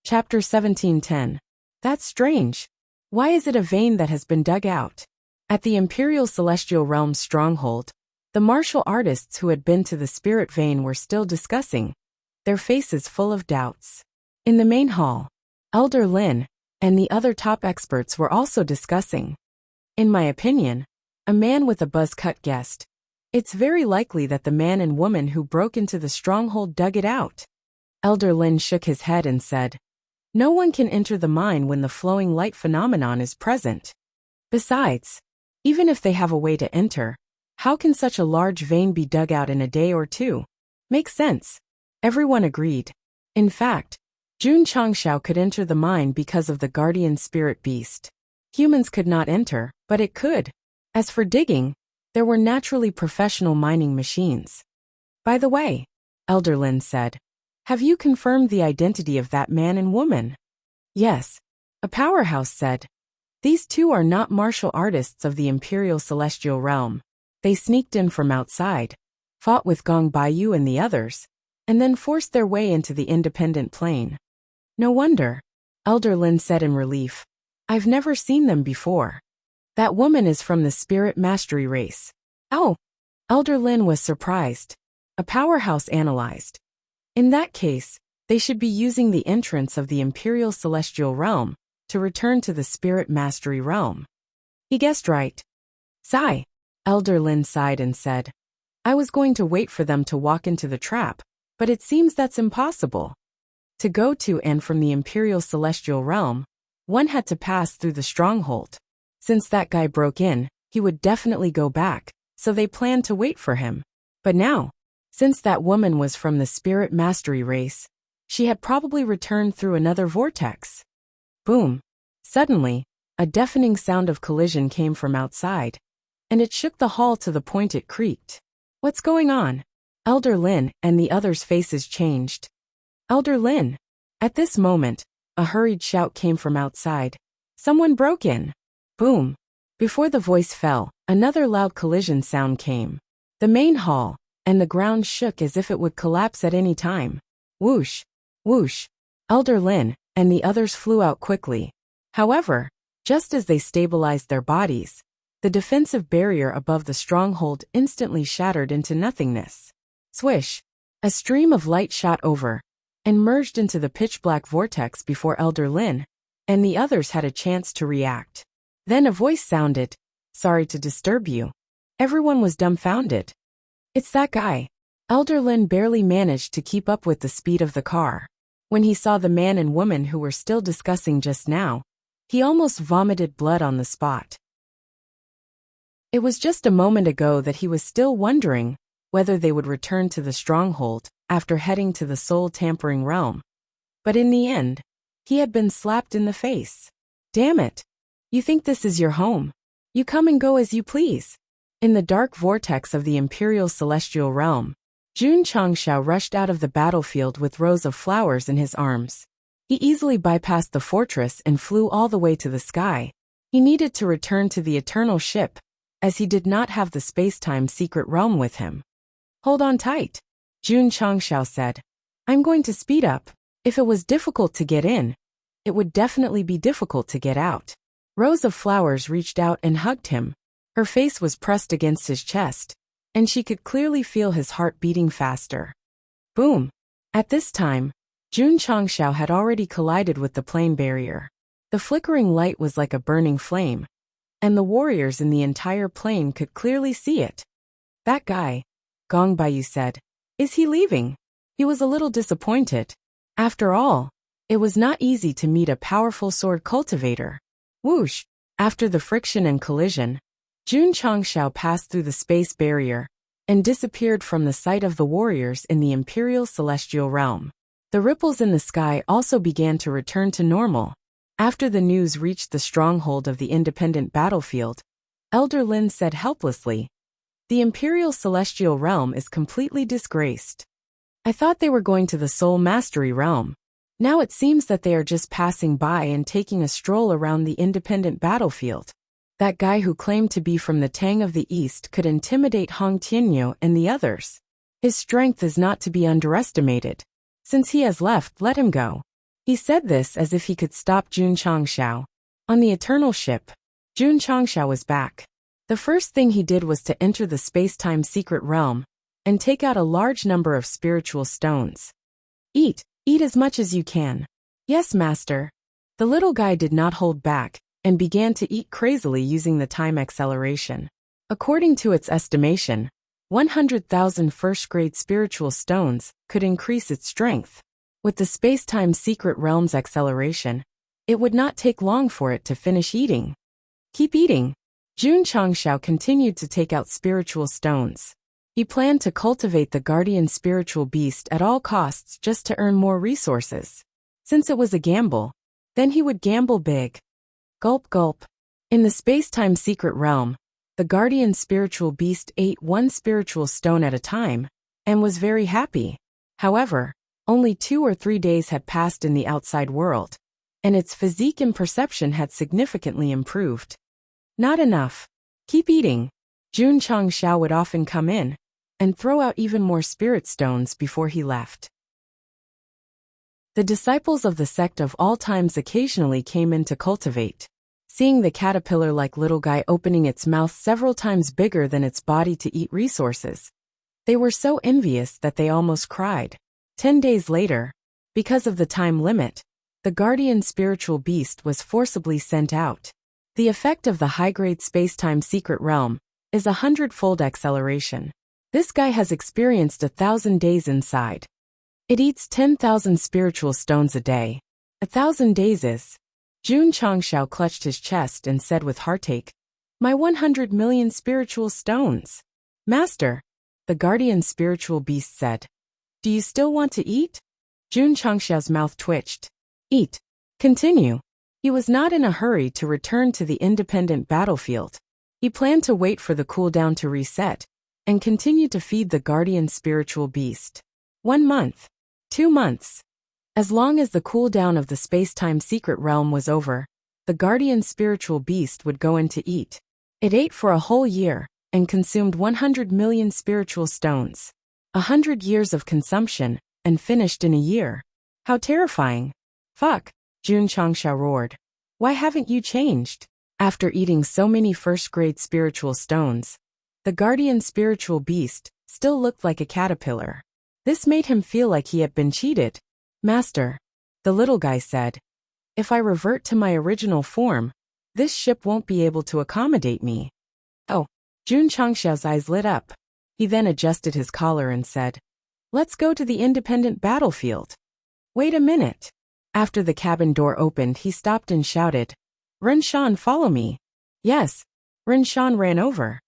Chapter 1710. That's strange. Why is it a vein that has been dug out? At the Imperial Celestial Realm's stronghold, the martial artists who had been to the spirit vein were still discussing, their faces full of doubts. In the main hall, Elder Lin and the other top experts were also discussing. In my opinion, a man with a buzz cut guessed. It's very likely that the man and woman who broke into the stronghold dug it out. Elder Lin shook his head and said, no one can enter the mine when the flowing light phenomenon is present. Besides, even if they have a way to enter, how can such a large vein be dug out in a day or two? Makes sense. Everyone agreed. In fact, Jun Changshao could enter the mine because of the guardian spirit beast. Humans could not enter, but it could. As for digging, there were naturally professional mining machines. By the way, Elder Lin said, have you confirmed the identity of that man and woman? Yes, a powerhouse said. These two are not martial artists of the Imperial Celestial Realm. They sneaked in from outside, fought with Gong Baiyu and the others, and then forced their way into the independent plane. No wonder, Elder Lin said in relief. I've never seen them before. That woman is from the Spirit Mastery race. Oh, Elder Lin was surprised. A powerhouse analyzed. In that case, they should be using the entrance of the Imperial Celestial Realm to return to the Spirit Mastery Realm. He guessed right. Sigh. Elder Lin sighed and said, I was going to wait for them to walk into the trap, but it seems that's impossible. To go to and from the Imperial Celestial Realm, one had to pass through the stronghold. Since that guy broke in, he would definitely go back, so they planned to wait for him. But now, since that woman was from the Spirit Mastery race, she had probably returned through another vortex. Boom. Suddenly, a deafening sound of collision came from outside, and it shook the hall to the point it creaked. What's going on? Elder Lin and the others' faces changed. Elder Lin. At this moment, a hurried shout came from outside. Someone broke in. Boom. Before the voice fell, another loud collision sound came. The main hall, and the ground shook as if it would collapse at any time. Whoosh. Whoosh. Elder Lin and the others flew out quickly. However, just as they stabilized their bodies, the defensive barrier above the stronghold instantly shattered into nothingness. Swish. A stream of light shot over and merged into the pitch-black vortex before Elder Lin and the others had a chance to react. Then a voice sounded, sorry to disturb you. Everyone was dumbfounded. It's that guy. Elder Lin barely managed to keep up with the speed of the car. When he saw the man and woman who were still discussing just now, he almost vomited blood on the spot. It was just a moment ago that he was still wondering whether they would return to the stronghold after heading to the soul-tampering realm. But in the end, he had been slapped in the face. Damn it. You think this is your home? You come and go as you please. In the dark vortex of the Imperial Celestial Realm, Jun Changshao rushed out of the battlefield with rows of flowers in his arms. He easily bypassed the fortress and flew all the way to the sky. He needed to return to the Eternal Ship, as he did not have the space-time secret realm with him. Hold on tight, Jun Changshao said. I'm going to speed up. If it was difficult to get in, it would definitely be difficult to get out. Rows of flowers reached out and hugged him. Her face was pressed against his chest, and she could clearly feel his heart beating faster. Boom. At this time, Jun Changshao had already collided with the plane barrier. The flickering light was like a burning flame, and the warriors in the entire plane could clearly see it. That guy, Gong Baiyu said. Is he leaving? He was a little disappointed. After all, it was not easy to meet a powerful sword cultivator. Whoosh. After the friction and collision, Jun Changshao passed through the space barrier and disappeared from the sight of the warriors in the Imperial Celestial Realm. The ripples in the sky also began to return to normal. After the news reached the stronghold of the independent battlefield, Elder Lin said helplessly, the Imperial Celestial Realm is completely disgraced. I thought they were going to the Soul Mastery Realm. Now it seems that they are just passing by and taking a stroll around the independent battlefield. That guy who claimed to be from the Tang of the East could intimidate Hong Tianyo and the others. His strength is not to be underestimated. Since he has left, let him go. He said this as if he could stop Jun Changshao. On the Eternal Ship, Jun Changshao was back. The first thing he did was to enter the space-time secret realm and take out a large number of spiritual stones. Eat as much as you can. Yes, master. The little guy did not hold back and began to eat crazily using the time acceleration. According to its estimation, 100,000 first-grade spiritual stones could increase its strength. With the space-time secret realm's acceleration, it would not take long for it to finish eating. Keep eating. Jun Changshao continued to take out spiritual stones. He planned to cultivate the guardian spiritual beast at all costs just to earn more resources. Since it was a gamble, then he would gamble big. Gulp gulp. In the space-time secret realm, the guardian spiritual beast ate one spiritual stone at a time and was very happy. However, only 2 or 3 days had passed in the outside world, and its physique and perception had significantly improved. Not enough. Keep eating. Jun Changshao would often come in and throw out even more spirit stones before he left. The disciples of the sect of all times occasionally came in to cultivate. Seeing the caterpillar-like little guy opening its mouth several times bigger than its body to eat resources, they were so envious that they almost cried. 10 days later, because of the time limit, the guardian spiritual beast was forcibly sent out. The effect of the high-grade space-time secret realm is 100-fold acceleration. This guy has experienced 1,000 days inside. It eats 10,000 spiritual stones a day. 1,000 days is. Jun Changshao clutched his chest and said with heartache, "My 100 million spiritual stones." Master, the guardian spiritual beast said, "Do you still want to eat?" Jun Changshao's mouth twitched. Eat. Continue. He was not in a hurry to return to the independent battlefield. He planned to wait for the cooldown to reset and continue to feed the guardian spiritual beast. 1 month. 2 months. As long as the cooldown of the space-time secret realm was over, the guardian spiritual beast would go in to eat. It ate for a whole year and consumed 100 million spiritual stones. 100 years of consumption and finished in a year. How terrifying. Fuck, Jun Changshao roared. Why haven't you changed? After eating so many first-grade spiritual stones, the guardian spiritual beast still looked like a caterpillar. This made him feel like he had been cheated. Master, the little guy said, if I revert to my original form, this ship won't be able to accommodate me. Oh, Jun Changshao's eyes lit up. He then adjusted his collar and said, let's go to the independent battlefield. Wait a minute. After the cabin door opened, he stopped and shouted, Ren Shan, follow me. Yes, Ren Shan ran over.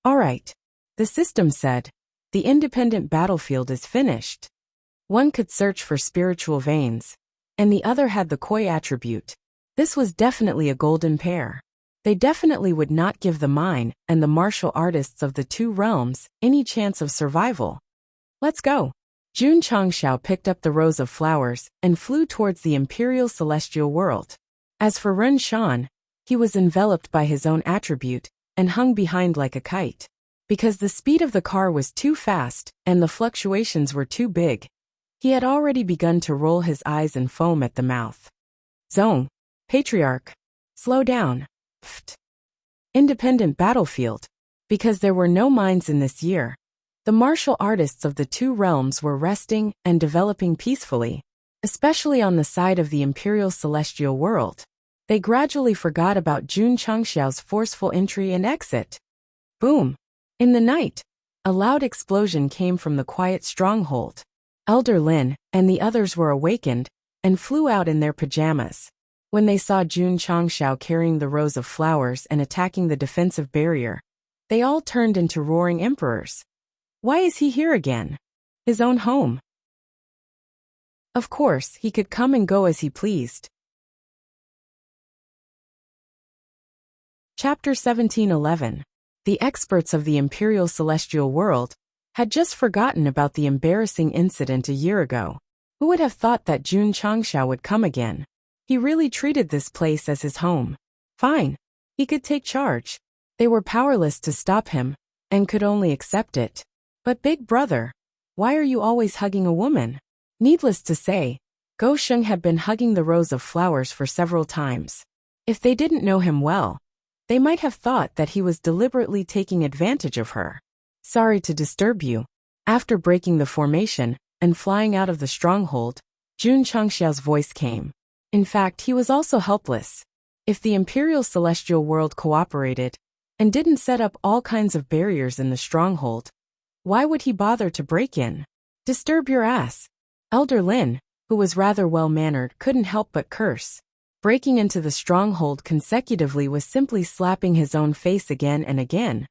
All right. The system said, the independent battlefield is finished. One could search for spiritual veins, and the other had the koi attribute. This was definitely a golden pair. They definitely would not give the mine and the martial artists of the two realms any chance of survival. Let's go. Jun Changshao picked up the rose of flowers and flew towards the imperial celestial world. As for Ren Shan, he was enveloped by his own attribute and hung behind like a kite. Because the speed of the car was too fast and the fluctuations were too big, he had already begun to roll his eyes and foam at the mouth. Zong, Patriarch, slow down. Pft. Independent battlefield. Because there were no mines in this year, the martial artists of the two realms were resting and developing peacefully, especially on the side of the imperial celestial world. They gradually forgot about Jun Changshao's forceful entry and exit. Boom! In the night, a loud explosion came from the quiet stronghold. Elder Lin and the others were awakened and flew out in their pajamas. When they saw Jun Changshao carrying the rows of flowers and attacking the defensive barrier, they all turned into roaring emperors. Why is he here again? His own home. Of course, he could come and go as he pleased. Chapter 1711. The experts of the Imperial Celestial World had just forgotten about the embarrassing incident a year ago. Who would have thought that Jun Changshao would come again? He really treated this place as his home. Fine. He could take charge. They were powerless to stop him and could only accept it. But big brother, why are you always hugging a woman? Needless to say, Go Sheng had been hugging the rows of flowers for several times. If they didn't know him well, they might have thought that he was deliberately taking advantage of her. Sorry to disturb you. After breaking the formation and flying out of the stronghold, Jun Chengxiao's voice came. In fact, he was also helpless. If the Imperial Celestial World cooperated and didn't set up all kinds of barriers in the stronghold, why would he bother to break in? Disturb your ass. Elder Lin, who was rather well-mannered, couldn't help but curse. Breaking into the stronghold consecutively was simply slapping his own face again and again,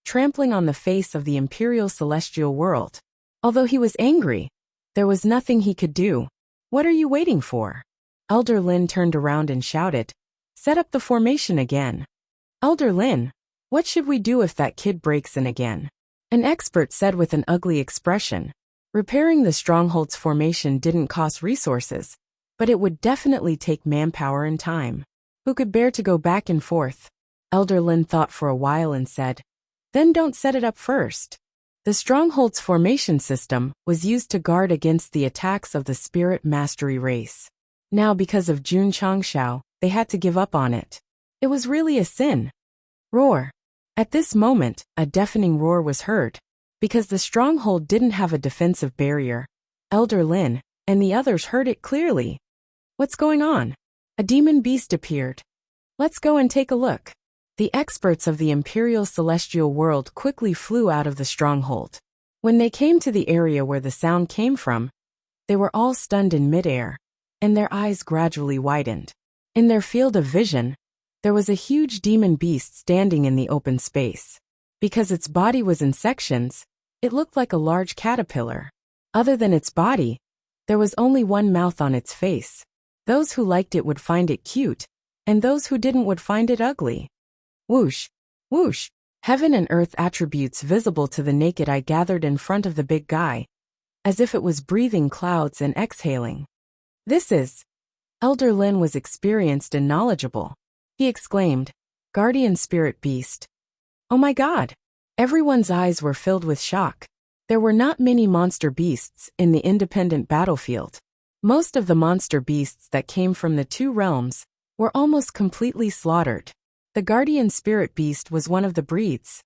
trampling on the face of the Imperial Celestial World. Although he was angry, there was nothing he could do. What are you waiting for? Elder Lin turned around and shouted, set up the formation again. Elder Lin, what should we do if that kid breaks in again? An expert said with an ugly expression. Repairing the stronghold's formation didn't cost resources, but it would definitely take manpower and time. Who could bear to go back and forth? Elder Lin thought for a while and said, then don't set it up first. The stronghold's formation system was used to guard against the attacks of the spirit mastery race. Now because of Jun Chengxiao, they had to give up on it. It was really a sin. Roar. At this moment, a deafening roar was heard. Because the stronghold didn't have a defensive barrier, Elder Lin and the others heard it clearly. What's going on? A demon beast appeared. Let's go and take a look. The experts of the Imperial Celestial World quickly flew out of the stronghold. When they came to the area where the sound came from, they were all stunned in midair, and their eyes gradually widened. In their field of vision, there was a huge demon beast standing in the open space. Because its body was in sections, it looked like a large caterpillar. Other than its body, there was only one mouth on its face. Those who liked it would find it cute, and those who didn't would find it ugly. Whoosh, whoosh, heaven and earth attributes visible to the naked eye gathered in front of the big guy, as if it was breathing clouds and exhaling. This is... Elder Lin was experienced and knowledgeable. He exclaimed, Guardian Spirit Beast. Oh my God! Everyone's eyes were filled with shock. There were not many monster beasts in the independent battlefield. Most of the monster beasts that came from the two realms were almost completely slaughtered. The Guardian Spirit Beast was one of the breeds.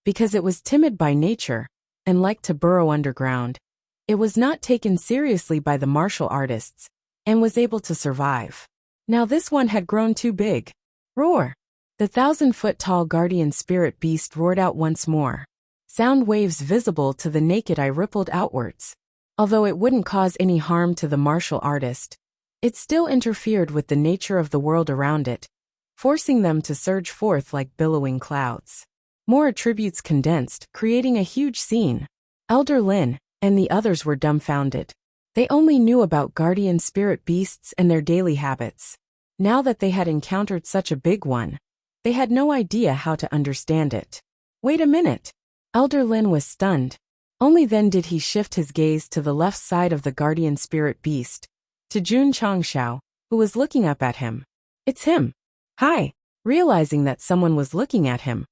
Because it was timid by nature and liked to burrow underground, it was not taken seriously by the martial artists and was able to survive. Now this one had grown too big. Roar! The 1,000-foot-tall Guardian Spirit Beast roared out once more. Sound waves visible to the naked eye rippled outwards. Although it wouldn't cause any harm to the martial artist, it still interfered with the nature of the world around it, forcing them to surge forth like billowing clouds. More attributes condensed, creating a huge scene. Elder Lin and the others were dumbfounded. They only knew about Guardian Spirit Beasts and their daily habits. Now that they had encountered such a big one, they had no idea how to understand it. Wait a minute. Elder Lin was stunned. Only then did he shift his gaze to the left side of the Guardian Spirit Beast, to Jun Chengxiao, who was looking up at him. It's him. Hi. Realizing that someone was looking at him,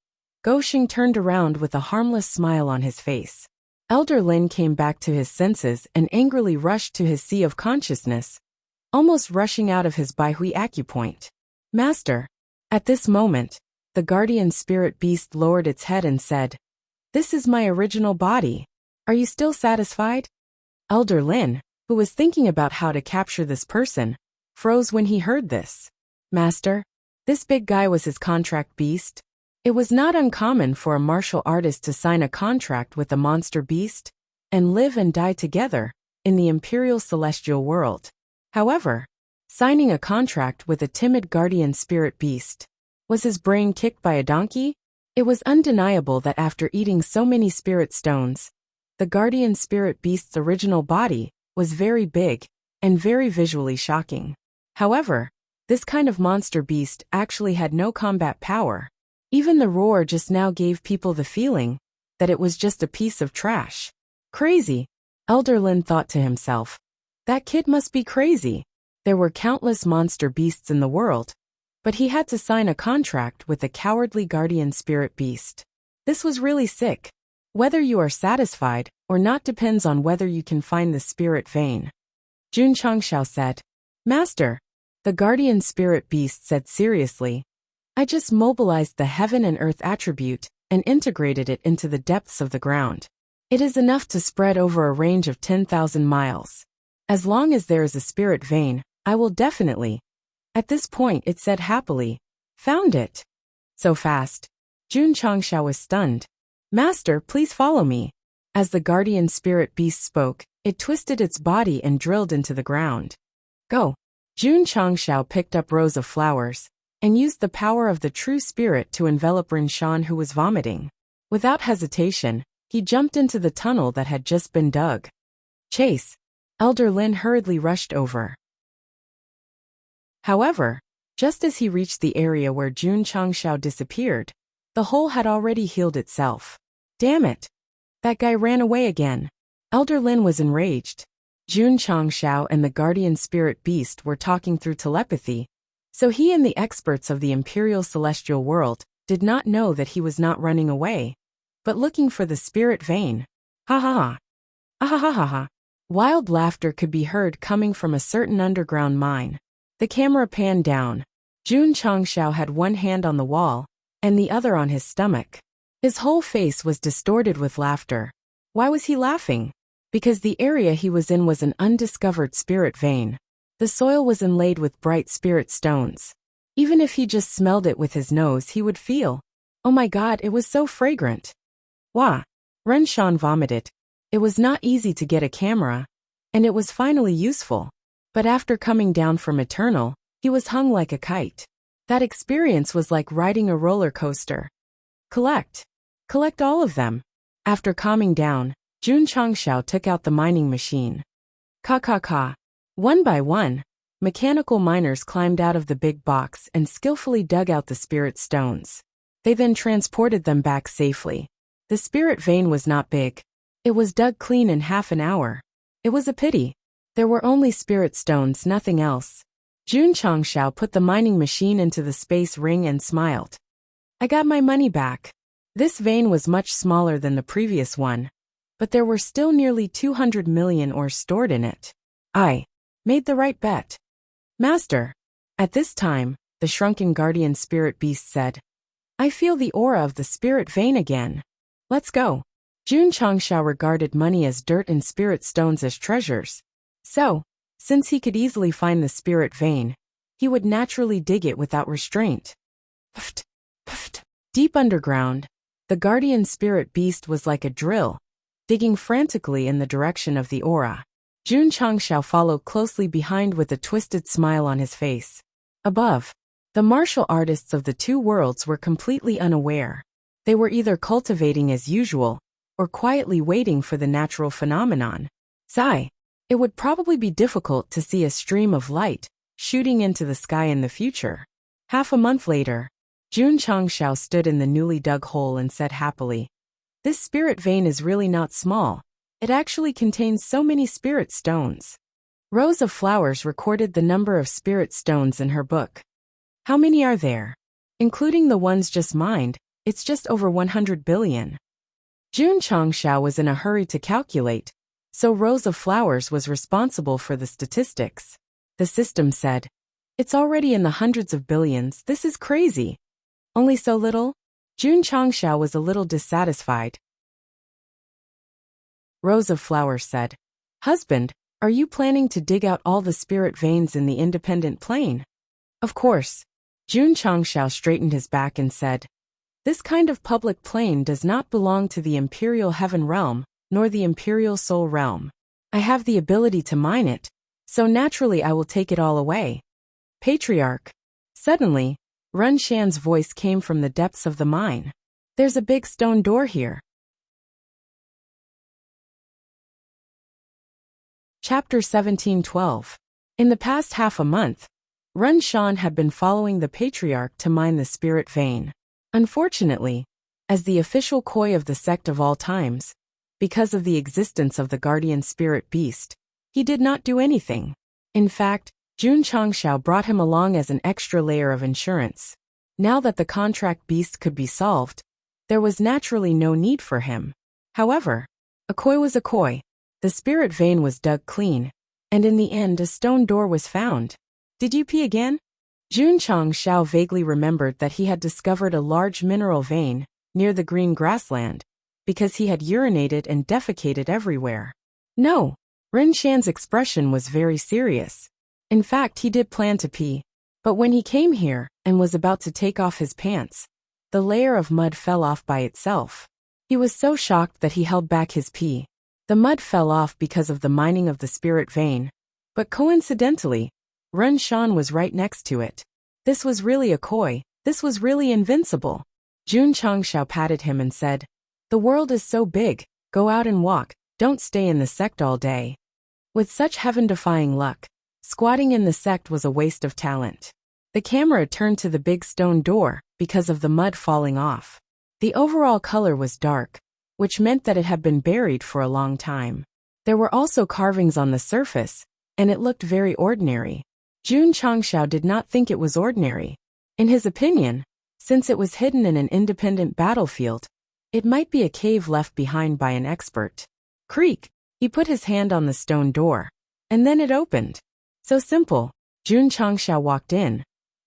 Go Sheng turned around with a harmless smile on his face. Elder Lin came back to his senses and angrily rushed to his sea of consciousness, almost rushing out of his Baihui acupoint. Master. At this moment, the Guardian Spirit Beast lowered its head and said, This is my original body. Are you still satisfied? Elder Lin, who was thinking about how to capture this person, froze when he heard this. Master, this big guy was his contract beast? It was not uncommon for a martial artist to sign a contract with a monster beast and live and die together in the Imperial Celestial World. However, signing a contract with a timid Guardian Spirit Beast, was his brain kicked by a donkey? It was undeniable that after eating so many spirit stones, the Guardian Spirit Beast's original body was very big and very visually shocking. However, this kind of monster beast actually had no combat power. Even the roar just now gave people the feeling that it was just a piece of trash. Crazy, Elder Lin thought to himself. That kid must be crazy. There were countless monster beasts in the world, but he had to sign a contract with a cowardly Guardian Spirit Beast. This was really sick. Whether you are satisfied or not depends on whether you can find the spirit vein. Jun Changshao said. Master, the guardian spirit beast said seriously, I just mobilized the heaven and earth attribute and integrated it into the depths of the ground. It is enough to spread over a range of 10,000 miles. As long as there is a spirit vein, I will definitely. At this point it said happily, found it. So fast. Jun Changshao was stunned. Master, please follow me. As the guardian spirit beast spoke, it twisted its body and drilled into the ground. Go. Jun Changshao picked up rows of flowers and used the power of the true spirit to envelop Rinshan, who was vomiting. Without hesitation, he jumped into the tunnel that had just been dug. Chase. Elder Lin hurriedly rushed over. However, just as he reached the area where Jun Changshao disappeared, the hole had already healed itself. Damn it! That guy ran away again. Elder Lin was enraged. Jun Changshao and the guardian spirit beast were talking through telepathy, so he and the experts of the Imperial Celestial World did not know that he was not running away, but looking for the spirit vein. Ha ha ha. Ah ha ha ha ha. Wild laughter could be heard coming from a certain underground mine. The camera panned down. Jun Changshao had one hand on the wall and the other on his stomach. His whole face was distorted with laughter. Why was he laughing? Because the area he was in was an undiscovered spirit vein. The soil was inlaid with bright spirit stones. Even if he just smelled it with his nose, he would feel, oh my god, it was so fragrant. Wah! Rinshan vomited. It was not easy to get a camera, and it was finally useful. But after coming down from Eternal, he was hung like a kite. That experience was like riding a roller coaster. Collect all of them. After calming down, Jun Changshao took out the mining machine. Ka. One by one, mechanical miners climbed out of the big box and skillfully dug out the spirit stones. They then transported them back safely. The spirit vein was not big. It was dug clean in half an hour. It was a pity. There were only spirit stones, nothing else. Jun Changshao put the mining machine into the space ring and smiled. I got my money back. This vein was much smaller than the previous one, but there were still nearly 200 million ores stored in it. I made the right bet. Master. At this time, the shrunken guardian spirit beast said, I feel the aura of the spirit vein again. Let's go. Jun Changshao regarded money as dirt and spirit stones as treasures. So, since he could easily find the spirit vein, he would naturally dig it without restraint. Pft, pft. Deep underground, the guardian spirit beast was like a drill, digging frantically in the direction of the aura. Jun Changshao followed closely behind with a twisted smile on his face. Above, the martial artists of the two worlds were completely unaware. They were either cultivating as usual, or quietly waiting for the natural phenomenon. Sigh. It would probably be difficult to see a stream of light shooting into the sky in the future. Half a month later, Jun Changshao stood in the newly dug hole and said happily, This spirit vein is really not small. It actually contains so many spirit stones. Rows of Flowers recorded the number of spirit stones in her book. How many are there? Including the ones just mined, it's just over 100 billion. Jun Changshao was in a hurry to calculate, so Rows of Flowers was responsible for the statistics. The system said, It's already in the hundreds of billions, this is crazy. Only so little? Jun Changshao was a little dissatisfied. Rows of Flowers said, Husband, are you planning to dig out all the spirit veins in the independent plane? Of course. Jun Changshao straightened his back and said, This kind of public plane does not belong to the Imperial Heaven Realm, nor the Imperial Soul Realm. I have the ability to mine it, so naturally I will take it all away. Patriarch. Suddenly, Run Shan's voice came from the depths of the mine. There's a big stone door here. Chapter 17:12. In the past half a month, Run Shan had been following the Patriarch to mine the spirit vein. Unfortunately, as the official koi of the sect of all times, because of the existence of the guardian spirit beast, he did not do anything. In fact, Jun Changshao brought him along as an extra layer of insurance. Now that the contract beast could be solved, there was naturally no need for him. However, a koi was a koi. The spirit vein was dug clean, and in the end a stone door was found. Did you pee again? Jun Changxiao vaguely remembered that he had discovered a large mineral vein near the green grassland, because he had urinated and defecated everywhere. No. Ren Shan's expression was very serious. In fact, he did plan to pee. But when he came here and was about to take off his pants, the layer of mud fell off by itself. He was so shocked that he held back his pee. The mud fell off because of the mining of the spirit vein. But coincidentally, Ren Shan was right next to it. This was really a koi. This was really invincible. Jun Changxiao patted him and said, "The world is so big. Go out and walk. Don't stay in the sect all day." With such heaven-defying luck, squatting in the sect was a waste of talent. The camera turned to the big stone door because of the mud falling off. The overall color was dark, which meant that it had been buried for a long time. There were also carvings on the surface, and it looked very ordinary. Jun Changxiao did not think it was ordinary. In his opinion, since it was hidden in an independent battlefield, it might be a cave left behind by an expert. Creak! He put his hand on the stone door, and then it opened. So simple. Jun Changxiao walked in,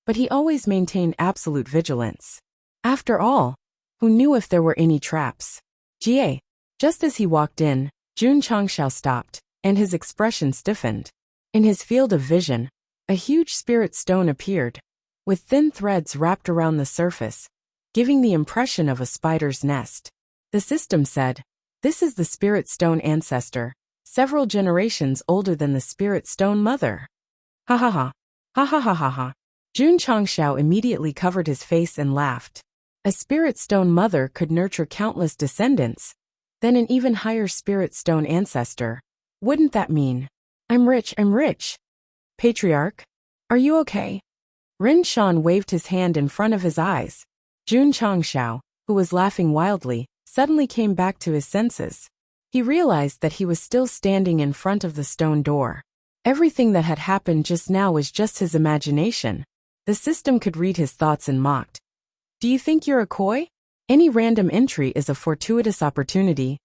but he always maintained absolute vigilance. After all, who knew if there were any traps? Jie. Just as he walked in, Jun Changxiao stopped, and his expression stiffened. In his field of vision, a huge spirit stone appeared, with thin threads wrapped around the surface, giving the impression of a spider's nest. The system said, "This is the spirit stone ancestor, several generations older than the spirit stone mother." Ha ha ha. Ha ha ha ha ha. Jun Changxiao immediately covered his face and laughed. A spirit stone mother could nurture countless descendants, then an even higher spirit stone ancestor. Wouldn't that mean, I'm rich, I'm rich? Patriarch? Are you okay? Ren Shan waved his hand in front of his eyes. Jun Changxiao, who was laughing wildly, suddenly came back to his senses. He realized that he was still standing in front of the stone door. Everything that had happened just now was just his imagination. The system could read his thoughts and mocked. Do you think you're a koi? Any random entry is a fortuitous opportunity.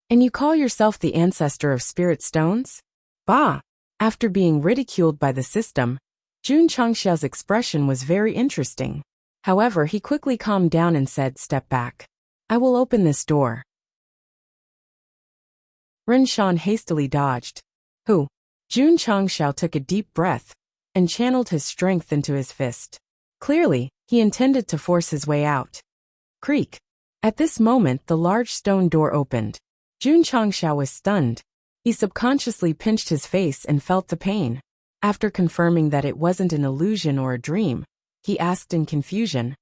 And you call yourself the ancestor of spirit stones? Bah! After being ridiculed by the system, Jun Changxiao's expression was very interesting. However, he quickly calmed down and said, "Step back. I will open this door." Ren Shan hastily dodged. Who? Jun Changxiao took a deep breath and channeled his strength into his fist. Clearly, he intended to force his way out. Creak. At this moment, the large stone door opened. Jun Changxiao was stunned. He subconsciously pinched his face and felt the pain. After confirming that it wasn't an illusion or a dream, he asked in confusion,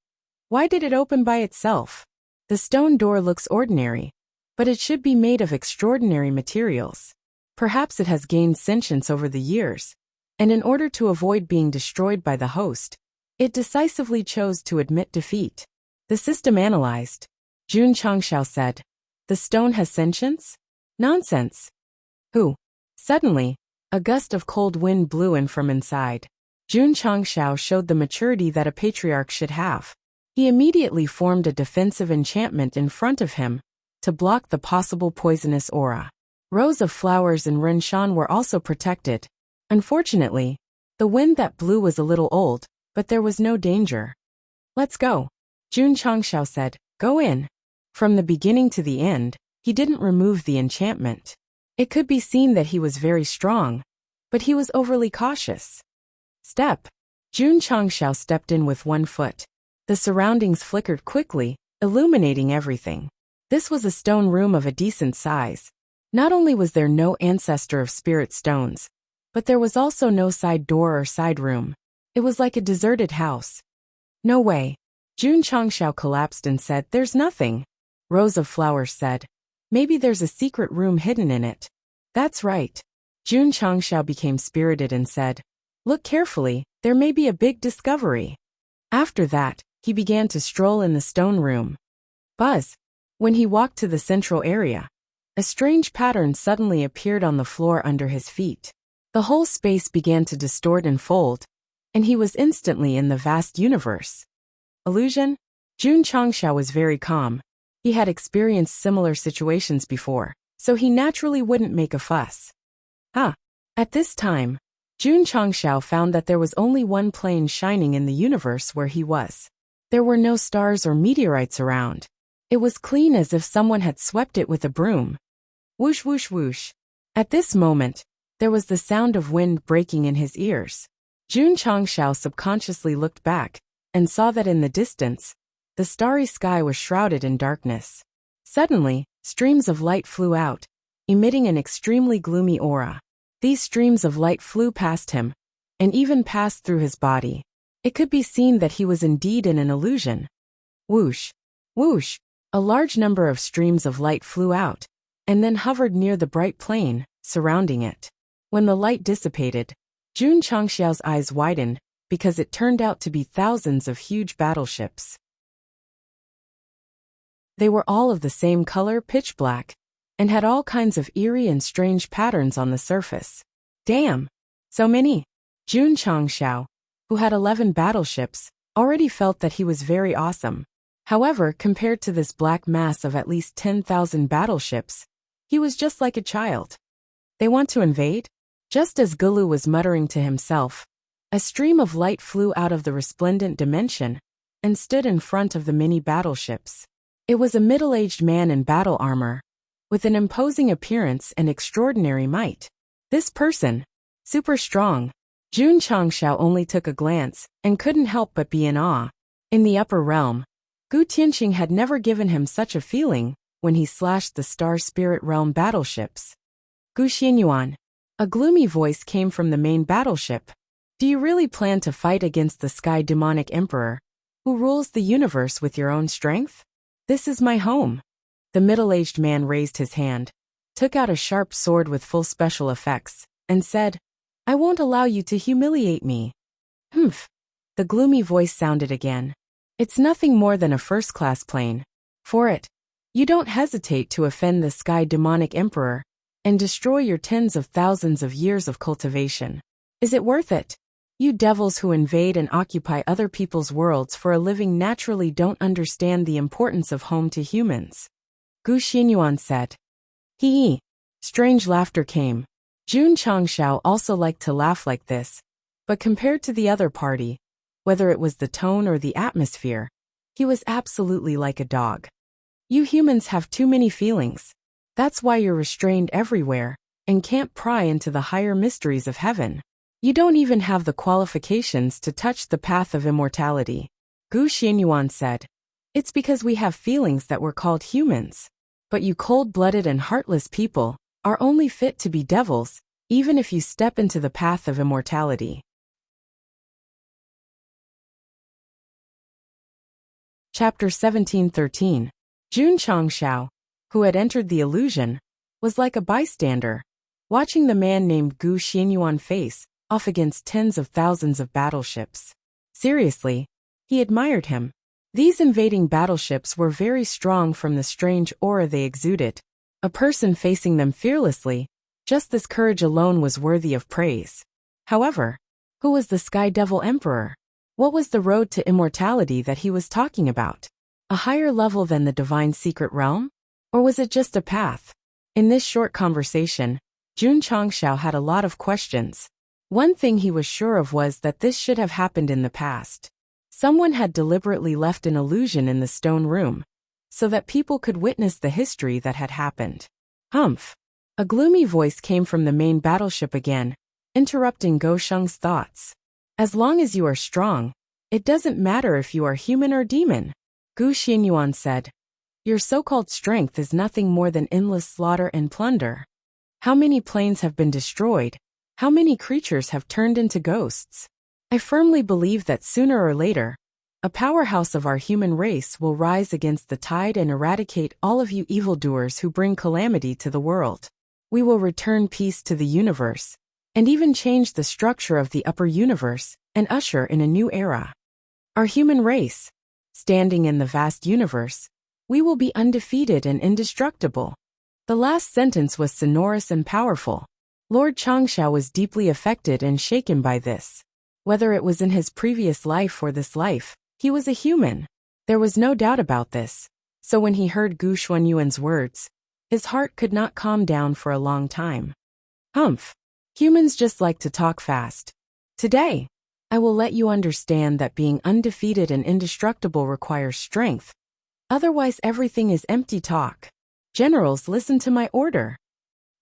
"Why did it open by itself? The stone door looks ordinary, but it should be made of extraordinary materials. Perhaps it has gained sentience over the years, and in order to avoid being destroyed by the host, it decisively chose to admit defeat." The system analyzed. Jun Changxiao said, "The stone has sentience? Nonsense." Who? Suddenly, a gust of cold wind blew in from inside. Jun Changxiao showed the maturity that a patriarch should have. He immediately formed a defensive enchantment in front of him to block the possible poisonous aura. Rows of flowers in Ren Shan were also protected. Unfortunately, the wind that blew was a little old, but there was no danger. "Let's go," Jun Changxiao said. "Go in." From the beginning to the end, he didn't remove the enchantment. It could be seen that he was very strong, but he was overly cautious. Step. Jun Changxiao stepped in with one foot. The surroundings flickered quickly, illuminating everything. This was a stone room of a decent size. Not only was there no ancestor of spirit stones, but there was also no side door or side room. It was like a deserted house. "No way." Jun Changxiao collapsed and said, "There's nothing." Rows of flowers said, "Maybe there's a secret room hidden in it." "That's right." Jun Changxiao became spirited and said, "Look carefully, there may be a big discovery." After that, he began to stroll in the stone room. Buzz. When he walked to the central area, a strange pattern suddenly appeared on the floor under his feet. The whole space began to distort and fold, and he was instantly in the vast universe. Illusion? Jun Changxiao was very calm. He had experienced similar situations before, so he naturally wouldn't make a fuss. At this time, Jun Changshao found that there was only one plane shining in the universe where he was. There were no stars or meteorites around. It was clean as if someone had swept it with a broom. Whoosh whoosh whoosh. At this moment, there was the sound of wind breaking in his ears. Jun Changshao subconsciously looked back and saw that in the distance, the starry sky was shrouded in darkness. Suddenly, streams of light flew out, emitting an extremely gloomy aura. These streams of light flew past him, and even passed through his body. It could be seen that he was indeed in an illusion. Whoosh, whoosh, a large number of streams of light flew out, and then hovered near the bright plane, surrounding it. When the light dissipated, Jun Changxiao's eyes widened, because it turned out to be thousands of huge battleships. They were all of the same color, pitch black, and had all kinds of eerie and strange patterns on the surface. Damn! So many! Jun Changxiao, who had 11 battleships, already felt that he was very awesome. However, compared to this black mass of at least 10,000 battleships, he was just like a child. They want to invade? Just as Gulu was muttering to himself, a stream of light flew out of the resplendent dimension and stood in front of the many battleships. It was a middle-aged man in battle armor, with an imposing appearance and extraordinary might. This person, super strong. Jun Changxiao only took a glance and couldn't help but be in awe. In the upper realm, Gu Tianqing had never given him such a feeling when he slashed the Star Spirit Realm battleships. Gu Xianyuan. A gloomy voice came from the main battleship. Do you really plan to fight against the Sky Demonic Emperor, who rules the universe with your own strength? This is my home. The middle-aged man raised his hand, took out a sharp sword with full special effects, and said, I won't allow you to humiliate me. Humph. The gloomy voice sounded again. It's nothing more than a first-class plane. For it, you don't hesitate to offend the Sky Demonic Emperor and destroy your tens of thousands of years of cultivation. Is it worth it? You devils who invade and occupy other people's worlds for a living naturally don't understand the importance of home to humans. Gu Xianyuan said. Hee. Strange laughter came. Jun Changxiao also liked to laugh like this, but compared to the other party, whether it was the tone or the atmosphere, he was absolutely like a dog. You humans have too many feelings. That's why you're restrained everywhere, and can't pry into the higher mysteries of heaven. You don't even have the qualifications to touch the path of immortality. Gu Xianyuan said. It's because we have feelings that we're called humans. But you cold-blooded and heartless people are only fit to be devils, even if you step into the path of immortality. Chapter 1713. Jun Changxiao, who had entered the illusion, was like a bystander, watching the man named Gu Xianyuan face off against tens of thousands of battleships. Seriously, he admired him. These invading battleships were very strong from the strange aura they exuded. A person facing them fearlessly, just this courage alone was worthy of praise. However, who was the Sky Devil Emperor? What was the road to immortality that he was talking about? A higher level than the divine secret realm? Or was it just a path? In this short conversation, Jun Changxiao had a lot of questions. One thing he was sure of was that this should have happened in the past. Someone had deliberately left an illusion in the stone room, so that people could witness the history that had happened. Humph! A gloomy voice came from the main battleship again, interrupting Go Sheng's thoughts. As long as you are strong, it doesn't matter if you are human or demon. Gu Xianyuan said. Your so-called strength is nothing more than endless slaughter and plunder. How many planes have been destroyed? How many creatures have turned into ghosts? I firmly believe that sooner or later, a powerhouse of our human race will rise against the tide and eradicate all of you evildoers who bring calamity to the world. We will return peace to the universe, and even change the structure of the upper universe and usher in a new era. Our human race, standing in the vast universe, we will be undefeated and indestructible. The last sentence was sonorous and powerful. Lord Changxiao was deeply affected and shaken by this. Whether it was in his previous life or this life, he was a human. There was no doubt about this. So when he heard Gu Xuanyuan's words, his heart could not calm down for a long time. Humph! Humans just like to talk fast. Today, I will let you understand that being undefeated and indestructible requires strength. Otherwise, everything is empty talk. Generals, listen to my order.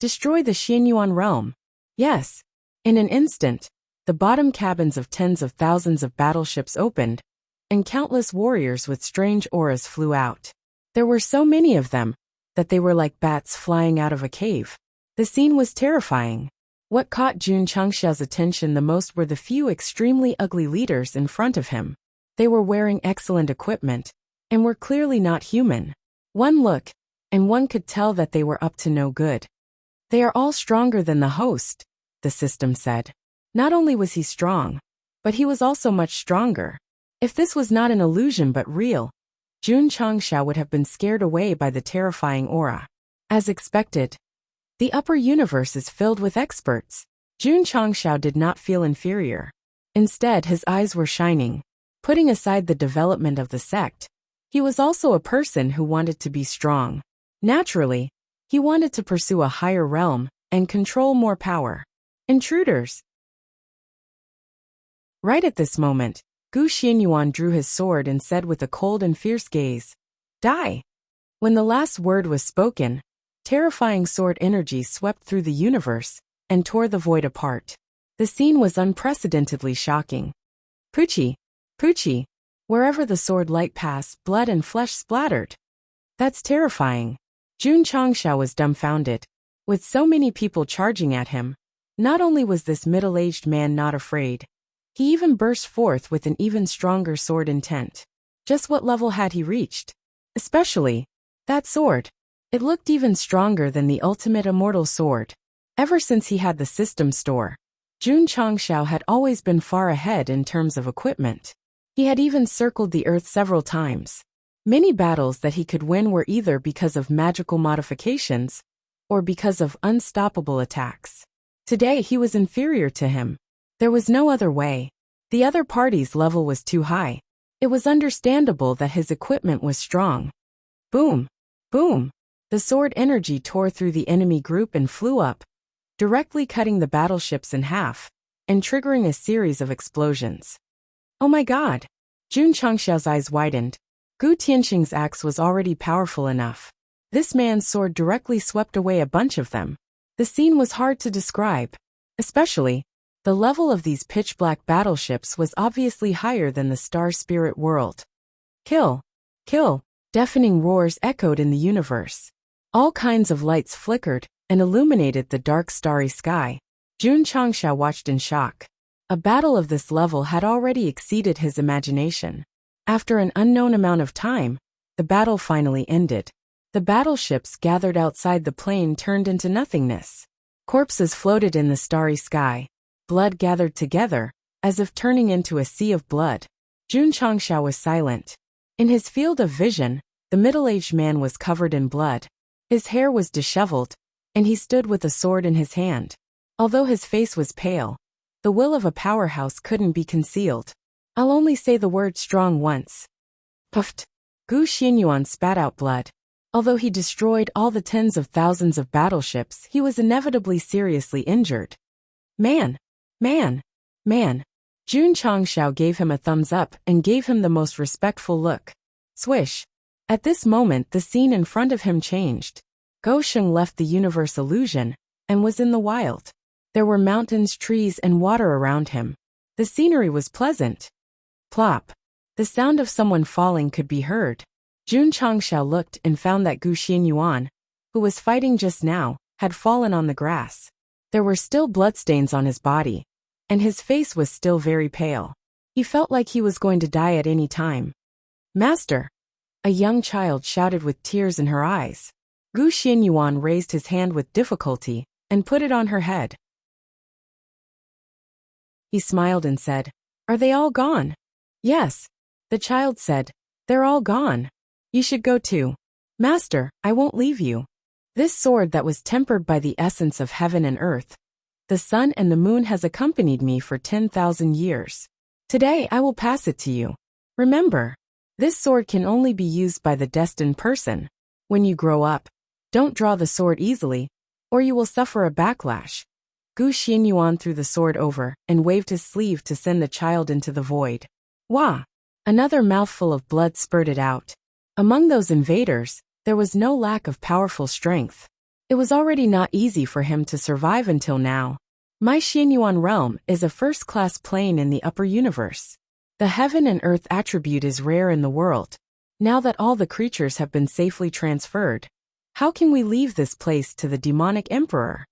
Destroy the Xianyuan realm. Yes. In an instant, the bottom cabins of tens of thousands of battleships opened, and countless warriors with strange auras flew out. There were so many of them that they were like bats flying out of a cave. The scene was terrifying. What caught Jun Changxiao's attention the most were the few extremely ugly leaders in front of him. They were wearing excellent equipment, and were clearly not human. One look, and one could tell that they were up to no good. They are all stronger than the host, the system said. Not only was he strong, but he was also much stronger. If this was not an illusion but real, Jun Changxiao would have been scared away by the terrifying aura. As expected, the upper universe is filled with experts. Jun Changxiao did not feel inferior. Instead, his eyes were shining. Putting aside the development of the sect, he was also a person who wanted to be strong. Naturally, he wanted to pursue a higher realm and control more power. Intruders. Right at this moment, Gu Xianyuan drew his sword and said with a cold and fierce gaze, "Die." When the last word was spoken, terrifying sword energy swept through the universe and tore the void apart. The scene was unprecedentedly shocking. Poochie, Poochie, wherever the sword light passed, blood and flesh splattered. That's terrifying. Jun Changxiao was dumbfounded. With so many people charging at him, not only was this middle-aged man not afraid, he even burst forth with an even stronger sword intent. Just what level had he reached? Especially that sword. It looked even stronger than the ultimate immortal sword. Ever since he had the system store, Jun Changxiao had always been far ahead in terms of equipment. He had even circled the earth several times. Many battles that he could win were either because of magical modifications or because of unstoppable attacks. Today he was inferior to him. There was no other way. The other party's level was too high. It was understandable that his equipment was strong. Boom! Boom! The sword energy tore through the enemy group and flew up, directly cutting the battleships in half, and triggering a series of explosions. Oh my god! Jun Changxiao's eyes widened. Gu Tianxing's axe was already powerful enough. This man's sword directly swept away a bunch of them. The scene was hard to describe. Especially, the level of these pitch-black battleships was obviously higher than the Star Spirit world. Kill! Kill! Deafening roars echoed in the universe. All kinds of lights flickered and illuminated the dark starry sky. Jun Changxiao watched in shock. A battle of this level had already exceeded his imagination. After an unknown amount of time, the battle finally ended. The battleships gathered outside the plane turned into nothingness. Corpses floated in the starry sky. Blood gathered together, as if turning into a sea of blood. Jun Changxiao was silent. In his field of vision, the middle-aged man was covered in blood. His hair was disheveled, and he stood with a sword in his hand. Although his face was pale, the will of a powerhouse couldn't be concealed. I'll only say the word strong once. Puffed. Gu Xianyuan spat out blood. Although he destroyed all the tens of thousands of battleships, he was inevitably seriously injured. Man! Man! Man! Jun Changxiao gave him a thumbs up and gave him the most respectful look. Swish! At this moment the scene in front of him changed. Gosheng left the universe illusion and was in the wild. There were mountains, trees, and water around him. The scenery was pleasant. Plop! The sound of someone falling could be heard. Jun Changxiao looked and found that Gu Xianyuan, who was fighting just now, had fallen on the grass. There were still bloodstains on his body, and his face was still very pale. He felt like he was going to die at any time. "Master!" A young child shouted with tears in her eyes. Gu Xianyuan raised his hand with difficulty and put it on her head. He smiled and said, "Are they all gone?" "Yes," the child said, "they're all gone. You should go too." "Master, I won't leave you. This sword that was tempered by the essence of heaven and earth, the sun and the moon has accompanied me for 10,000 years. Today I will pass it to you. Remember, this sword can only be used by the destined person. When you grow up, don't draw the sword easily, or you will suffer a backlash." Gu Xianyuan threw the sword over and waved his sleeve to send the child into the void. Wah! Another mouthful of blood spurted out. Among those invaders, there was no lack of powerful strength. It was already not easy for him to survive until now. My Xianyuan realm is a first-class plane in the upper universe. The heaven and earth attribute is rare in the world. Now that all the creatures have been safely transferred, how can we leave this place to the demonic emperor?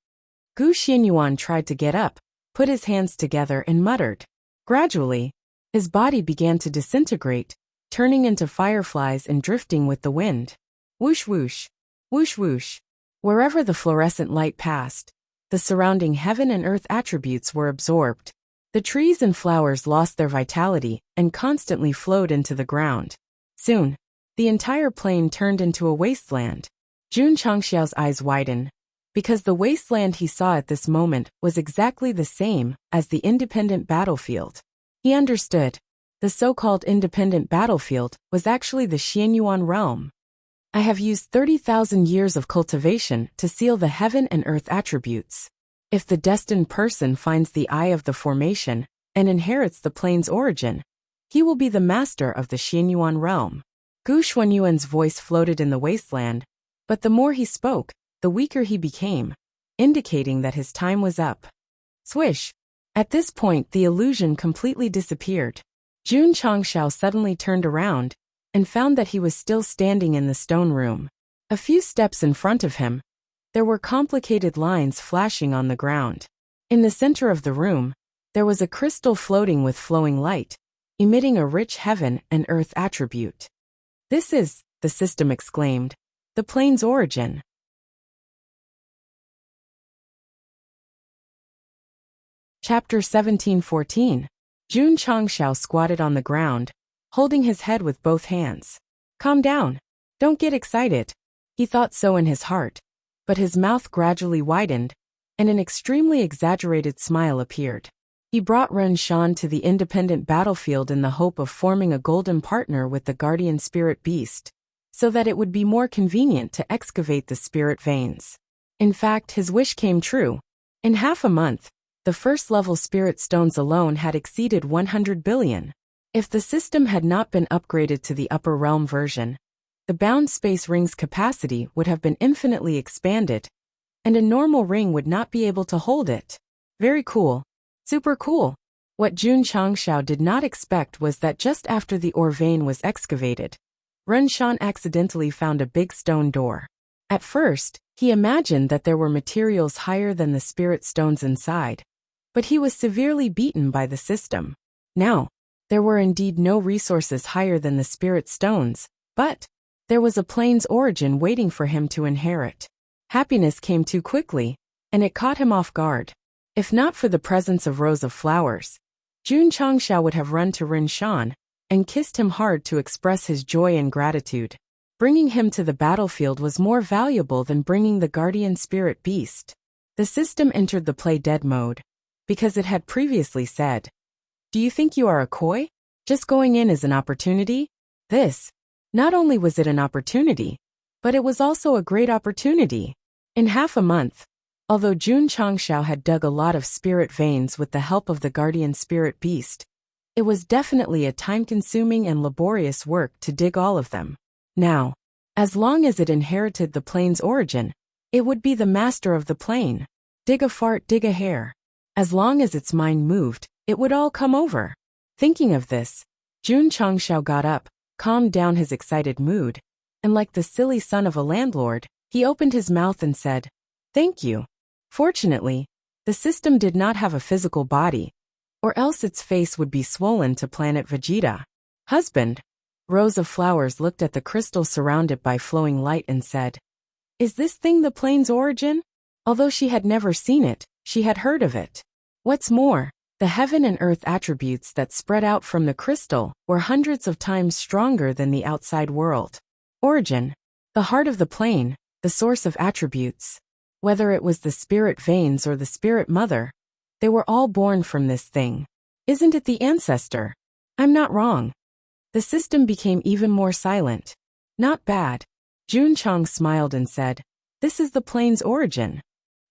Gu Xianyuan tried to get up, put his hands together and muttered. Gradually, his body began to disintegrate, turning into fireflies and drifting with the wind. Whoosh whoosh, whoosh whoosh. Wherever the fluorescent light passed, the surrounding heaven and earth attributes were absorbed. The trees and flowers lost their vitality and constantly flowed into the ground. Soon, the entire plain turned into a wasteland. Jun Changxiao's eyes widened, because the wasteland he saw at this moment was exactly the same as the independent battlefield. He understood. The so-called independent battlefield was actually the Xianyuan realm. I have used 30,000 years of cultivation to seal the heaven and earth attributes. If the destined person finds the eye of the formation and inherits the plane's origin, he will be the master of the Xianyuan realm. Gu Xuanyuan's voice floated in the wasteland, but the more he spoke, the weaker he became, indicating that his time was up. Swish! At this point, the illusion completely disappeared. Jun Changxiao suddenly turned around and found that he was still standing in the stone room. A few steps in front of him, there were complicated lines flashing on the ground. In the center of the room, there was a crystal floating with flowing light, emitting a rich heaven and earth attribute. This is, the system exclaimed, the plane's origin. Chapter 1714. Jun Changxiao squatted on the ground, holding his head with both hands. Calm down. Don't get excited. He thought so in his heart, but his mouth gradually widened, and an extremely exaggerated smile appeared. He brought Ren Shan to the independent battlefield in the hope of forming a golden partner with the guardian spirit beast, so that it would be more convenient to excavate the spirit veins. In fact, his wish came true. In half a month, the first-level spirit stones alone had exceeded 100 billion. If the system had not been upgraded to the upper realm version, the bound space ring's capacity would have been infinitely expanded, and a normal ring would not be able to hold it. Very cool. Super cool. What Jun Changxiao did not expect was that just after the ore vein was excavated, Ren Shan accidentally found a big stone door. At first, he imagined that there were materials higher than the spirit stones inside, but he was severely beaten by the system. Now, there were indeed no resources higher than the spirit stones, but there was a plane's origin waiting for him to inherit. Happiness came too quickly, and it caught him off guard. If not for the presence of rows of flowers, Jun Changxiao would have run to Ren Shan and kissed him hard to express his joy and gratitude. Bringing him to the battlefield was more valuable than bringing the guardian spirit beast. The system entered the play dead mode, because it had previously said, "Do you think you are a koi? Just going in is an opportunity?" This, not only was it an opportunity, but it was also a great opportunity. In half a month, although Jun Changxiao had dug a lot of spirit veins with the help of the guardian spirit beast, it was definitely a time-consuming and laborious work to dig all of them. Now, as long as it inherited the plane's origin, it would be the master of the plane. Dig a fart, dig a hair. As long as its mind moved, it would all come over. Thinking of this, Jun Changxiao got up, calmed down his excited mood, and like the silly son of a landlord, he opened his mouth and said, "Thank you." Fortunately, the system did not have a physical body, or else its face would be swollen to planet Vegeta. "Husband." Rows of flowers looked at the crystal surrounded by flowing light and said, "Is this thing the plane's origin?" Although she had never seen it, she had heard of it. What's more, the heaven and earth attributes that spread out from the crystal were hundreds of times stronger than the outside world. Origin. The heart of the plane, the source of attributes. Whether it was the spirit veins or the spirit mother, they were all born from this thing. Isn't it the ancestor? I'm not wrong. The system became even more silent. Not bad. Jun Chang smiled and said, "This is the plane's origin.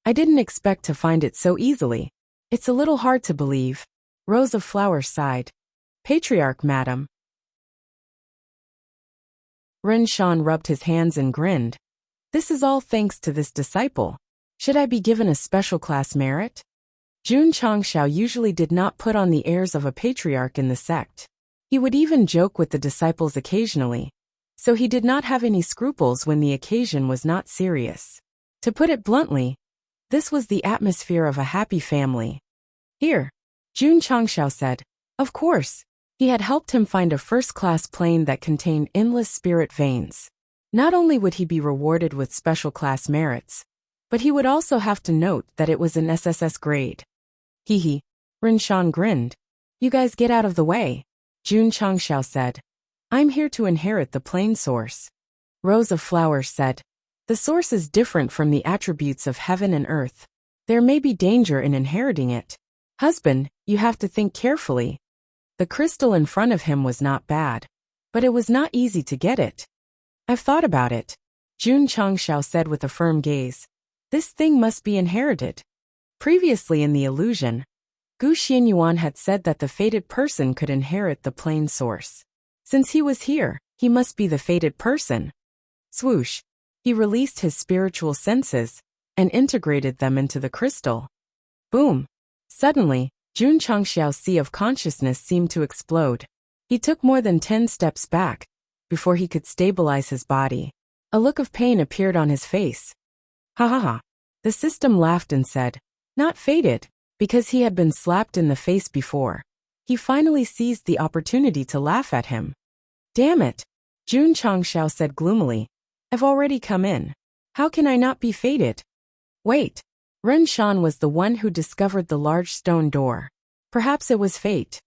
I didn't expect to find it so easily. It's a little hard to believe. Rose of Flowers sighed. Patriarch, madam. Ren Shan rubbed his hands and grinned. This is all thanks to this disciple. Should I be given a special class merit? Jun Changshao usually did not put on the airs of a patriarch in the sect. He would even joke with the disciples occasionally, so he did not have any scruples when the occasion was not serious. To put it bluntly, this was the atmosphere of a happy family. Here, Jun Changshao said. Of course, he had helped him find a first-class plane that contained endless spirit veins. Not only would he be rewarded with special class merits, but he would also have to note that it was an SSS grade. Hee. Ren Shan grinned. You guys get out of the way, Jun Changshao said. I'm here to inherit the plane source. Rose of Flowers said. The source is different from the attributes of heaven and earth. There may be danger in inheriting it. Husband, you have to think carefully. The crystal in front of him was not bad, but it was not easy to get it. I've thought about it, Jun Changshao said with a firm gaze. This thing must be inherited. Previously in the illusion, Gu Xianyuan had said that the fated person could inherit the plane source. Since he was here, he must be the fated person. Swoosh. He released his spiritual senses and integrated them into the crystal. Boom. Suddenly, Jun Changxiao's sea of consciousness seemed to explode. He took more than 10 steps back before he could stabilize his body. A look of pain appeared on his face. Ha ha ha. The system laughed and said, not fated, because he had been slapped in the face before. He finally seized the opportunity to laugh at him. Damn it, Jun Changxiao said gloomily. I've already come in. How can I not be fated? Wait. Ren Shan was the one who discovered the large stone door. Perhaps it was fate.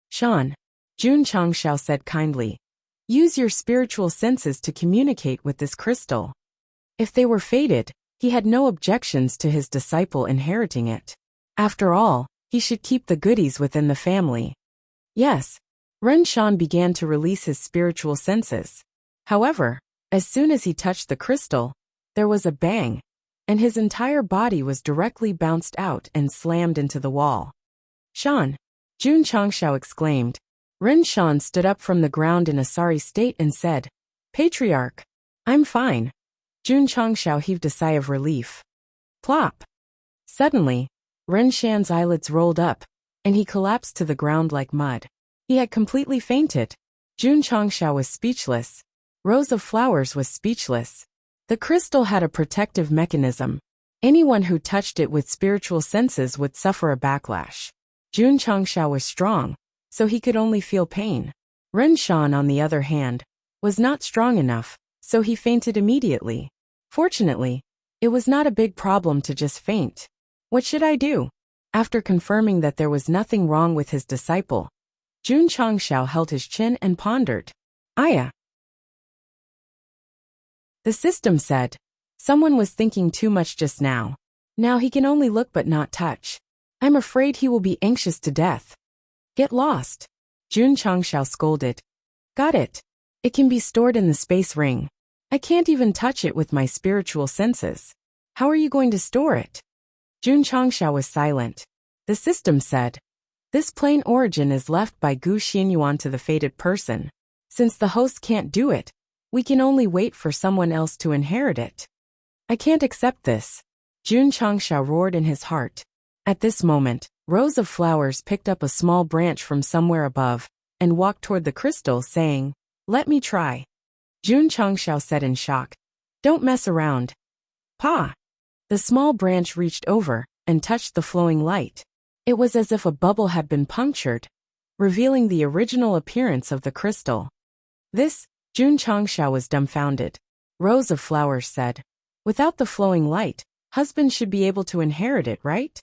Shan, Jun Changxiao said kindly. Use your spiritual senses to communicate with this crystal. If they were fated, he had no objections to his disciple inheriting it. After all, he should keep the goodies within the family. Yes. Ren Shan began to release his spiritual senses. However, as soon as he touched the crystal, there was a bang, and his entire body was directly bounced out and slammed into the wall. Shan, Jun Changxiao exclaimed. Ren Shan stood up from the ground in a sorry state and said, Patriarch, I'm fine. Jun Changxiao heaved a sigh of relief. Plop. Suddenly, Ren Shan's eyelids rolled up, and he collapsed to the ground like mud. He had completely fainted. Jun Changxiao was speechless. Rose of Flowers was speechless. The crystal had a protective mechanism. Anyone who touched it with spiritual senses would suffer a backlash. Jun Changxiao was strong, so he could only feel pain. Ren Shan, on the other hand, was not strong enough, so he fainted immediately. Fortunately, it was not a big problem to just faint. What should I do? After confirming that there was nothing wrong with his disciple, Jun Changxiao held his chin and pondered. Aya. The system said, someone was thinking too much just now. Now he can only look but not touch. I'm afraid he will be anxious to death. Get lost. Jun Changxiao scolded. Got it. It can be stored in the space ring. I can't even touch it with my spiritual senses. How are you going to store it? Jun Changxiao was silent. The system said, this plane origin is left by Gu Xianyuan to the fated person. Since the host can't do it, we can only wait for someone else to inherit it. I can't accept this. Jun Changxiao roared in his heart. At this moment, Rose of Flowers picked up a small branch from somewhere above and walked toward the crystal, saying, let me try. Jun Changxiao said in shock. Don't mess around. Pa! The small branch reached over and touched the flowing light. It was as if a bubble had been punctured, revealing the original appearance of the crystal. This, Jun Changxiao was dumbfounded. Rose of Flowers said, without the flowing light, husband should be able to inherit it, right?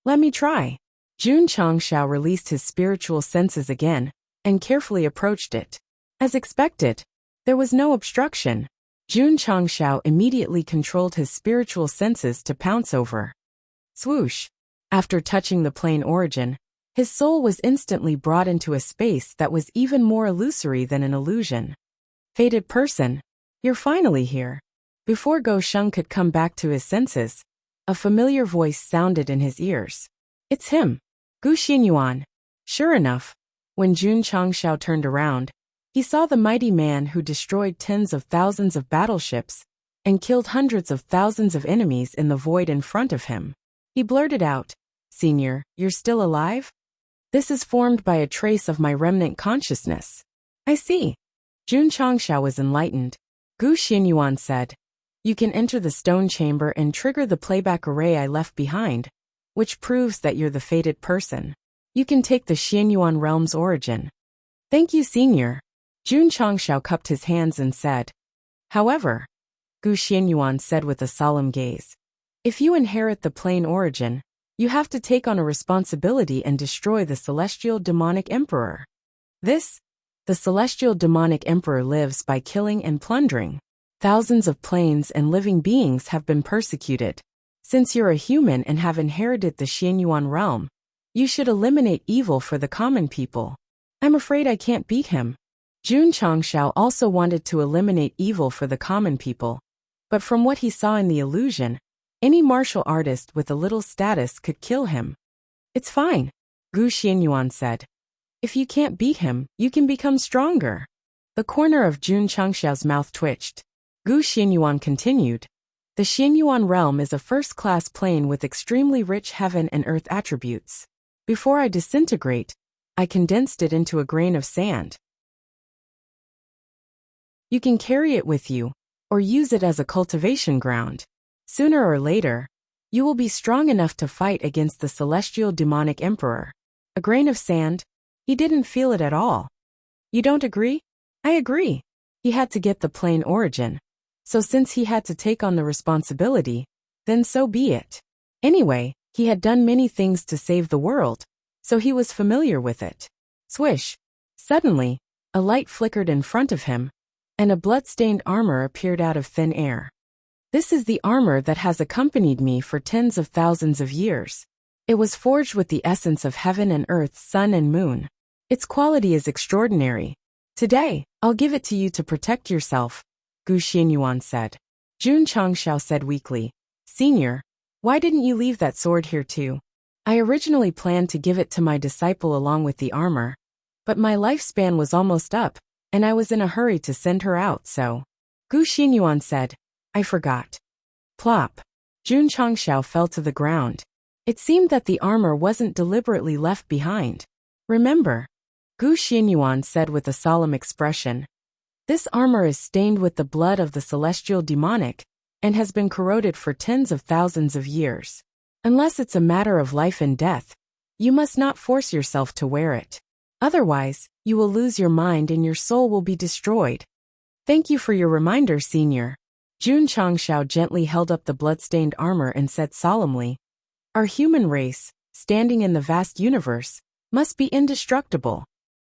Let me try. Jun Changxiao released his spiritual senses again and carefully approached it. As expected, there was no obstruction. Jun Changxiao immediately controlled his spiritual senses to pounce over. Swoosh. After touching the plane origin, his soul was instantly brought into a space that was even more illusory than an illusion. Fated person, you're finally here. Before Go Sheng could come back to his senses, A familiar voice sounded in his ears. It's him, Gu Xianyuan. Sure enough, when Jun Changshao turned around, he saw the mighty man who destroyed tens of thousands of battleships and killed hundreds of thousands of enemies in the void in front of him. He blurted out, "Senior, you're still alive? This is formed by a trace of my remnant consciousness." I see. Jun Changshao was enlightened. Gu Xianyuan said, "You can enter the stone chamber and trigger the playback array I left behind, which proves that you're the fated person. You can take the Xianyuan realm's origin." "Thank you, Senior." Jun Changshao cupped his hands and said. "However," Gu Xianyuan said with a solemn gaze, "if you inherit the plane origin, you have to take on a responsibility and destroy the celestial demonic emperor. The celestial demonic emperor lives by killing and plundering. Thousands of planes and living beings have been persecuted. Since you're a human and have inherited the Xianyuan realm, you should eliminate evil for the common people. I'm afraid I can't beat him." Jun Changshao also wanted to eliminate evil for the common people, but from what he saw in the illusion, any martial artist with a little status could kill him. "It's fine," Gu Xianyuan said. "If you can't beat him, you can become stronger." The corner of Jun Changshao's mouth twitched. Gu Xianyuan continued, "The Xianyuan realm is a first-class plane with extremely rich heaven and earth attributes. Before I disintegrate, I condensed it into a grain of sand. You can carry it with you, or use it as a cultivation ground. Sooner or later, you will be strong enough to fight against the celestial demonic emperor." A grain of sand? He didn't feel it at all. "You don't agree?" "I agree. He had to get the plane origin. So since he had to take on the responsibility, then so be it. Anyway, he had done many things to save the world, so he was familiar with it." Swish! Suddenly, a light flickered in front of him, and a blood-stained armor appeared out of thin air. "This is the armor that has accompanied me for tens of thousands of years. It was forged with the essence of heaven and earth, sun and moon. Its quality is extraordinary. Today, I'll give it to you to protect yourself," Gu Xianyuan said. Jun Changshao said weakly, "Senior, why didn't you leave that sword here too? I originally planned to give it to my disciple along with the armor, but my lifespan was almost up, and I was in a hurry to send her out, so." Gu Xianyuan said, "I forgot." Plop! Jun Changshao fell to the ground. It seemed that the armor wasn't deliberately left behind. "Remember," Gu Xianyuan said with a solemn expression, "this armor is stained with the blood of the celestial demonic, and has been corroded for tens of thousands of years. Unless it's a matter of life and death, you must not force yourself to wear it. Otherwise, you will lose your mind and your soul will be destroyed." "Thank you for your reminder, Senior." Jun Changshao gently held up the blood-stained armor and said solemnly, "Our human race, standing in the vast universe, must be indestructible."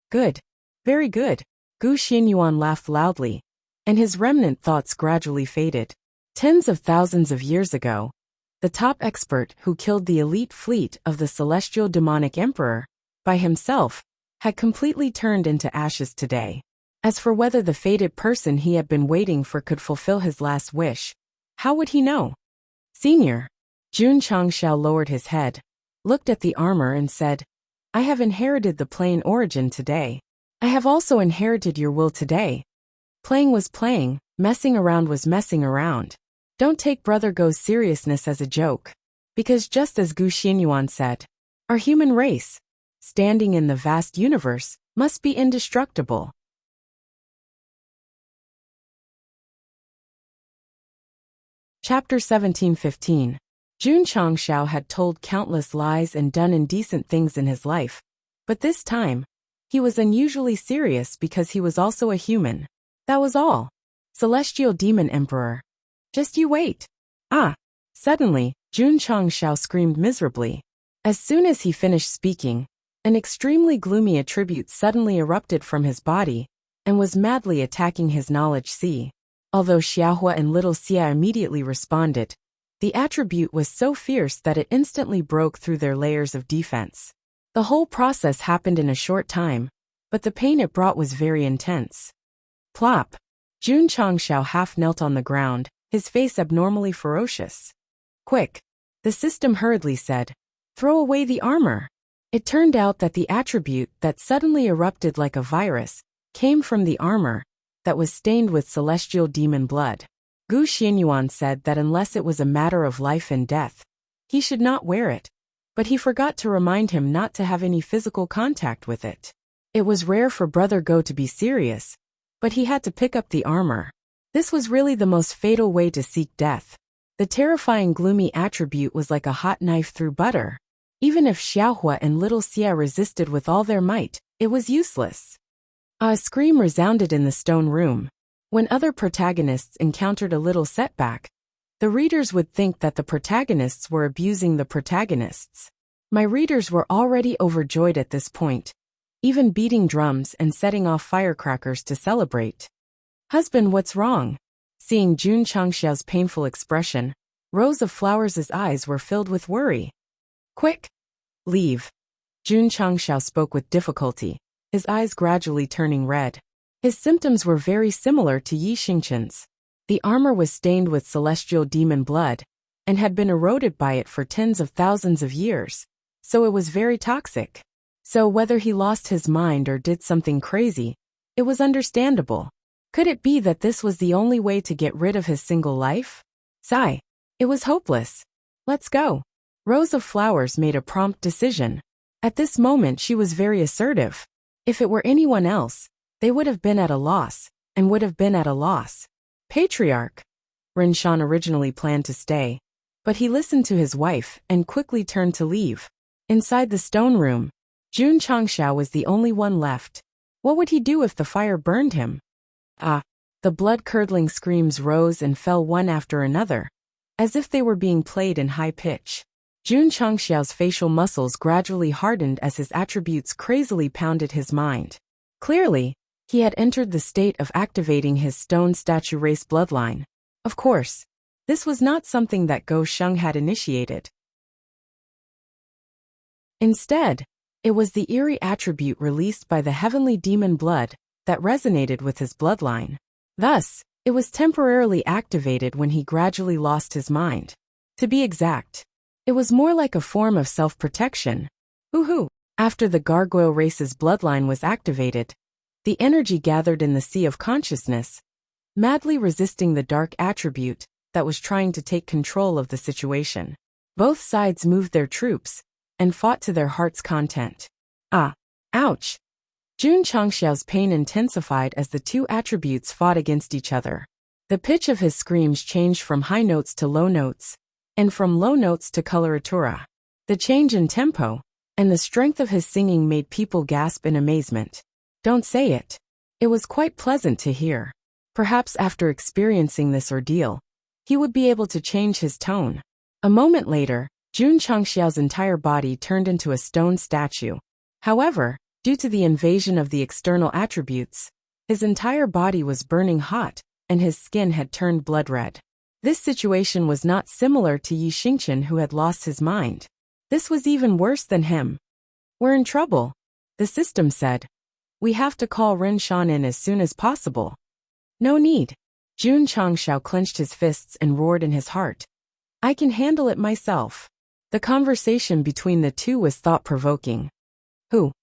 "Good. Very good." Gu Xianyuan laughed loudly, and his remnant thoughts gradually faded. Tens of thousands of years ago, the top expert who killed the elite fleet of the celestial demonic emperor, by himself, had completely turned into ashes today. As for whether the fated person he had been waiting for could fulfill his last wish, how would he know? "Senior." Jun Changshao lowered his head, looked at the armor and said, "I have inherited the plane origin today. I have also inherited your will today." Playing was playing, messing around was messing around. Don't take Brother Go's seriousness as a joke. Because just as Gu Xianyuan said, our human race, standing in the vast universe, must be indestructible. Chapter 17:15. Jun Changshao had told countless lies and done indecent things in his life, but this time, he was unusually serious because he was also a human. That was all. Celestial Demon Emperor. Just you wait. Ah! Suddenly, Jun Changshao screamed miserably. As soon as he finished speaking, an extremely gloomy attribute suddenly erupted from his body and was madly attacking his knowledge sea. Although Xiahua and Little Xia immediately responded, the attribute was so fierce that it instantly broke through their layers of defense. The whole process happened in a short time, but the pain it brought was very intense. Plop! Jun Changshao half knelt on the ground, his face abnormally ferocious. "Quick! The system hurriedly said, "Throw away the armor." It turned out that the attribute that suddenly erupted like a virus came from the armor that was stained with celestial demon blood. Gu Xianyuan said that unless it was a matter of life and death, he should not wear it, but he forgot to remind him not to have any physical contact with it. It was rare for Brother Go to be serious, but he had to pick up the armor. This was really the most fatal way to seek death. The terrifying gloomy attribute was like a hot knife through butter. Even if Xiaohua and little Xia resisted with all their might, it was useless. A scream resounded in the stone room. When other protagonists encountered a little setback, the readers would think that the protagonists were abusing the protagonists. My readers were already overjoyed at this point, even beating drums and setting off firecrackers to celebrate. "Husband, what's wrong?" Seeing Jun Changxiao's painful expression, Rose of Flowers' eyes were filled with worry. "Quick! Leave." Jun Changxiao spoke with difficulty, his eyes gradually turning red. His symptoms were very similar to Yi Xingchen's. The armor was stained with celestial demon blood, and had been eroded by it for tens of thousands of years, so it was very toxic. So whether he lost his mind or did something crazy, it was understandable. Could it be that this was the only way to get rid of his single life? Sigh. It was hopeless. "Let's go." Rose of Flowers made a prompt decision. At this moment she was very assertive. If it were anyone else, they would have been at a loss, and would have been at a loss. "Patriarch." Rinshan originally planned to stay, but he listened to his wife and quickly turned to leave. Inside the stone room, Jun Changxiao was the only one left. What would he do if the fire burned him? The blood-curdling screams rose and fell one after another, as if they were being played in high pitch. Jun Changxiao's facial muscles gradually hardened as his attributes crazily pounded his mind. Clearly, he had entered the state of activating his stone statue race bloodline. Of course, this was not something that Go Sheng had initiated. Instead, it was the eerie attribute released by the heavenly demon blood that resonated with his bloodline. Thus, it was temporarily activated when he gradually lost his mind. To be exact, it was more like a form of self-protection. Woohoo! After the gargoyle race's bloodline was activated, the energy gathered in the sea of consciousness, madly resisting the dark attribute that was trying to take control of the situation. Both sides moved their troops and fought to their heart's content. Ouch! Jun Changxiao's pain intensified as the two attributes fought against each other. The pitch of his screams changed from high notes to low notes, and from low notes to coloratura. The change in tempo and the strength of his singing made people gasp in amazement. Don't say it. It was quite pleasant to hear. Perhaps after experiencing this ordeal, he would be able to change his tone. A moment later, Jun Changxiao's entire body turned into a stone statue. However, due to the invasion of the external attributes, his entire body was burning hot, and his skin had turned blood red. This situation was not similar to Yi Xingchen, who had lost his mind. This was even worse than him. "We're in trouble," the system said. "We have to call Rinshan in as soon as possible." "No need." Jun Changxiao clenched his fists and roared in his heart. "I can handle it myself." The conversation between the two was thought-provoking. Who?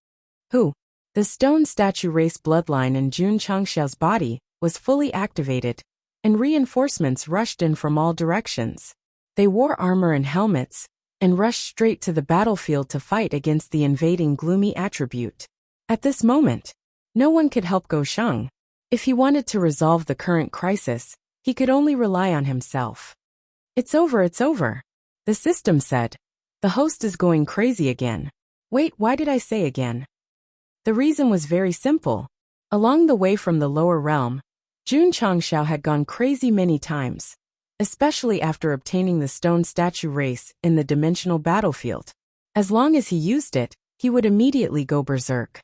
The stone statue race bloodline in Jun Changxiao's body was fully activated, and reinforcements rushed in from all directions. They wore armor and helmets, and rushed straight to the battlefield to fight against the invading gloomy attribute. At this moment, no one could help Go Sheng. If he wanted to resolve the current crisis, he could only rely on himself. It's over, the system said. The host is going crazy again. Wait, why did I say again? The reason was very simple. Along the way from the lower realm, Jun Changxiao had gone crazy many times, especially after obtaining the stone statue race in the dimensional battlefield. As long as he used it, he would immediately go berserk.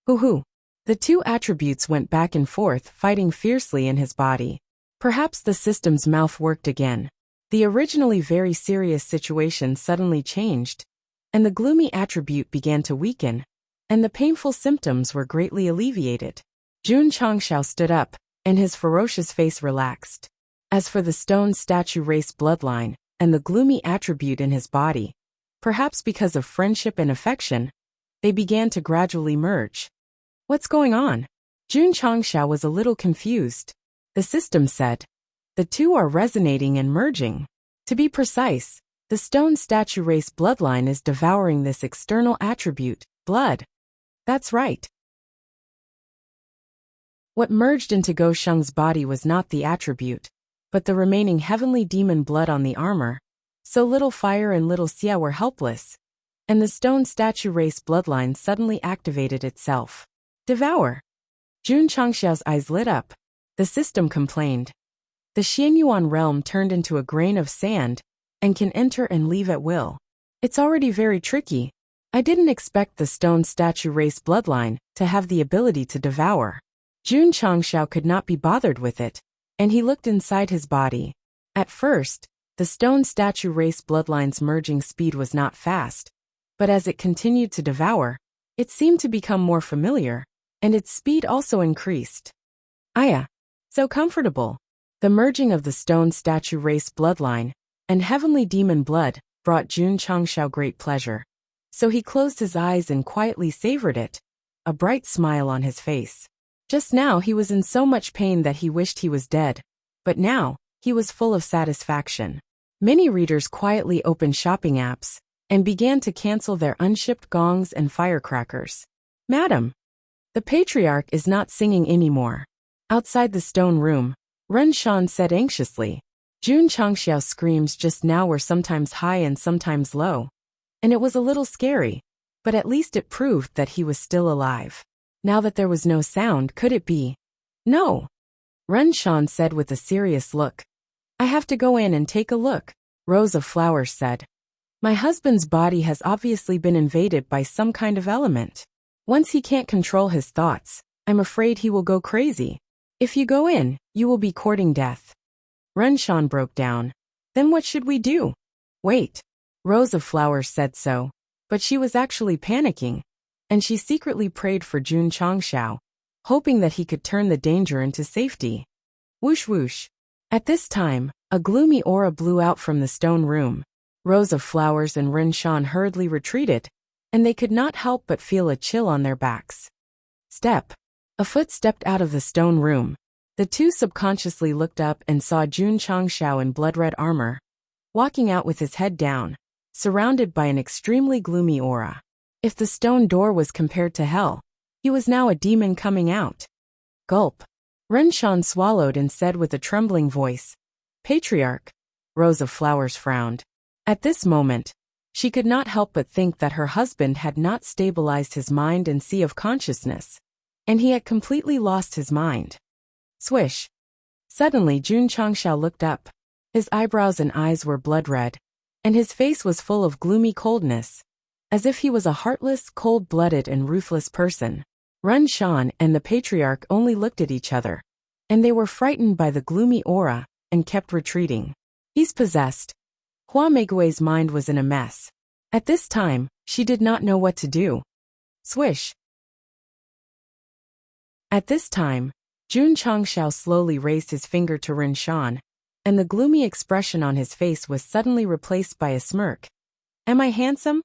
Hoo-hoo. The two attributes went back and forth, fighting fiercely in his body. Perhaps the system's mouth worked again. The originally very serious situation suddenly changed, and the gloomy attribute began to weaken, and the painful symptoms were greatly alleviated. Jun Changxiao stood up, and his ferocious face relaxed. As for the stone statue race bloodline, and the gloomy attribute in his body, perhaps because of friendship and affection, they began to gradually merge. What's going on? Jun Changxiao was a little confused. The system said, the two are resonating and merging. To be precise, the stone statue race bloodline is devouring this external attribute, blood. That's right. What merged into Go Sheng's body was not the attribute, but the remaining heavenly demon blood on the armor. So little fire and little Xia were helpless, and the stone statue race bloodline suddenly activated itself. Devour. Jun Changxiao's eyes lit up. The system complained. The Xianyuan realm turned into a grain of sand and can enter and leave at will. It's already very tricky. I didn't expect the stone statue race bloodline to have the ability to devour. Jun Changxiao could not be bothered with it, and he looked inside his body. At first, the stone statue race bloodline's merging speed was not fast, but as it continued to devour, it seemed to become more familiar, and its speed also increased. Aya! So comfortable. The merging of the stone statue race bloodline and heavenly demon blood brought Jun Changxiao great pleasure. So he closed his eyes and quietly savored it, a bright smile on his face. Just now he was in so much pain that he wished he was dead, but now he was full of satisfaction. Many readers quietly opened shopping apps and began to cancel their unshipped gongs and firecrackers. Madam, the patriarch is not singing anymore. Outside the stone room, Ren Shan said anxiously. Jun Changxiao's screams just now were sometimes high and sometimes low, and it was a little scary, but at least it proved that he was still alive. Now that there was no sound, could it be? No. Ren Shan said with a serious look. I have to go in and take a look, Rose of Flowers said. My husband's body has obviously been invaded by some kind of element. Once he can't control his thoughts, I'm afraid he will go crazy. If you go in, you will be courting death. Ren Shan broke down. Then what should we do? Wait. Rose of Flowers said so, but she was actually panicking, and she secretly prayed for Jun Changxiao, hoping that he could turn the danger into safety. Whoosh whoosh. At this time, a gloomy aura blew out from the stone room. Rose of Flowers and Ren Shan hurriedly retreated, and they could not help but feel a chill on their backs. Step. A foot stepped out of the stone room. The two subconsciously looked up and saw Jun Changxiao in blood-red armor, walking out with his head down, surrounded by an extremely gloomy aura. If the stone door was compared to hell, he was now a demon coming out. Gulp. Ren Shan swallowed and said with a trembling voice, Patriarch. Rose of Flowers frowned. At this moment, she could not help but think that her husband had not stabilized his mind and sea of consciousness, and he had completely lost his mind. Swish. Suddenly Jun Changxiao looked up. His eyebrows and eyes were blood-red, and his face was full of gloomy coldness, as if he was a heartless, cold-blooded and ruthless person. Ren Shan and the patriarch only looked at each other, and they were frightened by the gloomy aura and kept retreating. He's possessed. Hua Meigui's mind was in a mess. At this time, she did not know what to do. Swish. At this time, Jun Changxiao slowly raised his finger to Ren Shan, and the gloomy expression on his face was suddenly replaced by a smirk. Am I handsome?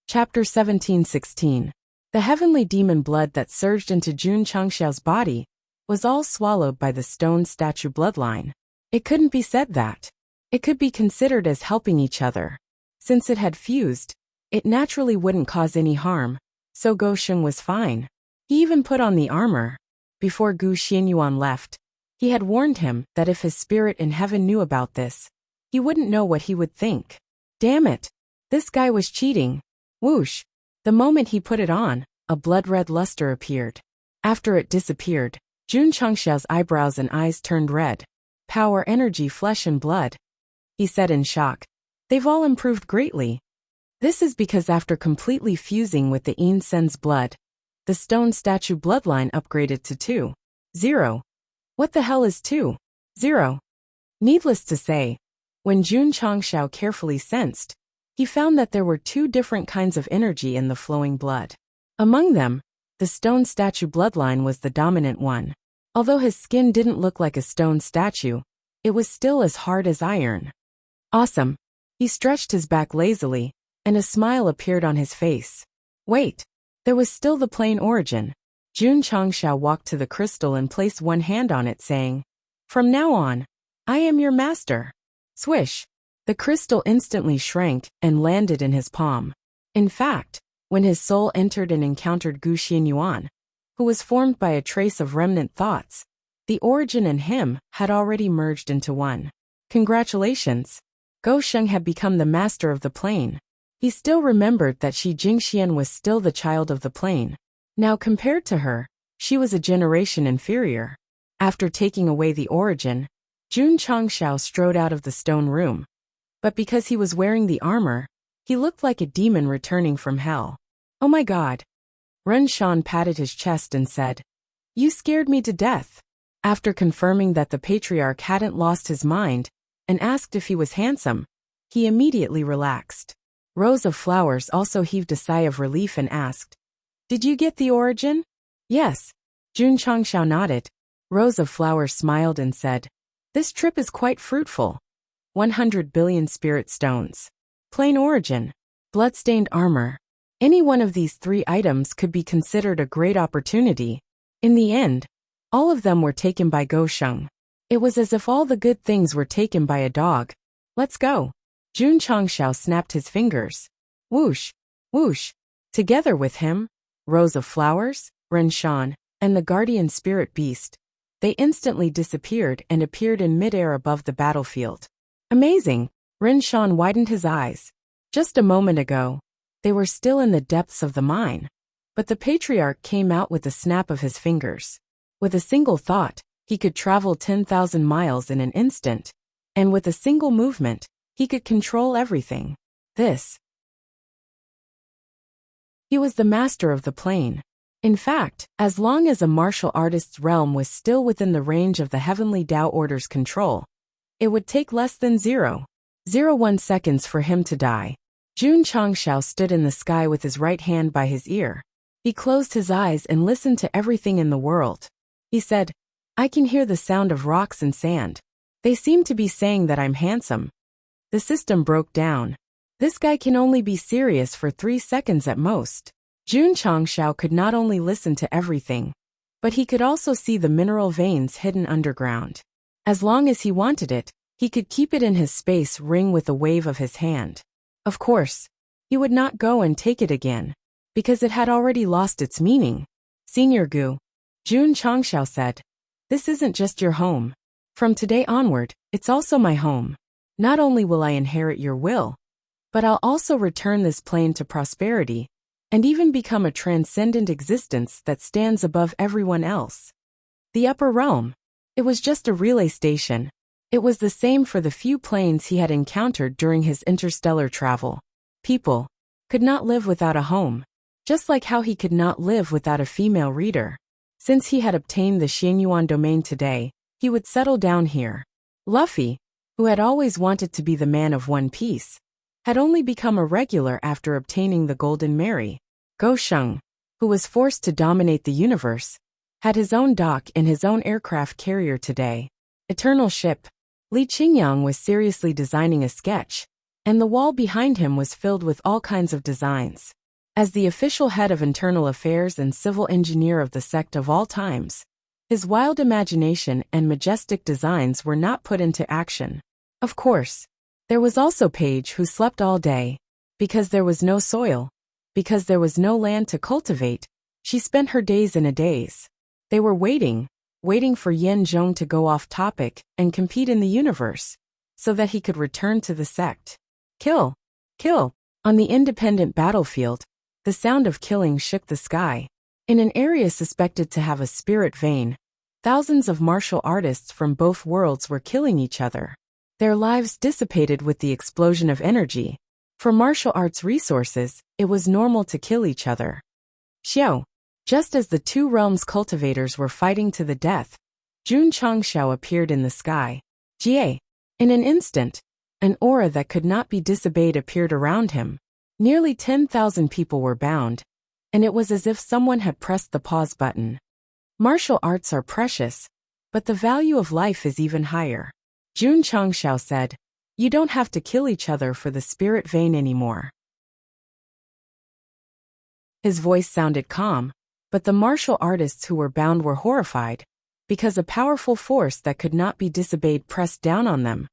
Chapter 17:16. The heavenly demon blood that surged into Jun Changxiao's body was all swallowed by the stone statue bloodline. It couldn't be said that. It could be considered as helping each other. Since it had fused, it naturally wouldn't cause any harm, so Go Sheng was fine. He even put on the armor. Before Gu Xianyuan left, he had warned him that if his spirit in heaven knew about this, he wouldn't know what he would think. Damn it! This guy was cheating. Whoosh! The moment he put it on, a blood-red luster appeared. After it disappeared, Jun Changxiao's eyebrows and eyes turned red. Power, energy, flesh and blood. He said in shock. They've all improved greatly. This is because after completely fusing with the Yin Sen's blood, the stone statue bloodline upgraded to 2.0. What the hell is 2.0? Needless to say, when Jun Changxiao carefully sensed, he found that there were two different kinds of energy in the flowing blood. Among them, the stone statue bloodline was the dominant one. Although his skin didn't look like a stone statue, it was still as hard as iron. Awesome. He stretched his back lazily, and a smile appeared on his face. Wait. There was still the plain origin. Jun Changshao walked to the crystal and placed one hand on it, saying, "From now on, I am your master." Swish. The crystal instantly shrank and landed in his palm. In fact, when his soul entered and encountered Gu Xianyuan, who was formed by a trace of remnant thoughts, the origin and him had already merged into one. Congratulations! Go Sheng had become the master of the plane. He still remembered that Shi Jingxian was still the child of the plane. Now compared to her, she was a generation inferior. After taking away the origin, Jun Changshao strode out of the stone room. But because he was wearing the armor, he looked like a demon returning from hell. Oh my god. Ren Shan patted his chest and said, "You scared me to death." After confirming that the patriarch hadn't lost his mind, and asked if he was handsome, he immediately relaxed. Rose of Flowers also heaved a sigh of relief and asked, "Did you get the origin?" "Yes." Jun Changshao nodded. Rose of Flowers smiled and said, "This trip is quite fruitful. 100 billion spirit stones. Plain origin. Bloodstained armor. Any one of these 3 items could be considered a great opportunity." In the end, all of them were taken by Go Sheng. It was as if all the good things were taken by a dog. "Let's go." Jun Changshao snapped his fingers. Whoosh, whoosh. Together with him, Rose of Flowers, Ren Shan, and the guardian spirit beast, they instantly disappeared and appeared in midair above the battlefield. Amazing! Ren Shan widened his eyes. Just a moment ago, they were still in the depths of the mine, but the patriarch came out with a snap of his fingers. With a single thought, he could travel 10,000 miles in an instant, and with a single movement, he could control everything. He was the master of the plane. In fact, as long as a martial artist's realm was still within the range of the heavenly Tao Order's control, it would take less than 0.01 seconds for him to die. Jun Changshao stood in the sky with his right hand by his ear. He closed his eyes and listened to everything in the world. He said, "I can hear the sound of rocks and sand. They seem to be saying that I'm handsome." The system broke down. This guy can only be serious for 3 seconds at most. Jun Changshao could not only listen to everything, but he could also see the mineral veins hidden underground. As long as he wanted it, he could keep it in his space ring with a wave of his hand. Of course, he would not go and take it again, because it had already lost its meaning. "Senior Gu," Jun Changshao said, "this isn't just your home. From today onward, it's also my home. Not only will I inherit your will, but I'll also return this plane to prosperity, and even become a transcendent existence that stands above everyone else." The upper realm. It was just a relay station. It was the same for the few planes he had encountered during his interstellar travel. People could not live without a home, just like how he could not live without a female reader. Since he had obtained the Xianyuan domain today, he would settle down here. Luffy, who had always wanted to be the man of One Piece, had only become a regular after obtaining the Golden Mary. Go Sheng, who was forced to dominate the universe, had his own dock and his own aircraft carrier today. Eternal Ship. Li Qingyang was seriously designing a sketch, and the wall behind him was filled with all kinds of designs. As the official head of internal affairs and civil engineer of the sect of all times, his wild imagination and majestic designs were not put into action. Of course, there was also Paige, who slept all day. Because there was no soil, because there was no land to cultivate, she spent her days in a daze. They were waiting for Yen Zhong to go off topic and compete in the universe, so that he could return to the sect. Kill! Kill! On the independent battlefield, the sound of killing shook the sky. In an area suspected to have a spirit vein, thousands of martial artists from both worlds were killing each other. Their lives dissipated with the explosion of energy. For martial arts resources, it was normal to kill each other. Xiao. Just as the 2 realms cultivators were fighting to the death, Jun Changshao appeared in the sky. Jie. In an instant, an aura that could not be disobeyed appeared around him. Nearly 10,000 people were bound, and it was as if someone had pressed the pause button. Martial arts are precious, but the value of life is even higher. Jun Changshao said, "You don't have to kill each other for the spirit vein anymore." His voice sounded calm, but the martial artists who were bound were horrified, because a powerful force that could not be disobeyed pressed down on them.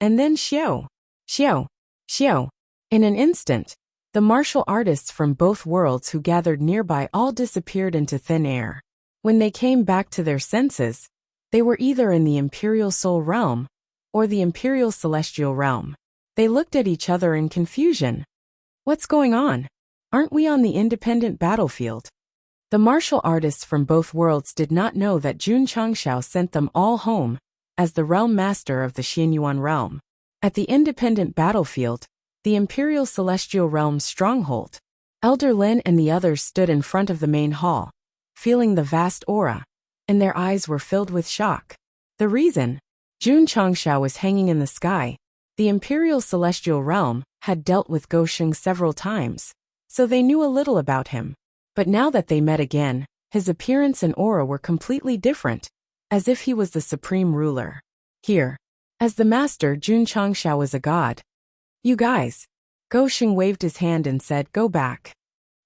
And then xiao, xiao, xiao. In an instant, the martial artists from both worlds who gathered nearby all disappeared into thin air. When they came back to their senses, they were either in the Imperial Soul Realm or the Imperial Celestial Realm. They looked at each other in confusion. What's going on? Aren't we on the independent battlefield? The martial artists from both worlds did not know that Jun Changshao sent them all home as the realm master of the Xianyuan realm. At the independent battlefield, the Imperial Celestial Realm's stronghold, Elder Lin and the others stood in front of the main hall, feeling the vast aura, and their eyes were filled with shock. The reason? Jun Changshao was hanging in the sky. The Imperial Celestial Realm had dealt with Gosheng several times, so they knew a little about him. But now that they met again, his appearance and aura were completely different, as if he was the supreme ruler. Here, as the master, Jun Changshao was a god. You guys. Gosheng waved his hand and said, "Go back."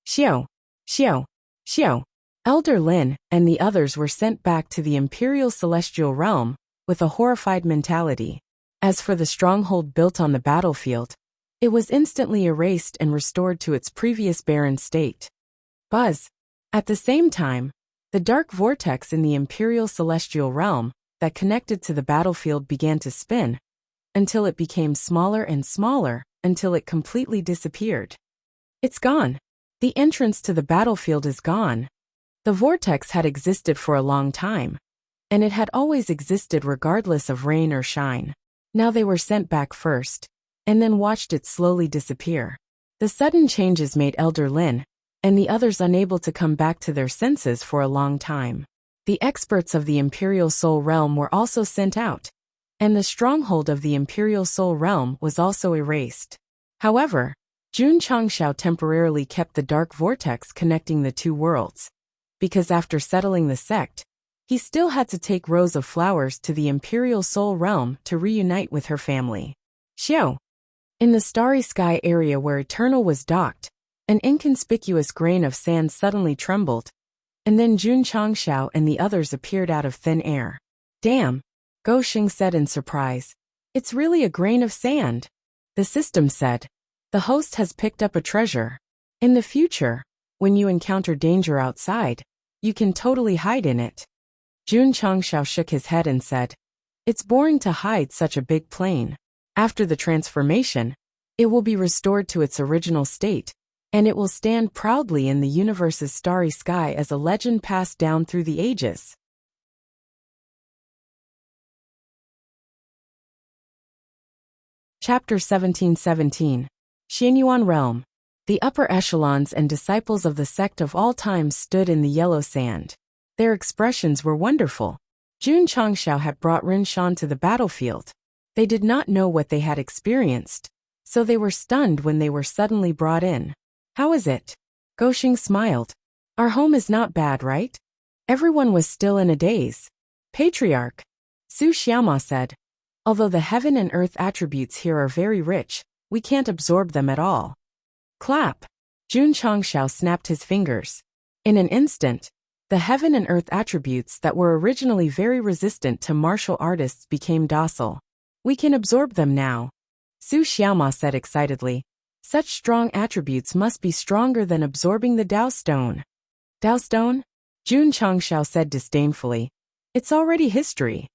Xiao, xiao, xiao. Elder Lin and the others were sent back to the Imperial Celestial Realm with a horrified mentality. As for the stronghold built on the battlefield, it was instantly erased and restored to its previous barren state. Buzz. At the same time, the dark vortex in the Imperial Celestial Realm that connected to the battlefield began to spin, until it became smaller and smaller, until it completely disappeared. It's gone. The entrance to the battlefield is gone. The vortex had existed for a long time, and it had always existed regardless of rain or shine. Now they were sent back first, and then watched it slowly disappear. The sudden changes made Elder Lin and the others unable to come back to their senses for a long time. The experts of the Imperial Soul Realm were also sent out, and the stronghold of the Imperial Soul Realm was also erased. However, Jun Changshao temporarily kept the dark vortex connecting the two worlds, because after settling the sect, he still had to take rows of flowers to the Imperial Soul Realm to reunite with her family. Xiao. In the starry sky area where Eternal was docked, an inconspicuous grain of sand suddenly trembled, and then Jun Changshao and the others appeared out of thin air. Damn, Gosheng said in surprise. It's really a grain of sand. The system said. The host has picked up a treasure. In the future, when you encounter danger outside, you can totally hide in it. Jun Changshao shook his head and said, "It's boring to hide such a big plane. After the transformation, it will be restored to its original state, and it will stand proudly in the universe's starry sky as a legend passed down through the ages." Chapter 1717. Xianyuan Realm. The upper echelons and disciples of the sect of all times stood in the yellow sand. Their expressions were wonderful. Jun Changshao had brought Rin Shan to the battlefield. They did not know what they had experienced, so they were stunned when they were suddenly brought in. How is it? Gosheng smiled. Our home is not bad, right? Everyone was still in a daze. Patriarch. Su Xiaoma said. Although the heaven and earth attributes here are very rich, we can't absorb them at all. Clap. Jun Changshao snapped his fingers. In an instant, the heaven and earth attributes that were originally very resistant to martial artists became docile. We can absorb them now. Su Xiaoma said excitedly. Such strong attributes must be stronger than absorbing the Dao Stone. Dao Stone? Jun Changshao said disdainfully. It's already history.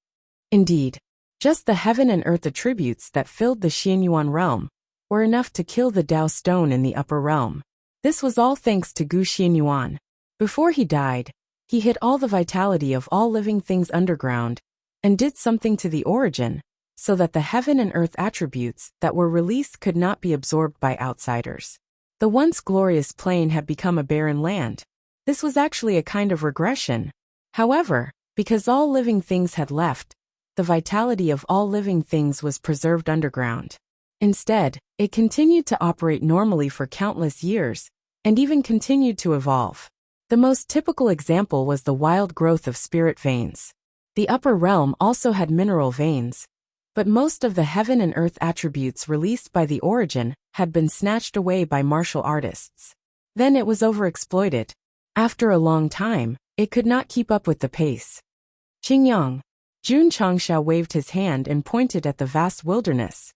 Indeed, just the heaven and earth attributes that filled the Xianyuan realm were enough to kill the Dao Stone in the upper realm. This was all thanks to Gu Xianyuan. Before he died, he hid all the vitality of all living things underground and did something to the origin, so that the heaven and earth attributes that were released could not be absorbed by outsiders. The once glorious plain had become a barren land. This was actually a kind of regression. However, because all living things had left, the vitality of all living things was preserved underground. Instead, it continued to operate normally for countless years, and even continued to evolve. The most typical example was the wild growth of spirit veins. The upper realm also had mineral veins, but most of the heaven and earth attributes released by the origin had been snatched away by martial artists. Then it was overexploited. After a long time, it could not keep up with the pace. Qingyang. Jun Changxiao waved his hand and pointed at the vast wilderness.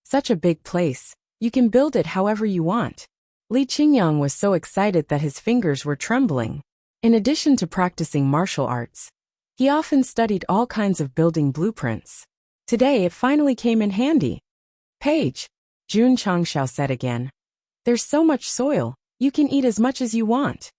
Such a big place, you can build it however you want. Li Qingyang was so excited that his fingers were trembling. In addition to practicing martial arts, he often studied all kinds of building blueprints. Today it finally came in handy. Page, Jun Changxiao said again. There's so much soil, you can eat as much as you want.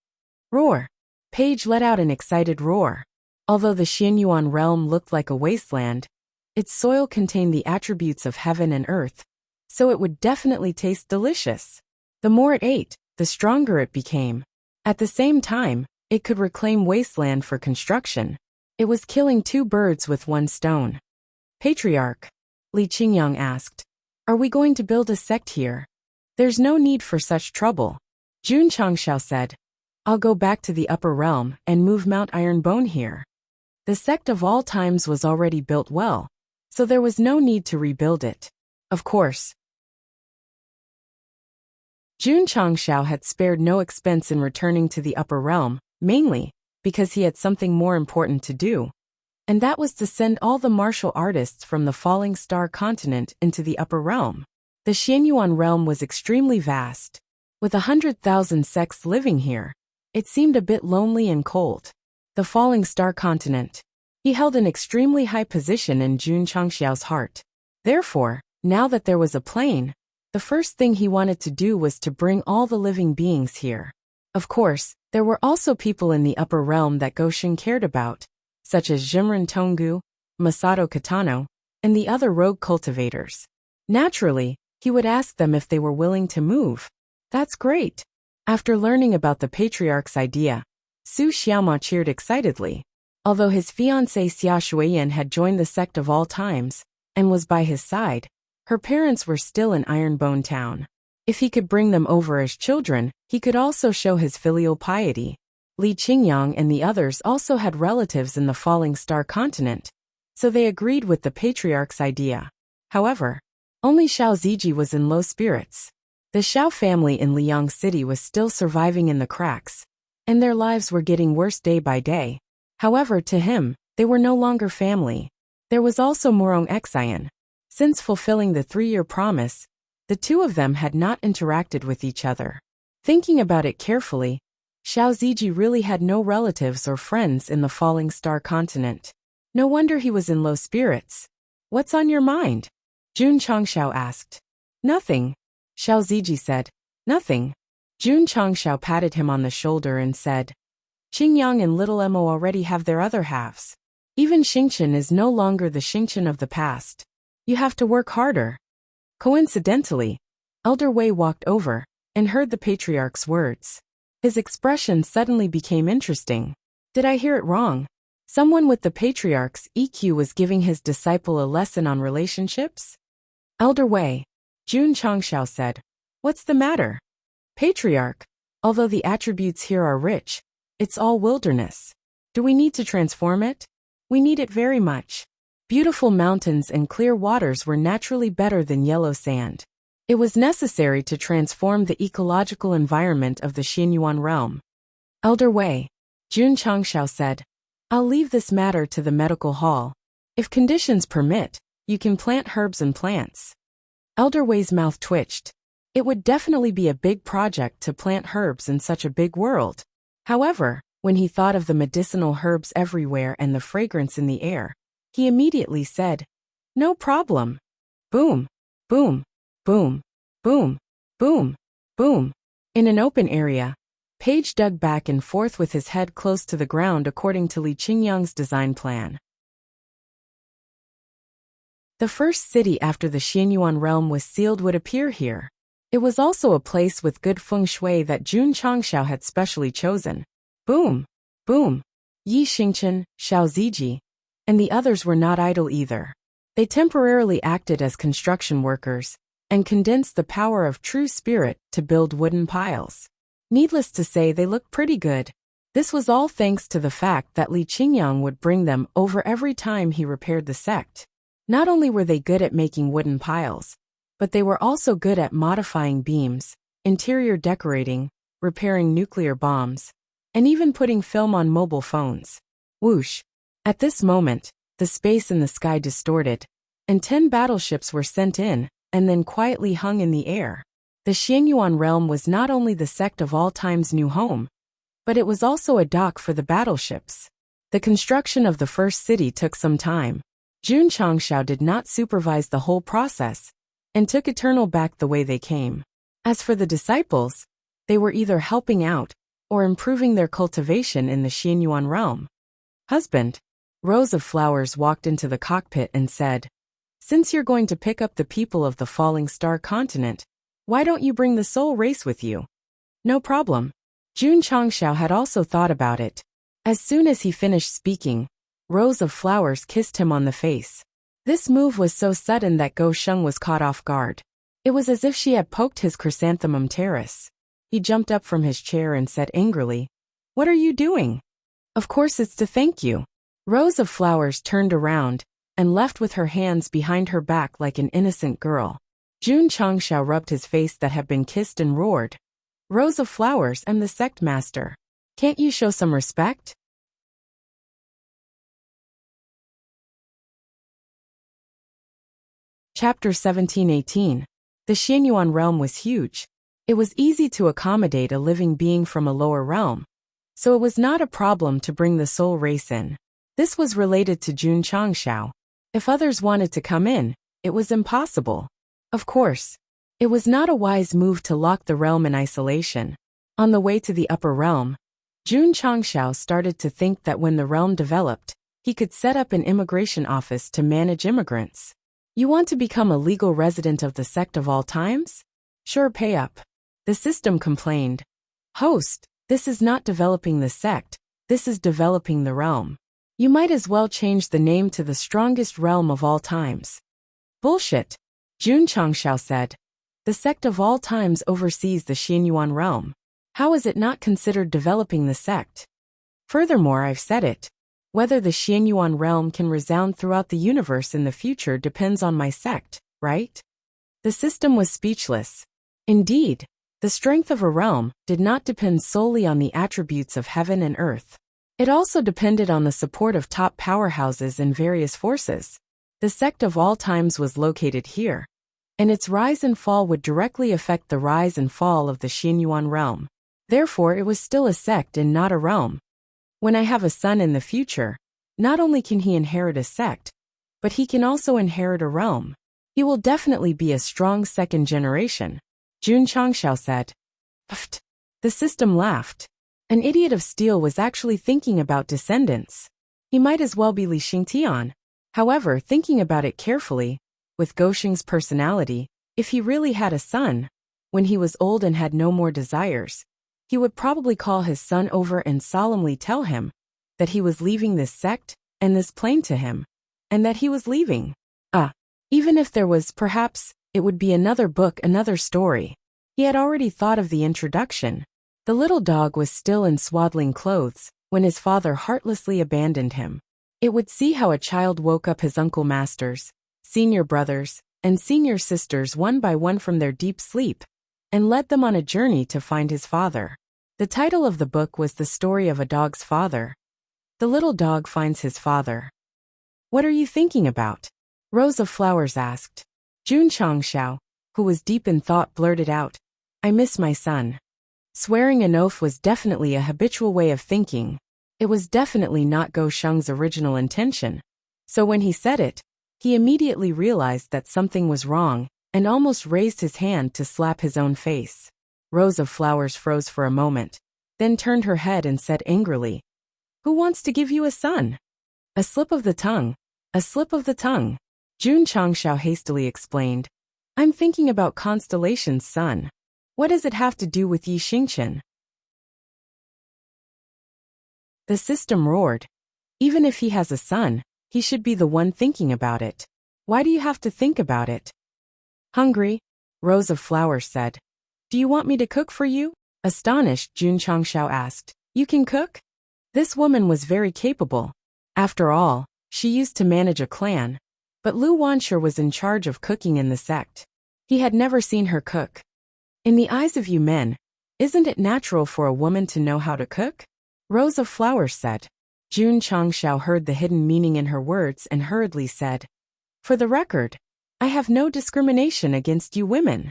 Roar. Page let out an excited roar. Although the Xianyuan realm looked like a wasteland, its soil contained the attributes of heaven and earth, so it would definitely taste delicious. The more it ate, the stronger it became. At the same time, it could reclaim wasteland for construction. It was killing two birds with one stone. Patriarch, Li Qingyang asked, are we going to build a sect here? There's no need for such trouble. Jun Changxiao said, I'll go back to the upper realm and move Mount Ironbone here. The sect of all times was already built well, so there was no need to rebuild it. Of course. Jun Changxiao had spared no expense in returning to the upper realm, mainly because he had something more important to do, and that was to send all the martial artists from the Falling Star continent into the upper realm. The Xianyuan realm was extremely vast. With 100,000 sects living here, it seemed a bit lonely and cold. The Falling Star continent. He held an extremely high position in Jun Changxiao's heart. Therefore, now that there was a plane, the first thing he wanted to do was to bring all the living beings here. Of course, there were also people in the upper realm that Goshin cared about, such as Jimren Tonggu, Masato Katano, and the other rogue cultivators. Naturally, he would ask them if they were willing to move. That's great. After learning about the patriarch's idea, Su Xiaoma cheered excitedly. Although his fiancée Xia Shuiyan had joined the sect of all times and was by his side, her parents were still in Ironbone Town. If he could bring them over as children, he could also show his filial piety. Li Qingyang and the others also had relatives in the Falling Star continent, so they agreed with the patriarch's idea. However, only Xiao Ziji was in low spirits. The Xiao family in Liang City was still surviving in the cracks, and their lives were getting worse day by day. However, to him, they were no longer family. There was also Morong Xian. Since fulfilling the 3-year promise, the two of them had not interacted with each other. Thinking about it carefully, Xiao Ziji really had no relatives or friends in the Falling Star continent. No wonder he was in low spirits. What's on your mind? Jun Changxiao asked. Nothing. Xiao Ziji said. Nothing. Jun Changxiao patted him on the shoulder and said, Qingyang and Little Mo already have their other halves. Even Xingqian is no longer the Xingqian of the past. You have to work harder. Coincidentally, Elder Wei walked over and heard the patriarch's words. His expression suddenly became interesting. Did I hear it wrong? Someone with the patriarch's EQ was giving his disciple a lesson on relationships? Elder Wei, Jun Changxiao said. What's the matter? Patriarch, although the attributes here are rich, it's all wilderness. Do we need to transform it? We need it very much. Beautiful mountains and clear waters were naturally better than yellow sand. It was necessary to transform the ecological environment of the Xianyuan realm. Elder Wei, Jun Changxiao said, I'll leave this matter to the medical hall. If conditions permit, you can plant herbs and plants. Elder Wei's mouth twitched. It would definitely be a big project to plant herbs in such a big world. However, when he thought of the medicinal herbs everywhere and the fragrance in the air, he immediately said, No problem. Boom, boom, boom, boom, boom, boom. In an open area, Page dug back and forth with his head close to the ground according to Li Qingyang's design plan. The first city after the Xianyuan realm was sealed would appear here. It was also a place with good feng shui that Jun Changxiao had specially chosen. Boom, boom. Yi Xingqian, Xiao Ziji, and the others were not idle either. They temporarily acted as construction workers and condensed the power of true spirit to build wooden piles. Needless to say, they looked pretty good. This was all thanks to the fact that Li Qingyang would bring them over every time he repaired the sect. Not only were they good at making wooden piles, but they were also good at modifying beams, interior decorating, repairing nuclear bombs, and even putting film on mobile phones. Whoosh! At this moment, the space in the sky distorted, and 10 battleships were sent in, and then quietly hung in the air. The Xianyuan realm was not only the Sect of all time's new home, but it was also a dock for the battleships. The construction of the first city took some time. Jun Changshao did not supervise the whole process, and took Eternal back the way they came. As for the disciples, they were either helping out, or improving their cultivation in the Xianyuan realm. Husband, Rose of Flowers walked into the cockpit and said, "Since you're going to pick up the people of the Falling Star continent, why don't you bring the soul race with you?" "No problem." Jun Changshao had also thought about it. As soon as he finished speaking, Rose of Flowers kissed him on the face. This move was so sudden that Go Sheng was caught off guard. It was as if she had poked his chrysanthemum terrace. He jumped up from his chair and said angrily, "What are you doing?" "Of course it's to thank you." Rose of Flowers turned around and left with her hands behind her back like an innocent girl. Jun Changshao rubbed his face that had been kissed and roared, "Rose of Flowers, I'm the sect master. Can't you show some respect?" Chapter 17-18. The Xianyuan realm was huge. It was easy to accommodate a living being from a lower realm, so it was not a problem to bring the soul race in. This was related to Jun Changshao. If others wanted to come in, it was impossible. Of course, it was not a wise move to lock the realm in isolation. On the way to the upper realm, Jun Changshao started to think that when the realm developed, he could set up an immigration office to manage immigrants. "You want to become a legal resident of the Sect of all times? Sure, pay up." The system complained, "Host, this is not developing the sect, this is developing the realm. You might as well change the name to the strongest realm of all times." "Bullshit," Jun Changshao said. "The Sect of all times oversees the Xianyuan realm. How is it not considered developing the sect? Furthermore, I've said it. Whether the Xianyuan realm can resound throughout the universe in the future depends on my sect, right?" The system was speechless. Indeed, the strength of a realm did not depend solely on the attributes of heaven and earth. It also depended on the support of top powerhouses in various forces. The Sect of all times was located here, and its rise and fall would directly affect the rise and fall of the Xianyuan realm. Therefore, it was still a sect and not a realm. When I have a son in the future, not only can he inherit a sect, but he can also inherit a realm. He will definitely be a strong second generation, Jun Changshao said. Pfft. The system laughed. An idiot of steel was actually thinking about descendants. He might as well be Li Xingtian. However, thinking about it carefully, with Gosheng's personality, if he really had a son, when he was old and had no more desires, he would probably call his son over and solemnly tell him that he was leaving this sect and this plane to him, and that he was leaving. Even if there was, perhaps, it would be another book, another story. He had already thought of the introduction. The little dog was still in swaddling clothes when his father heartlessly abandoned him. It would see how a child woke up his uncle masters, senior brothers, and senior sisters one by one from their deep sleep, and led them on a journey to find his father. The title of the book was The Story of a Dog's Father. The little dog finds his father. "What are you thinking about?" Rose of Flowers asked. Jun Changshao, who was deep in thought, blurted out, "I miss my son." Swearing an oath was definitely a habitual way of thinking. It was definitely not Go Sheng's original intention. So when he said it, he immediately realized that something was wrong, and almost raised his hand to slap his own face. Rose of Flowers froze for a moment, then turned her head and said angrily, "Who wants to give you a son?" "A slip of the tongue. A slip of the tongue." Jun Changshao hastily explained, "I'm thinking about Constellation's son. What does it have to do with Yi Xingchen?" The system roared. "Even if he has a son, he should be the one thinking about it. Why do you have to think about it?" "Hungry?" Rose of Flowers said. "Do you want me to cook for you?" Astonished, Jun Changshao asked, "You can cook?" This woman was very capable. After all, she used to manage a clan. But Lu Wanshur was in charge of cooking in the sect. He had never seen her cook. In the eyes of you men, isn't it natural for a woman to know how to cook? Rose of Flowers said. Jun Changshao heard the hidden meaning in her words and hurriedly said, "For the record, I have no discrimination against you women."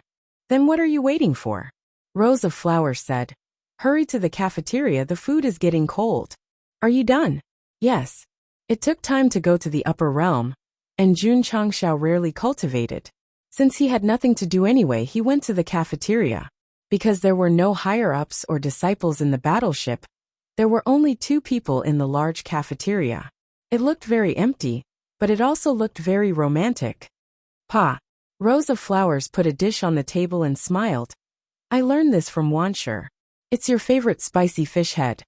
"Then what are you waiting for?" Rose of Flowers said. "Hurry to the cafeteria, the food is getting cold." "Are you done?" "Yes." It took time to go to the upper realm, and Jun Changshao rarely cultivated. Since he had nothing to do anyway, he went to the cafeteria. Because there were no higher-ups or disciples in the battleship, there were only 2 people in the large cafeteria. It looked very empty, but it also looked very romantic. Pa. Rose of Flowers put a dish on the table and smiled. "I learned this from Wanshur. It's your favorite spicy fish head."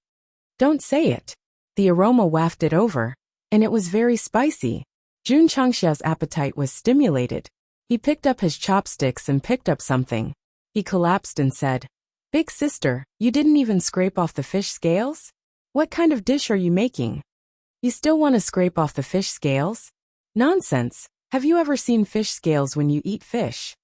"Don't say it." The aroma wafted over, and it was very spicy. Jun Changshao's appetite was stimulated. He picked up his chopsticks and picked up something. He collapsed and said, "Big sister, you didn't even scrape off the fish scales? What kind of dish are you making? You still want to scrape off the fish scales? Nonsense. Have you ever seen fish scales when you eat fish?"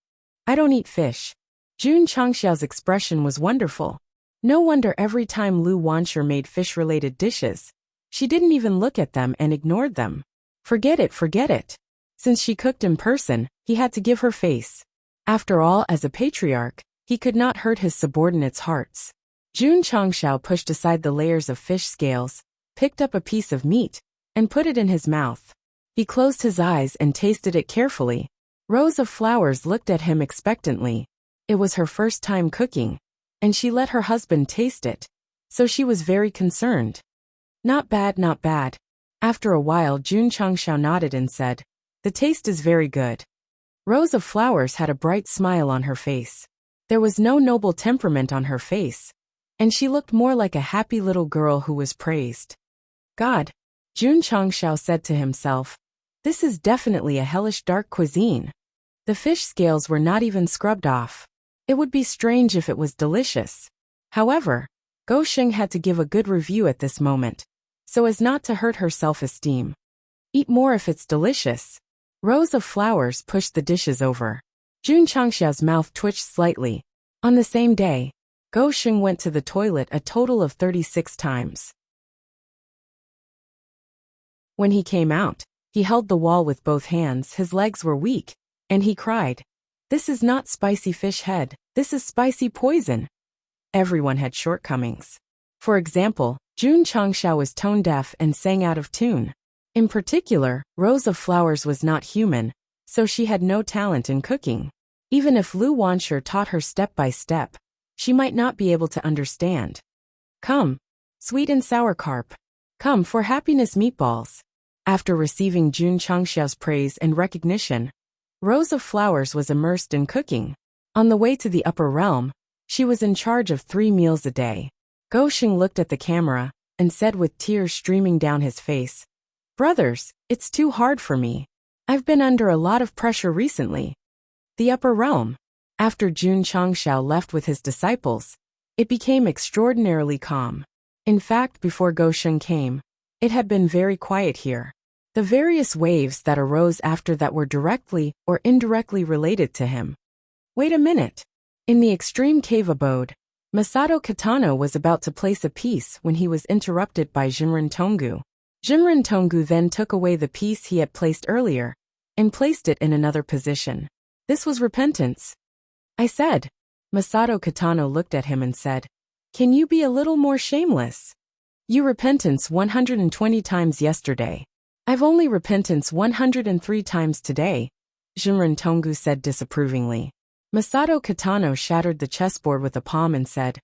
"I don't eat fish." Jun Changshao's expression was wonderful. No wonder every time Lu Wanshur made fish-related dishes, she didn't even look at them and ignored them. Forget it, forget it. Since she cooked in person, he had to give her face. After all, as a patriarch, he could not hurt his subordinates' hearts. Jun Changshao pushed aside the layers of fish scales, picked up a piece of meat, and put it in his mouth. He closed his eyes and tasted it carefully. Rose of Flowers looked at him expectantly. It was her first time cooking, and she let her husband taste it, so she was very concerned. "Not bad, not bad." After a while, Jun Changshao nodded and said, "The taste is very good." Rose of Flowers had a bright smile on her face. There was no noble temperament on her face, and she looked more like a happy little girl who was praised. "God," Jun Changshao said to himself, "this is definitely a hellish dark cuisine." The fish scales were not even scrubbed off. It would be strange if it was delicious. However, Go Sheng had to give a good review at this moment, so as not to hurt her self-esteem. "Eat more if it's delicious." Rose of Flowers pushed the dishes over. Jun Changshao's mouth twitched slightly. On the same day, Go Sheng went to the toilet a total of 36 times. When he came out, he held the wall with both hands, his legs were weak, and he cried, "This is not spicy fish head, this is spicy poison." Everyone had shortcomings. For example, Jun Changshao was tone-deaf and sang out of tune. In particular, Rose of Flowers was not human, so she had no talent in cooking. Even if Lu Wanshur taught her step by step, she might not be able to understand. "Come, sweet and sour carp. Come for happiness meatballs." After receiving Jun Changshao's praise and recognition, Rose of Flowers was immersed in cooking. On the way to the upper realm, she was in charge of 3 meals a day. Go Sheng looked at the camera and said with tears streaming down his face, "Brothers, it's too hard for me. I've been under a lot of pressure recently." The upper realm. After Jun Changshao left with his disciples, it became extraordinarily calm. In fact, before Go Sheng came, it had been very quiet here. The various waves that arose after that were directly or indirectly related to him. Wait a minute. In the extreme cave abode, Masato Kitano was about to place a piece when he was interrupted by Jinren Tonggu. Jinren Tonggu then took away the piece he had placed earlier and placed it in another position. This was repentance. "I said." Masato Kitano looked at him and said, "Can you be a little more shameless? You repentance 120 times yesterday. I've only repentance 103 times today," Jinren Tonggu said disapprovingly. Masato Kitano shattered the chessboard with a palm and said,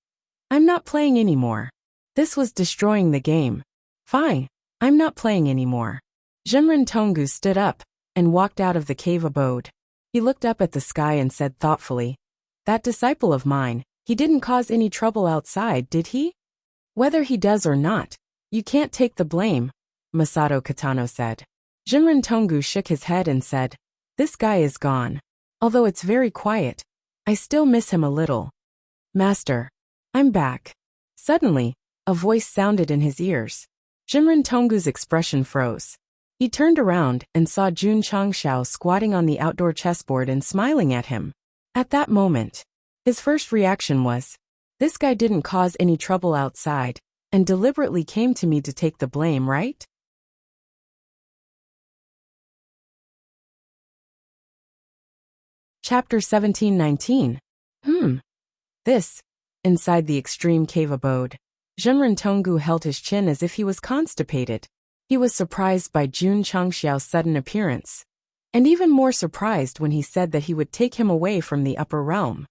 "I'm not playing anymore. This was destroying the game. Fine, I'm not playing anymore." Jinren Tonggu stood up and walked out of the cave abode. He looked up at the sky and said thoughtfully, "That disciple of mine, he didn't cause any trouble outside, did he? Whether he does or not, you can't take the blame," Masato Kitano said. Jinren Tonggu shook his head and said, "This guy is gone. Although it's very quiet, I still miss him a little. Master, I'm back." Suddenly, A voice sounded in his ears. Jinren Tonggu's expression froze. He turned around and saw Jun Changxiao squatting on the outdoor chessboard and smiling at him. At that moment, his first reaction was, this guy didn't cause any trouble outside, and deliberately came to me to take the blame, right? Chapter 17-19. This. Inside the extreme cave abode, Jinren Tonggu held his chin as if he was constipated. He was surprised by Jun Changxiao's sudden appearance, and even more surprised when he said that he would take him away from the upper realm.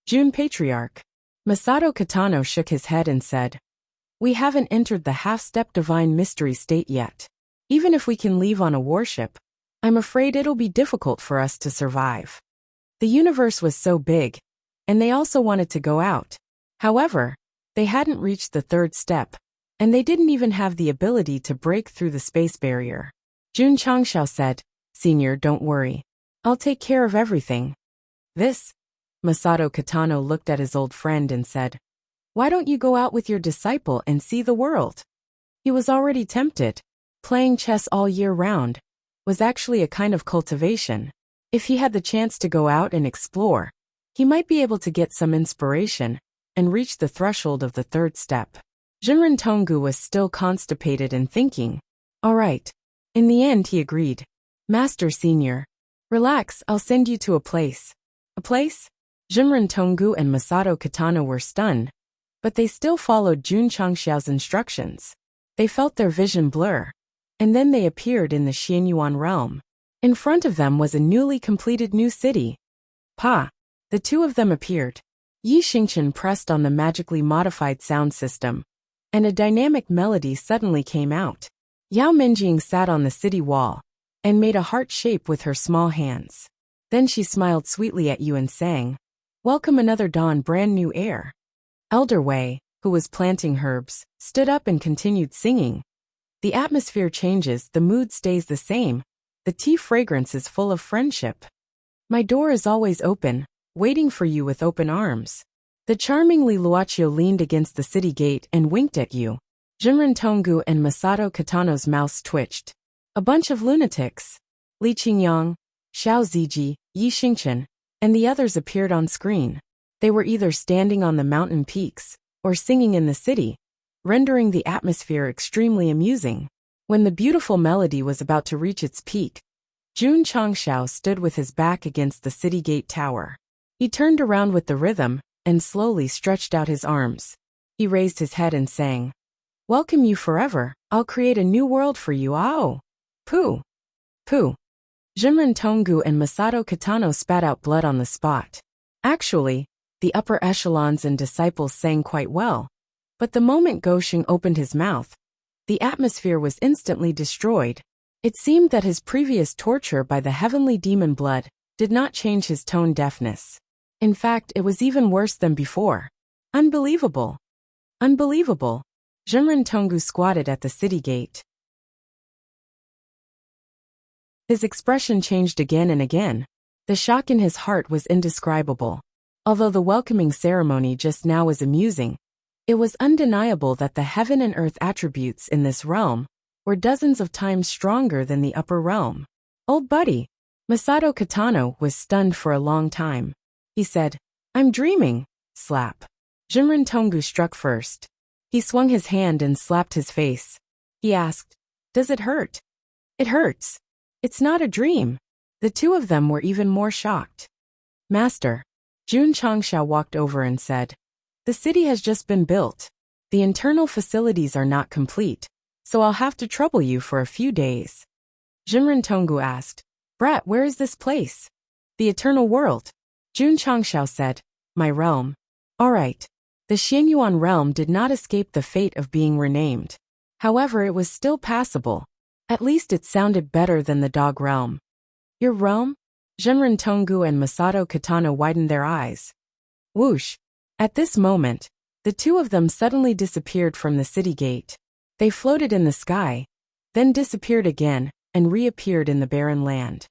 Jun Patriarch. Masato Kitano shook his head and said, we haven't entered the half-step divine mystery state yet. Even if we can leave on a warship, I'm afraid it'll be difficult for us to survive. The universe was so big, and they also wanted to go out. However, they hadn't reached the third step, and they didn't even have the ability to break through the space barrier. Jun Changxiao said, Senior, don't worry. I'll take care of everything. This? Masato Kitano looked at his old friend and said, why don't you go out with your disciple and see the world? He was already tempted. Playing chess all year round was actually a kind of cultivation. If he had the chance to go out and explore, he might be able to get some inspiration and reach the threshold of the third step. Jinren Tonggu was still constipated and thinking. All right. In the end, he agreed. Master Senior, relax, I'll send you to a place. A place? Jinren Tonggu and Masato Kitano were stunned, but they still followed Jun Changxiao's instructions. They felt their vision blur, and then they appeared in the Xianyuan realm. In front of them was a newly completed new city. Pa! The two of them appeared. Yi Xingchen pressed on the magically modified sound system, and a dynamic melody suddenly came out. Yao Minjing sat on the city wall and made a heart shape with her small hands. Then she smiled sweetly at you and sang, welcome another dawn, brand new air. Elder Wei, who was planting herbs, stood up and continued singing. The atmosphere changes, the mood stays the same. The tea fragrance is full of friendship. My door is always open, waiting for you with open arms. The charmingly Luochio leaned against the city gate and winked at you. Jinren Tonggu and Masato Kitano's mouths twitched. A bunch of lunatics. Li Qingyang, Xiao Ziji, Yi Xingchen, and the others appeared on screen. They were either standing on the mountain peaks or singing in the city, rendering the atmosphere extremely amusing. When the beautiful melody was about to reach its peak, Jun Changxiao stood with his back against the city gate tower. He turned around with the rhythm and slowly stretched out his arms. He raised his head and sang, welcome you forever, I'll create a new world for you, ao! Pooh! Pooh! Jinren Tonggu and Masato Kitano spat out blood on the spot. Actually, the upper echelons and disciples sang quite well, but the moment Gosheng opened his mouth, the atmosphere was instantly destroyed. It seemed that his previous torture by the heavenly demon blood did not change his tone deafness. In fact, it was even worse than before. Unbelievable. Unbelievable. Jinren Tonggu squatted at the city gate. His expression changed again and again. The shock in his heart was indescribable. Although the welcoming ceremony just now was amusing, it was undeniable that the heaven and earth attributes in this realm were dozens of times stronger than the upper realm. Old buddy, Masato Kitano was stunned for a long time. He said, I'm dreaming. Slap. Jinren Tonggu struck first. He swung his hand and slapped his face. He asked, does it hurt? It hurts. It's not a dream. The two of them were even more shocked. Master. Jun Changxiao walked over and said, the city has just been built. The internal facilities are not complete, so I'll have to trouble you for a few days. Jinren Tonggu asked, Brat, where is this place? The eternal world. Jun Changxiao said, my realm. All right. The Xianyuan realm did not escape the fate of being renamed. However, it was still passable. At least it sounded better than the dog realm. Your realm? Jinren Tonggu and Masato Kitano widened their eyes. Whoosh! At this moment, the two of them suddenly disappeared from the city gate. They floated in the sky, then disappeared again, and reappeared in the barren land.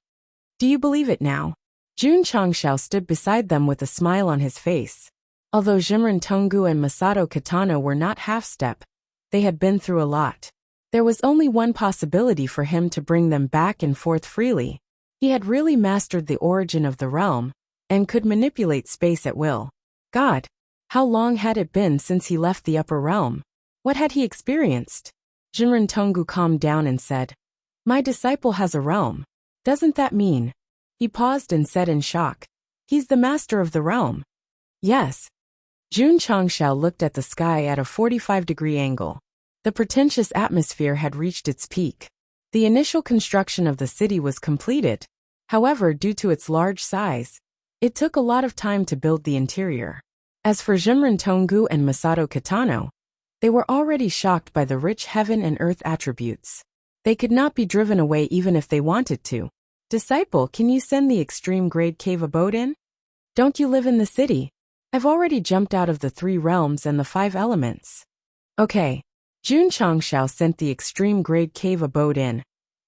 Do you believe it now? Jun Changxiao stood beside them with a smile on his face. Although Jimren Tonggu and Masato Kitano were not half-step, they had been through a lot. There was only one possibility for him to bring them back and forth freely. He had really mastered the origin of the realm, and could manipulate space at will. God! How long had it been since he left the upper realm? What had he experienced? Jimren Tonggu calmed down and said, "My disciple has a realm. Doesn't that mean?" He paused and said in shock, "He's the master of the realm." Yes. Jun Changshao looked at the sky at a 45-degree angle. The pretentious atmosphere had reached its peak. The initial construction of the city was completed. However, due to its large size, it took a lot of time to build the interior. As for Jimren Tonggu and Masato Kitano, they were already shocked by the rich heaven and earth attributes. They could not be driven away even if they wanted to. "Disciple, can you send the extreme grade cave abode in? Don't you live in the city? I've already jumped out of the 3 realms and the 5 elements." Okay. Jun Changshao sent the extreme grade cave abode in,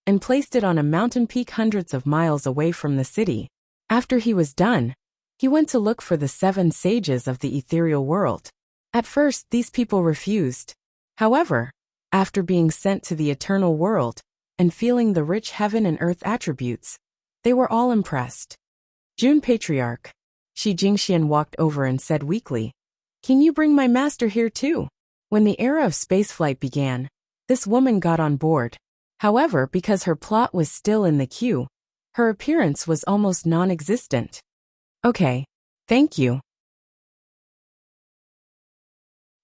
and placed it on a mountain peak hundreds of miles away from the city. After he was done, he went to look for the 7 sages of the ethereal world. At first, these people refused. However, after being sent to the eternal world, and feeling the rich heaven and earth attributes, they were all impressed. Jun Patriarch. Shi Jingxian walked over and said weakly, "Can you bring my master here too?" When the era of spaceflight began, this woman got on board. However, because her plot was still in the queue, her appearance was almost non-existent. "Okay. Thank you."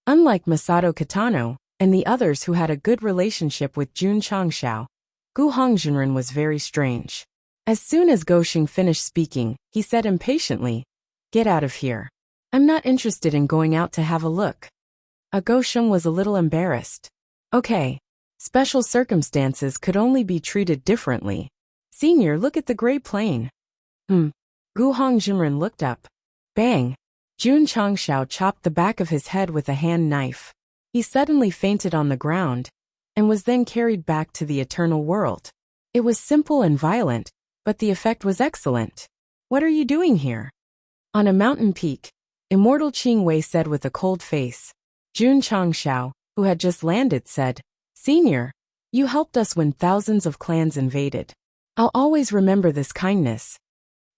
Unlike Masato Kitano and the others who had a good relationship with Jun Changshao, Gu Hongzhenren was very strange. As soon as Go Xing finished speaking, he said impatiently, "Get out of here. I'm not interested in going out to have a look." Go Xing was a little embarrassed. Okay. Special circumstances could only be treated differently. "Senior, look at the gray plane." Gu Hongzhenren looked up. Bang! Jun Changshao chopped the back of his head with a hand knife. He suddenly fainted on the ground, and was then carried back to the eternal world. It was simple and violent, but the effect was excellent. "What are you doing here?" On a mountain peak, Immortal Qing Wei said with a cold face. Jun Changshao, who had just landed, said, "Senior, you helped us when thousands of clans invaded. I'll always remember this kindness.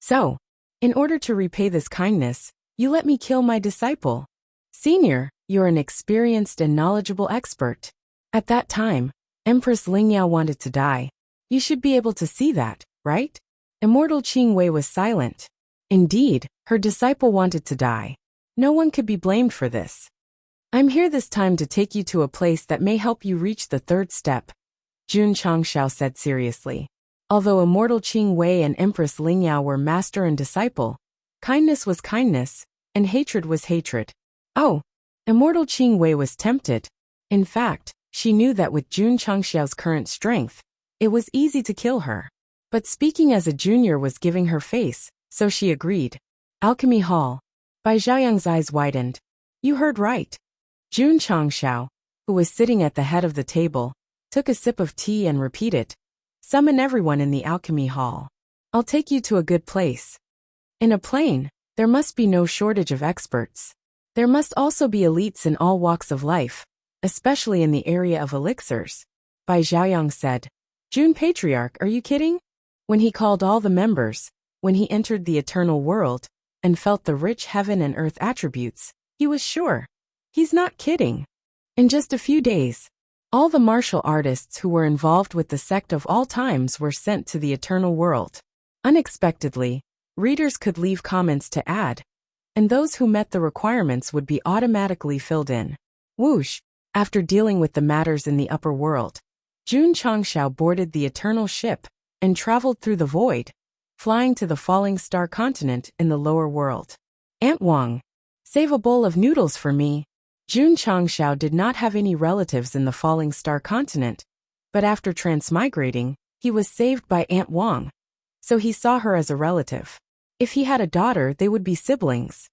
So, in order to repay this kindness, you let me kill my disciple. Senior, you're an experienced and knowledgeable expert. At that time, Empress Lingyao wanted to die. You should be able to see that, right?" Immortal Qing Wei was silent. Indeed, her disciple wanted to die. No one could be blamed for this. "I'm here this time to take you to a place that may help you reach the 3rd step," Jun Changshao said seriously. Although Immortal Qing Wei and Empress Lingyao were master and disciple, kindness was kindness, and hatred was hatred. Oh! Immortal Qing Wei was tempted. In fact, she knew that with Jun Changshao's current strength, it was easy to kill her. But speaking as a junior was giving her face, so she agreed. "Alchemy Hall." Bai Zhaoyang's eyes widened. "You heard right." Jun Changshao, who was sitting at the head of the table, took a sip of tea and repeated, "Summon everyone in the Alchemy Hall. I'll take you to a good place. In a plane, there must be no shortage of experts. There must also be elites in all walks of life, especially in the area of elixirs." Bai Zhaoyang said. "Jun Patriarch, are you kidding?" When he called all the members, when he entered the eternal world, and felt the rich heaven and earth attributes, he was sure. He's not kidding. In just a few days, all the martial artists who were involved with the sect of all times were sent to the eternal world. Unexpectedly, readers could leave comments to add, and those who met the requirements would be automatically filled in. Whoosh! After dealing with the matters in the upper world, Jun Changshao boarded the eternal ship and traveled through the void, flying to the falling star continent in the lower world. "Aunt Wang, save a bowl of noodles for me." Jun Changshao did not have any relatives in the falling star continent, but after transmigrating, he was saved by Aunt Wang, so he saw her as a relative. If he had a daughter, they would be siblings.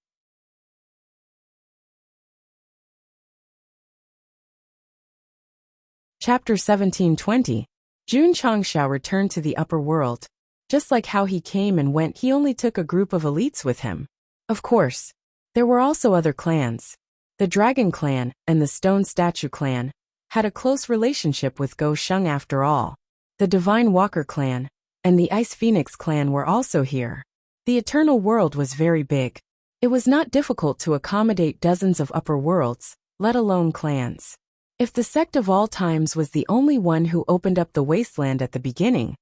Chapter 1720. Jun Changshao returned to the upper world. Just like how he came and went, he only took a group of elites with him. Of course, There were also other clans. The Dragon Clan and the Stone Statue Clan had a close relationship with Go Sheng after all. The Divine Walker Clan and the Ice Phoenix Clan were also here. The Eternal World was very big. It was not difficult to accommodate dozens of upper worlds, let alone clans. If the Sect of all times was the only one who opened up the wasteland at the beginning,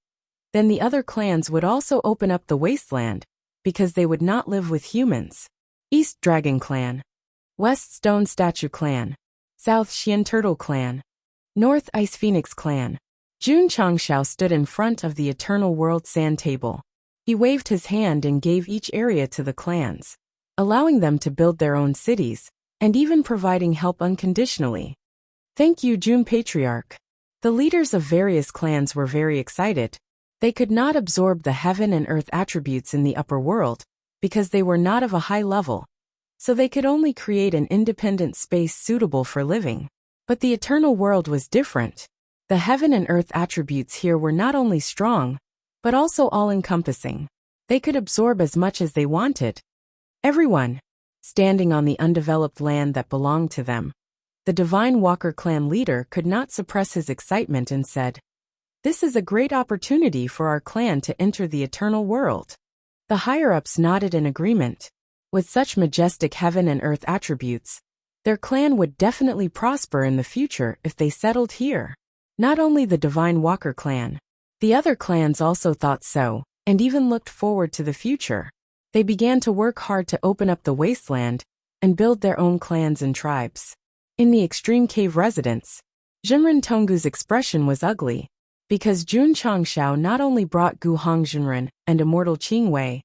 then the other clans would also open up the wasteland, because they would not live with humans. East Dragon Clan, West Stone Statue Clan, South Xian Turtle Clan, North Ice Phoenix Clan. Jun Changshao stood in front of the Eternal World sand table. He waved his hand and gave each area to the clans, allowing them to build their own cities, and even providing help unconditionally. Thank you, Jun Patriarch. The leaders of various clans were very excited. They could not absorb the heaven and earth attributes in the upper world, because they were not of a high level, so they could only create an independent space suitable for living. But the Eternal World was different. The heaven and earth attributes here were not only strong, but also all-encompassing. They could absorb as much as they wanted. Everyone, standing on the undeveloped land that belonged to them. The Divine Walker clan leader could not suppress his excitement and said, "This is a great opportunity for our clan to enter the Eternal World." The higher-ups nodded in agreement. With such majestic heaven and earth attributes, their clan would definitely prosper in the future if they settled here. Not only the Divine Walker clan, the other clans also thought so, and even looked forward to the future. They began to work hard to open up the wasteland and build their own clans and tribes. In the extreme cave residence, Jinren Tonggu's expression was ugly, because Jun Changshao not only brought Gu Hongzhenren and Immortal Qingwei,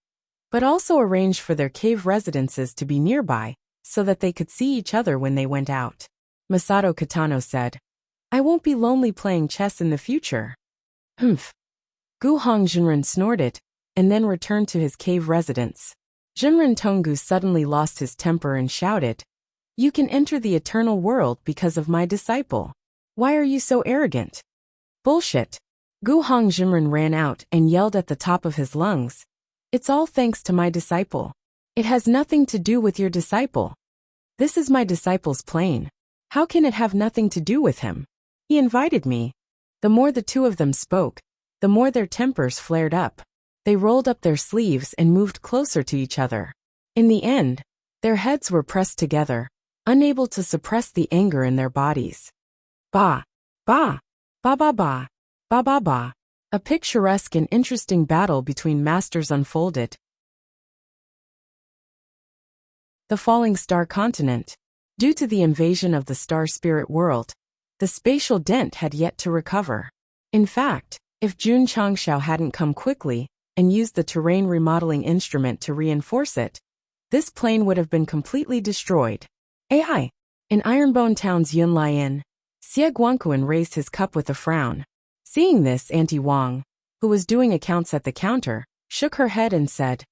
but also arranged for their cave residences to be nearby, so that they could see each other when they went out. Masato Kitano said, "I won't be lonely playing chess in the future." Humph. Gu Hongzhenren snorted, and then returned to his cave residence. Jinren Tonggu suddenly lost his temper and shouted, "You can enter the Eternal World because of my disciple. Why are you so arrogant?" "Bullshit." Gu Hongzhenren ran out and yelled at the top of his lungs, "It's all thanks to my disciple. It has nothing to do with your disciple. This is my disciple's plane. How can it have nothing to do with him? He invited me." The more the two of them spoke, the more their tempers flared up. They rolled up their sleeves and moved closer to each other. In the end, their heads were pressed together, unable to suppress the anger in their bodies. Ba, ba, ba ba ba, ba ba ba. A picturesque and interesting battle between masters unfolded. The falling star continent. Due to the invasion of the star spirit world, the spatial dent had yet to recover. In fact, if Jun Changshao hadn't come quickly and used the terrain remodeling instrument to reinforce it, this plane would have been completely destroyed. AI. In Ironbone Town's Yunlai, Xie Guangquan raised his cup with a frown. Seeing this, Auntie Wang, who was doing accounts at the counter, shook her head and said,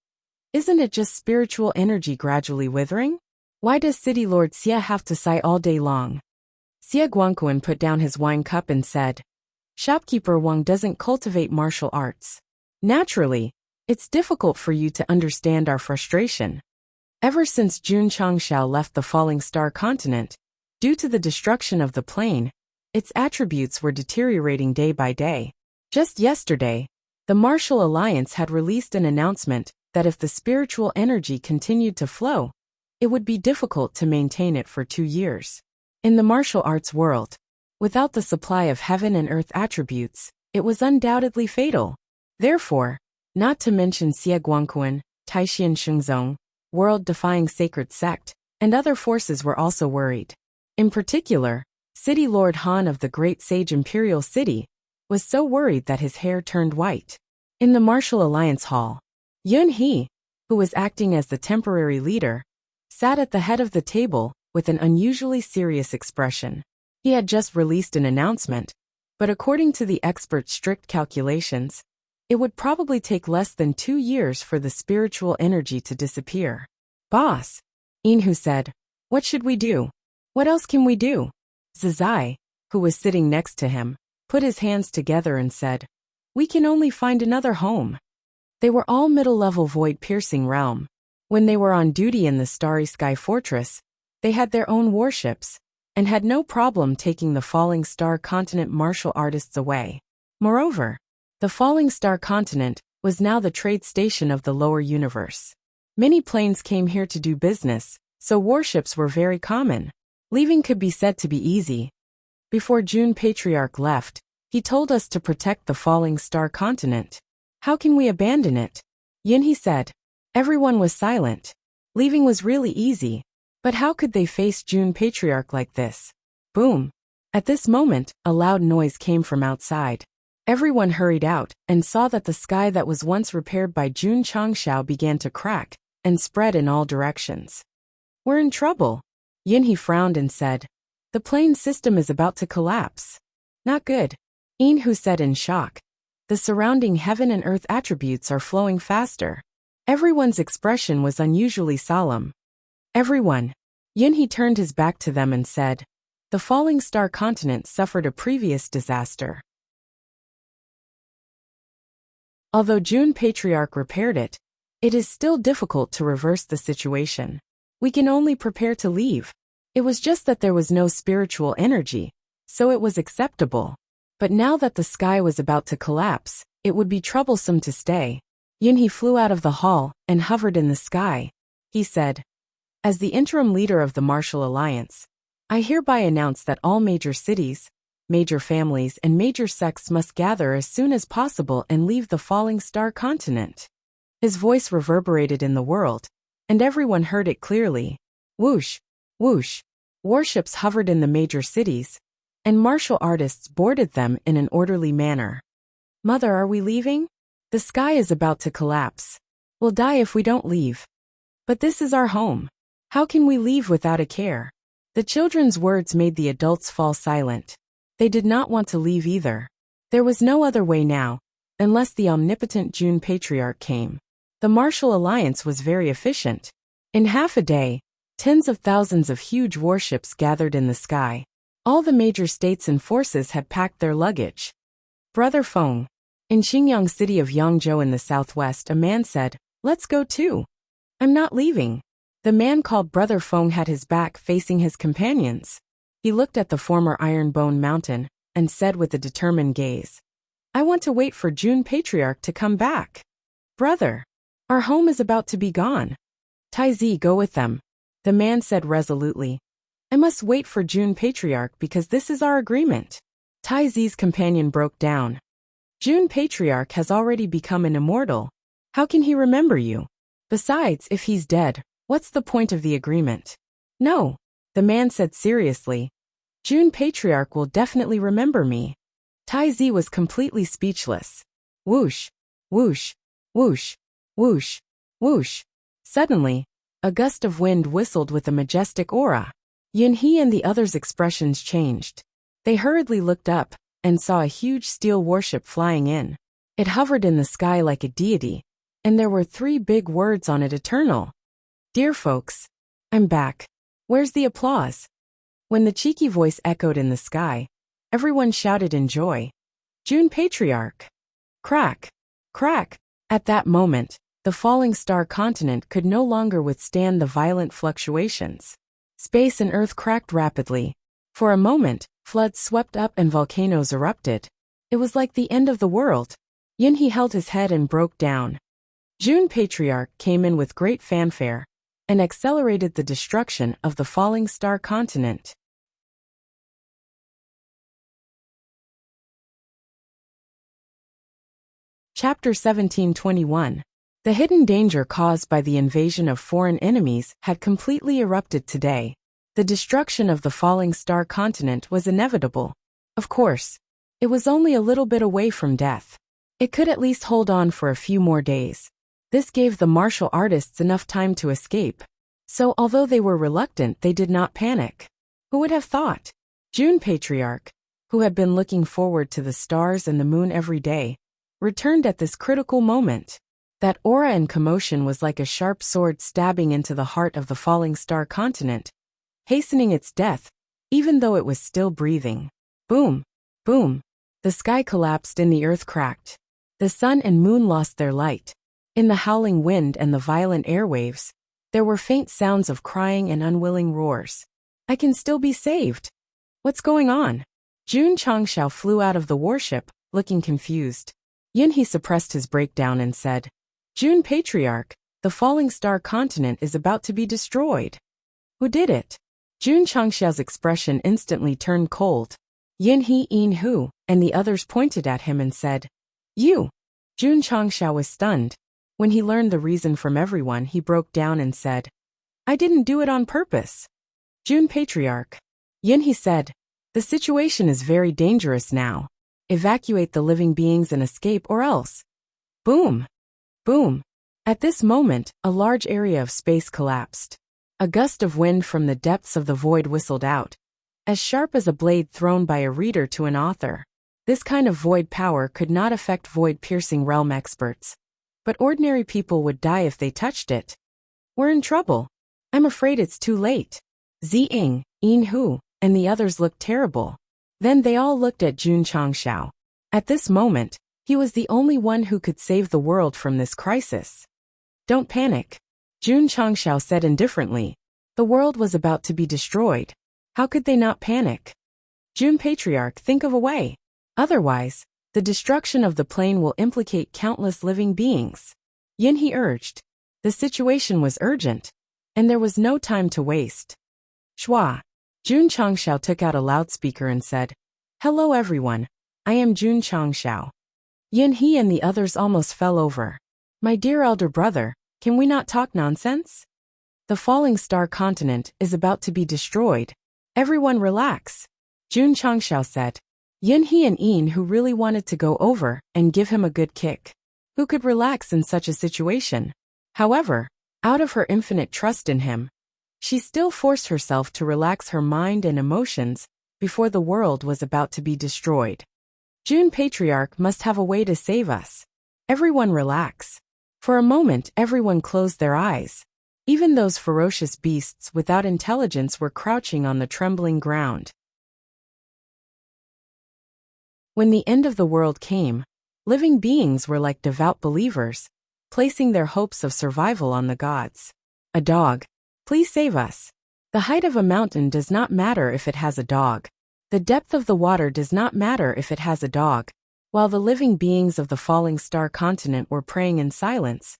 "Isn't it just spiritual energy gradually withering? Why does City Lord Xie have to sigh all day long?" Xie Guangquan put down his wine cup and said, "Shopkeeper Wang doesn't cultivate martial arts. Naturally, it's difficult for you to understand our frustration. Ever since Jun Changshao left the falling star continent, due to the destruction of the plane, its attributes were deteriorating day by day. Just yesterday, the Martial Alliance had released an announcement that if the spiritual energy continued to flow, it would be difficult to maintain it for 2 years. In the martial arts world, without the supply of heaven and earth attributes, it was undoubtedly fatal. Therefore, not to mention Xie Guangquan, Taishian Shengzong, world-defying sacred sect, and other forces were also worried. In particular, City Lord Han of the Great Sage Imperial City was so worried that his hair turned white. In the Martial Alliance Hall, Yun He, who was acting as the temporary leader, sat at the head of the table with an unusually serious expression. He had just released an announcement, but according to the expert's strict calculations, it would probably take less than 2 years for the spiritual energy to disappear. "Boss," Inhu said, "what should we do? What else can we do?" Zizai, who was sitting next to him, put his hands together and said, "We can only find another home." They were all middle-level void-piercing realm. When they were on duty in the Starry Sky Fortress, they had their own warships, and had no problem taking the Falling Star Continent martial artists away. Moreover, the Falling Star Continent was now the trade station of the lower universe. Many planes came here to do business, so warships were very common. Leaving could be said to be easy. Before June Patriarch left, he told us to protect the Falling Star Continent. How can we abandon it? Yinhe said. Everyone was silent. Leaving was really easy. But how could they face June Patriarch like this? Boom! At this moment, a loud noise came from outside. Everyone hurried out, and saw that the sky that was once repaired by June Changshao began to crack, and spread in all directions. We're in trouble. Yinhe frowned and said, the plane system is about to collapse. Not good. Enhu said in shock. The surrounding heaven and earth attributes are flowing faster. Everyone's expression was unusually solemn. Everyone. Yinhe turned his back to them and said, the Falling Star Continent suffered a previous disaster. Although June Patriarch repaired it, it is still difficult to reverse the situation. We can only prepare to leave. It was just that there was no spiritual energy, so it was acceptable. But now that the sky was about to collapse, it would be troublesome to stay. Yinhe flew out of the hall and hovered in the sky. He said, as the interim leader of the Martial Alliance, I hereby announce that all major cities, major families and major sects must gather as soon as possible and leave the Falling Star Continent. His voice reverberated in the world, and everyone heard it clearly. Whoosh, whoosh. Warships hovered in the major cities, and martial artists boarded them in an orderly manner. Mother, are we leaving? The sky is about to collapse. We'll die if we don't leave. But this is our home. How can we leave without a care? The children's words made the adults fall silent. They did not want to leave either. There was no other way now, unless the omnipotent June Patriarch came. The Martial Alliance was very efficient. In half a day, tens of thousands of huge warships gathered in the sky. All the major states and forces had packed their luggage. Brother Feng. In Xingyang city of Yangzhou in the southwest, a man said, let's go too. I'm not leaving. The man called Brother Feng had his back facing his companions. He looked at the former Ironbone Mountain, and said with a determined gaze, I want to wait for June Patriarch to come back. Brother, our home is about to be gone. Taizi, go with them. The man said resolutely, I must wait for June Patriarch because this is our agreement. Taizi's companion broke down. June Patriarch has already become an immortal. How can he remember you? Besides, if he's dead, what's the point of the agreement? No. The man said seriously, June Patriarch will definitely remember me. Taizi was completely speechless. Whoosh, whoosh, whoosh, whoosh, whoosh. Suddenly, a gust of wind whistled with a majestic aura. Yinhe and the others' expressions changed. They hurriedly looked up, and saw a huge steel warship flying in. It hovered in the sky like a deity, and there were 3 big words on it: eternal. Dear folks, I'm back. Where's the applause? When the cheeky voice echoed in the sky, everyone shouted in joy. June Patriarch! Crack! Crack! At that moment, the Falling Star Continent could no longer withstand the violent fluctuations. Space and Earth cracked rapidly. For a moment, floods swept up and volcanoes erupted. It was like the end of the world. Yinhe held his head and broke down. June Patriarch came in with great fanfare, and accelerated the destruction of the Falling Star Continent. Chapter 1721. The hidden danger caused by the invasion of foreign enemies had completely erupted today. The destruction of the Falling Star Continent was inevitable. Of course, it was only a little bit away from death. It could at least hold on for a few more days. This gave the martial artists enough time to escape. So although they were reluctant, they did not panic. Who would have thought? June Patriarch, who had been looking forward to the stars and the moon every day, returned at this critical moment. That aura and commotion was like a sharp sword stabbing into the heart of the Falling Star Continent, hastening its death, even though it was still breathing. Boom! Boom! The sky collapsed and the earth cracked. The sun and moon lost their light. In the howling wind and the violent airwaves, There were faint sounds of crying and unwilling roars. I can still be saved. What's going on? Jun Changxiao flew out of the warship, looking confused. Yinhe suppressed his breakdown and said, Jun Patriarch, the falling star continent is about to be destroyed. Who did it? Jun Changxiao's expression instantly turned cold. Yinhe Yin Hu, and the others pointed at him and said, You! Jun Changxiao was stunned. When he learned the reason from everyone, he broke down and said, I didn't do it on purpose. Jun Patriarch. Yinhe said, The situation is very dangerous now. Evacuate the living beings and escape or else. Boom! Boom! At this moment, a large area of space collapsed. A gust of wind from the depths of the void whistled out, as sharp as a blade thrown by a reader to an author. This kind of void power could not affect void-piercing realm experts, but ordinary people would die if they touched it. We're in trouble. I'm afraid it's too late. Ziying, Yin Hu, and the others looked terrible. Then they all looked at Jun Changxiao. At this moment, he was the only one who could save the world from this crisis. Don't panic. Jun Changxiao said indifferently. The world was about to be destroyed. How could they not panic? Jun Patriarch, think of a way. Otherwise, the destruction of the plane will implicate countless living beings. Yinhe urged. The situation was urgent, and there was no time to waste. Shua. Jun Changxiao took out a loudspeaker and said, Hello everyone, I am Jun Changxiao. Yinhe and the others almost fell over. My dear elder brother, can we not talk nonsense? The falling star continent is about to be destroyed. Everyone relax. Jun Changxiao said. Yinhe and Yin who really wanted to go over and give him a good kick. Who could relax in such a situation? However, out of her infinite trust in him, she still forced herself to relax her mind and emotions before the world was about to be destroyed. Jun Patriarch must have a way to save us. Everyone relax. For a moment everyone closed their eyes. Even those ferocious beasts without intelligence were crouching on the trembling ground. When the end of the world came, living beings were like devout believers, placing their hopes of survival on the gods. A dog. Please save us. The height of a mountain does not matter if it has a dog. The depth of the water does not matter if it has a dog. While the living beings of the falling star continent were praying in silence,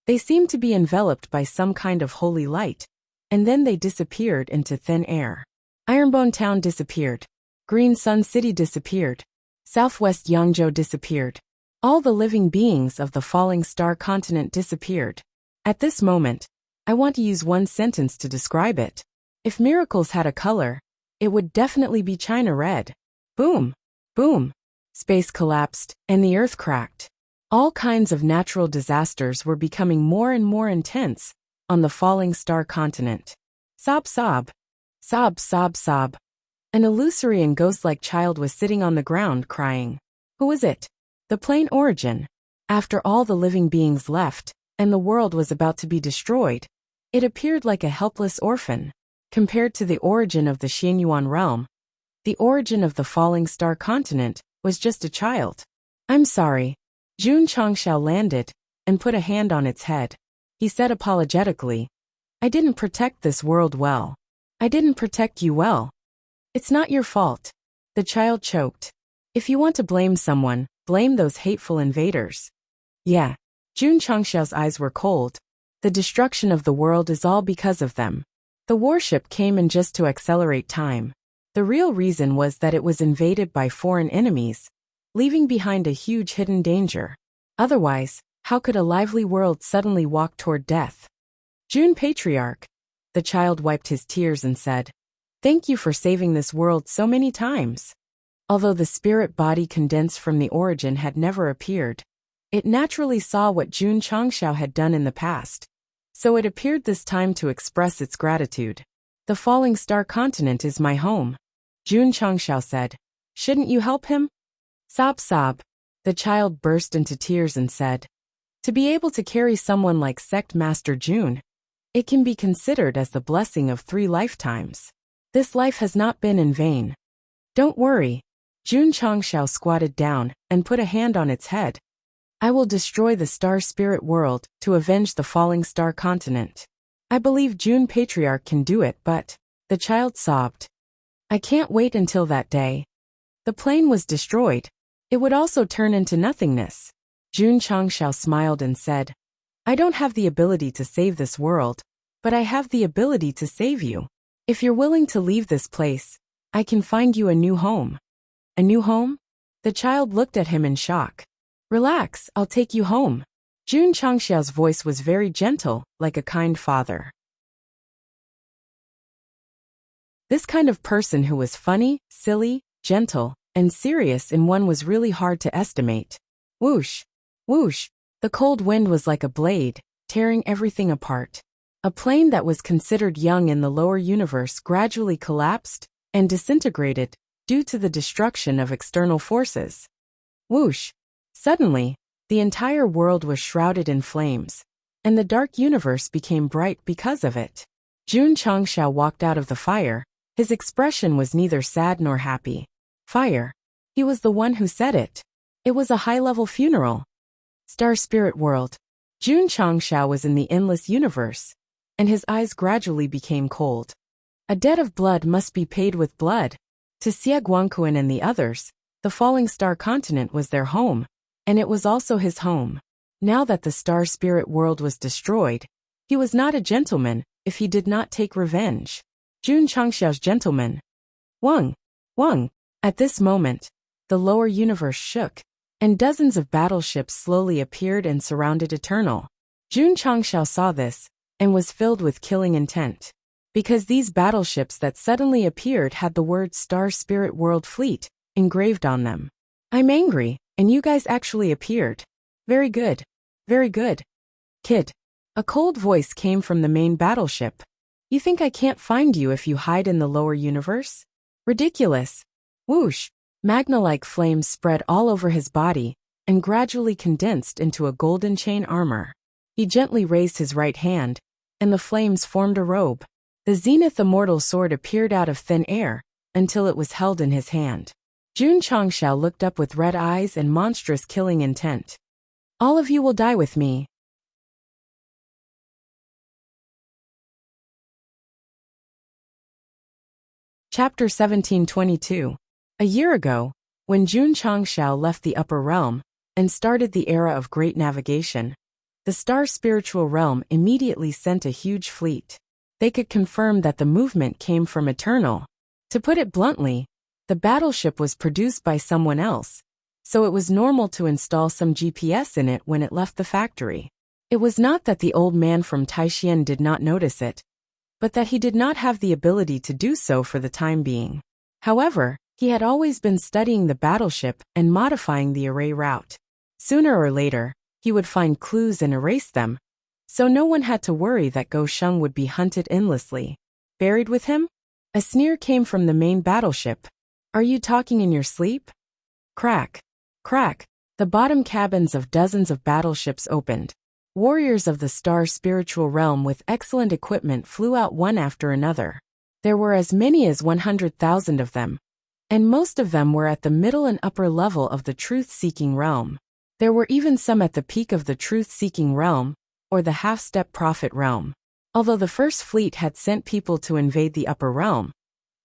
they seemed to be enveloped by some kind of holy light, and then they disappeared into thin air. Ironbone Town disappeared. Green Sun City disappeared. Southwest Yangzhou disappeared. All the living beings of the falling star continent disappeared. At this moment, I want to use one sentence to describe it. If miracles had a color, it would definitely be China red. Boom! Boom! Space collapsed, and the earth cracked. All kinds of natural disasters were becoming more and more intense on the falling star continent. Sob sob. Sob sob sob. An illusory and ghost-like child was sitting on the ground crying. Who was it? The plain origin. After all the living beings left, and the world was about to be destroyed, it appeared like a helpless orphan. Compared to the origin of the Xianyuan realm, the origin of the falling star continent was just a child. I'm sorry. Jun Changxiao landed and put a hand on its head. He said apologetically, I didn't protect this world well. I didn't protect you well. It's not your fault. The child choked. If you want to blame someone, blame those hateful invaders. Yeah. Jun Changxiao's eyes were cold. The destruction of the world is all because of them. The warship came in just to accelerate time. The real reason was that it was invaded by foreign enemies, leaving behind a huge hidden danger. Otherwise, how could a lively world suddenly walk toward death? Jun Patriarch. The child wiped his tears and said, Thank you for saving this world so many times. Although the spirit body condensed from the origin had never appeared, it naturally saw what Jun Changxiao had done in the past. So it appeared this time to express its gratitude. The falling star continent is my home. Jun Changxiao said. Shouldn't you help him? Sob sob. The child burst into tears and said, To be able to carry someone like Sect Master Jun, it can be considered as the blessing of 3 lifetimes. This life has not been in vain. Don't worry. Jun Changxiao squatted down and put a hand on its head. I will destroy the star spirit world to avenge the falling star continent. I believe June Patriarch can do it, but... The child sobbed. I can't wait until that day. The plane was destroyed. It would also turn into nothingness. June Changshao smiled and said, I don't have the ability to save this world, but I have the ability to save you. If you're willing to leave this place, I can find you a new home. A new home? The child looked at him in shock. Relax, I'll take you home. June Changshao's voice was very gentle, like a kind father. This kind of person who was funny, silly, gentle, and serious in one was really hard to estimate. Whoosh! Whoosh! The cold wind was like a blade, tearing everything apart. A plane that was considered young in the lower universe gradually collapsed and disintegrated due to the destruction of external forces. Whoosh! Suddenly, the entire world was shrouded in flames, and the dark universe became bright because of it. June Changshao walked out of the fire. His expression was neither sad nor happy. Fire. He was the one who said it. It was a high-level funeral. Star Spirit World. June Changshao was in the endless universe, and his eyes gradually became cold. A debt of blood must be paid with blood. To Xie Guangquan and the others, the falling star continent was their home, and it was also his home. Now that the Star Spirit World was destroyed, he was not a gentleman if he did not take revenge. June Changshao's gentleman. Wang. At this moment, the lower universe shook, and dozens of battleships slowly appeared and surrounded Eternal. June Changshao saw this, and was filled with killing intent. Because these battleships that suddenly appeared had the word Star Spirit World Fleet engraved on them. I'm angry, and you guys actually appeared. Very good. Very good. Kid. A cold voice came from the main battleship. You think I can't find you if you hide in the lower universe? Ridiculous. Whoosh! Magna-like flames spread all over his body, and gradually condensed into a golden chain armor. He gently raised his right hand, and the flames formed a robe. The Zenith Immortal Sword appeared out of thin air, until it was held in his hand. June Changshao looked up with red eyes and monstrous killing intent. All of you will die with me. Chapter 1722. A year ago, when June Changshao left the upper realm and started the era of great navigation, the Star Spiritual Realm immediately sent a huge fleet. They could confirm that the movement came from Eternal. To put it bluntly, the battleship was produced by someone else, so it was normal to install some GPS in it when it left the factory. It was not that the old man from Taishan did not notice it, but that he did not have the ability to do so for the time being. However, he had always been studying the battleship and modifying the array route. Sooner or later, he would find clues and erase them, so no one had to worry that Go Sheng would be hunted endlessly. Buried with him? A sneer came from the main battleship. Are you talking in your sleep? Crack. Crack. The bottom cabins of dozens of battleships opened. Warriors of the Star Spiritual Realm with excellent equipment flew out one after another. There were as many as 100,000 of them, and most of them were at the middle and upper level of the truth-seeking realm. There were even some at the peak of the truth-seeking realm, or the half-step prophet realm. Although the first fleet had sent people to invade the upper realm,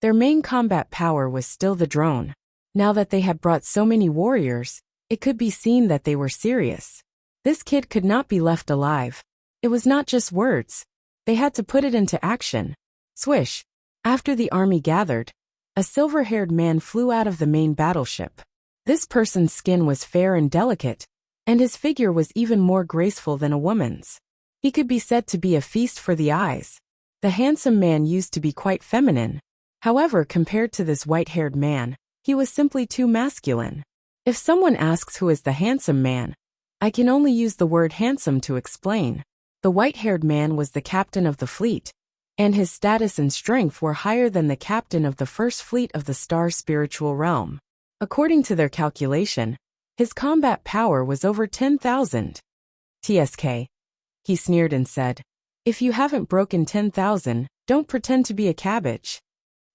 their main combat power was still the drone. Now that they had brought so many warriors, it could be seen that they were serious. This kid could not be left alive. It was not just words. They had to put it into action. Swish. After the army gathered, a silver-haired man flew out of the main battleship. This person's skin was fair and delicate, and his figure was even more graceful than a woman's. He could be said to be a feast for the eyes. The handsome man used to be quite feminine. However, compared to this white-haired man, he was simply too masculine. If someone asks who is the handsome man, I can only use the word handsome to explain. The white-haired man was the captain of the fleet, and his status and strength were higher than the captain of the first fleet of the Star Spiritual Realm. According to their calculation, his combat power was over 10,000. TSK. He sneered and said, if you haven't broken 10,000, don't pretend to be a cabbage.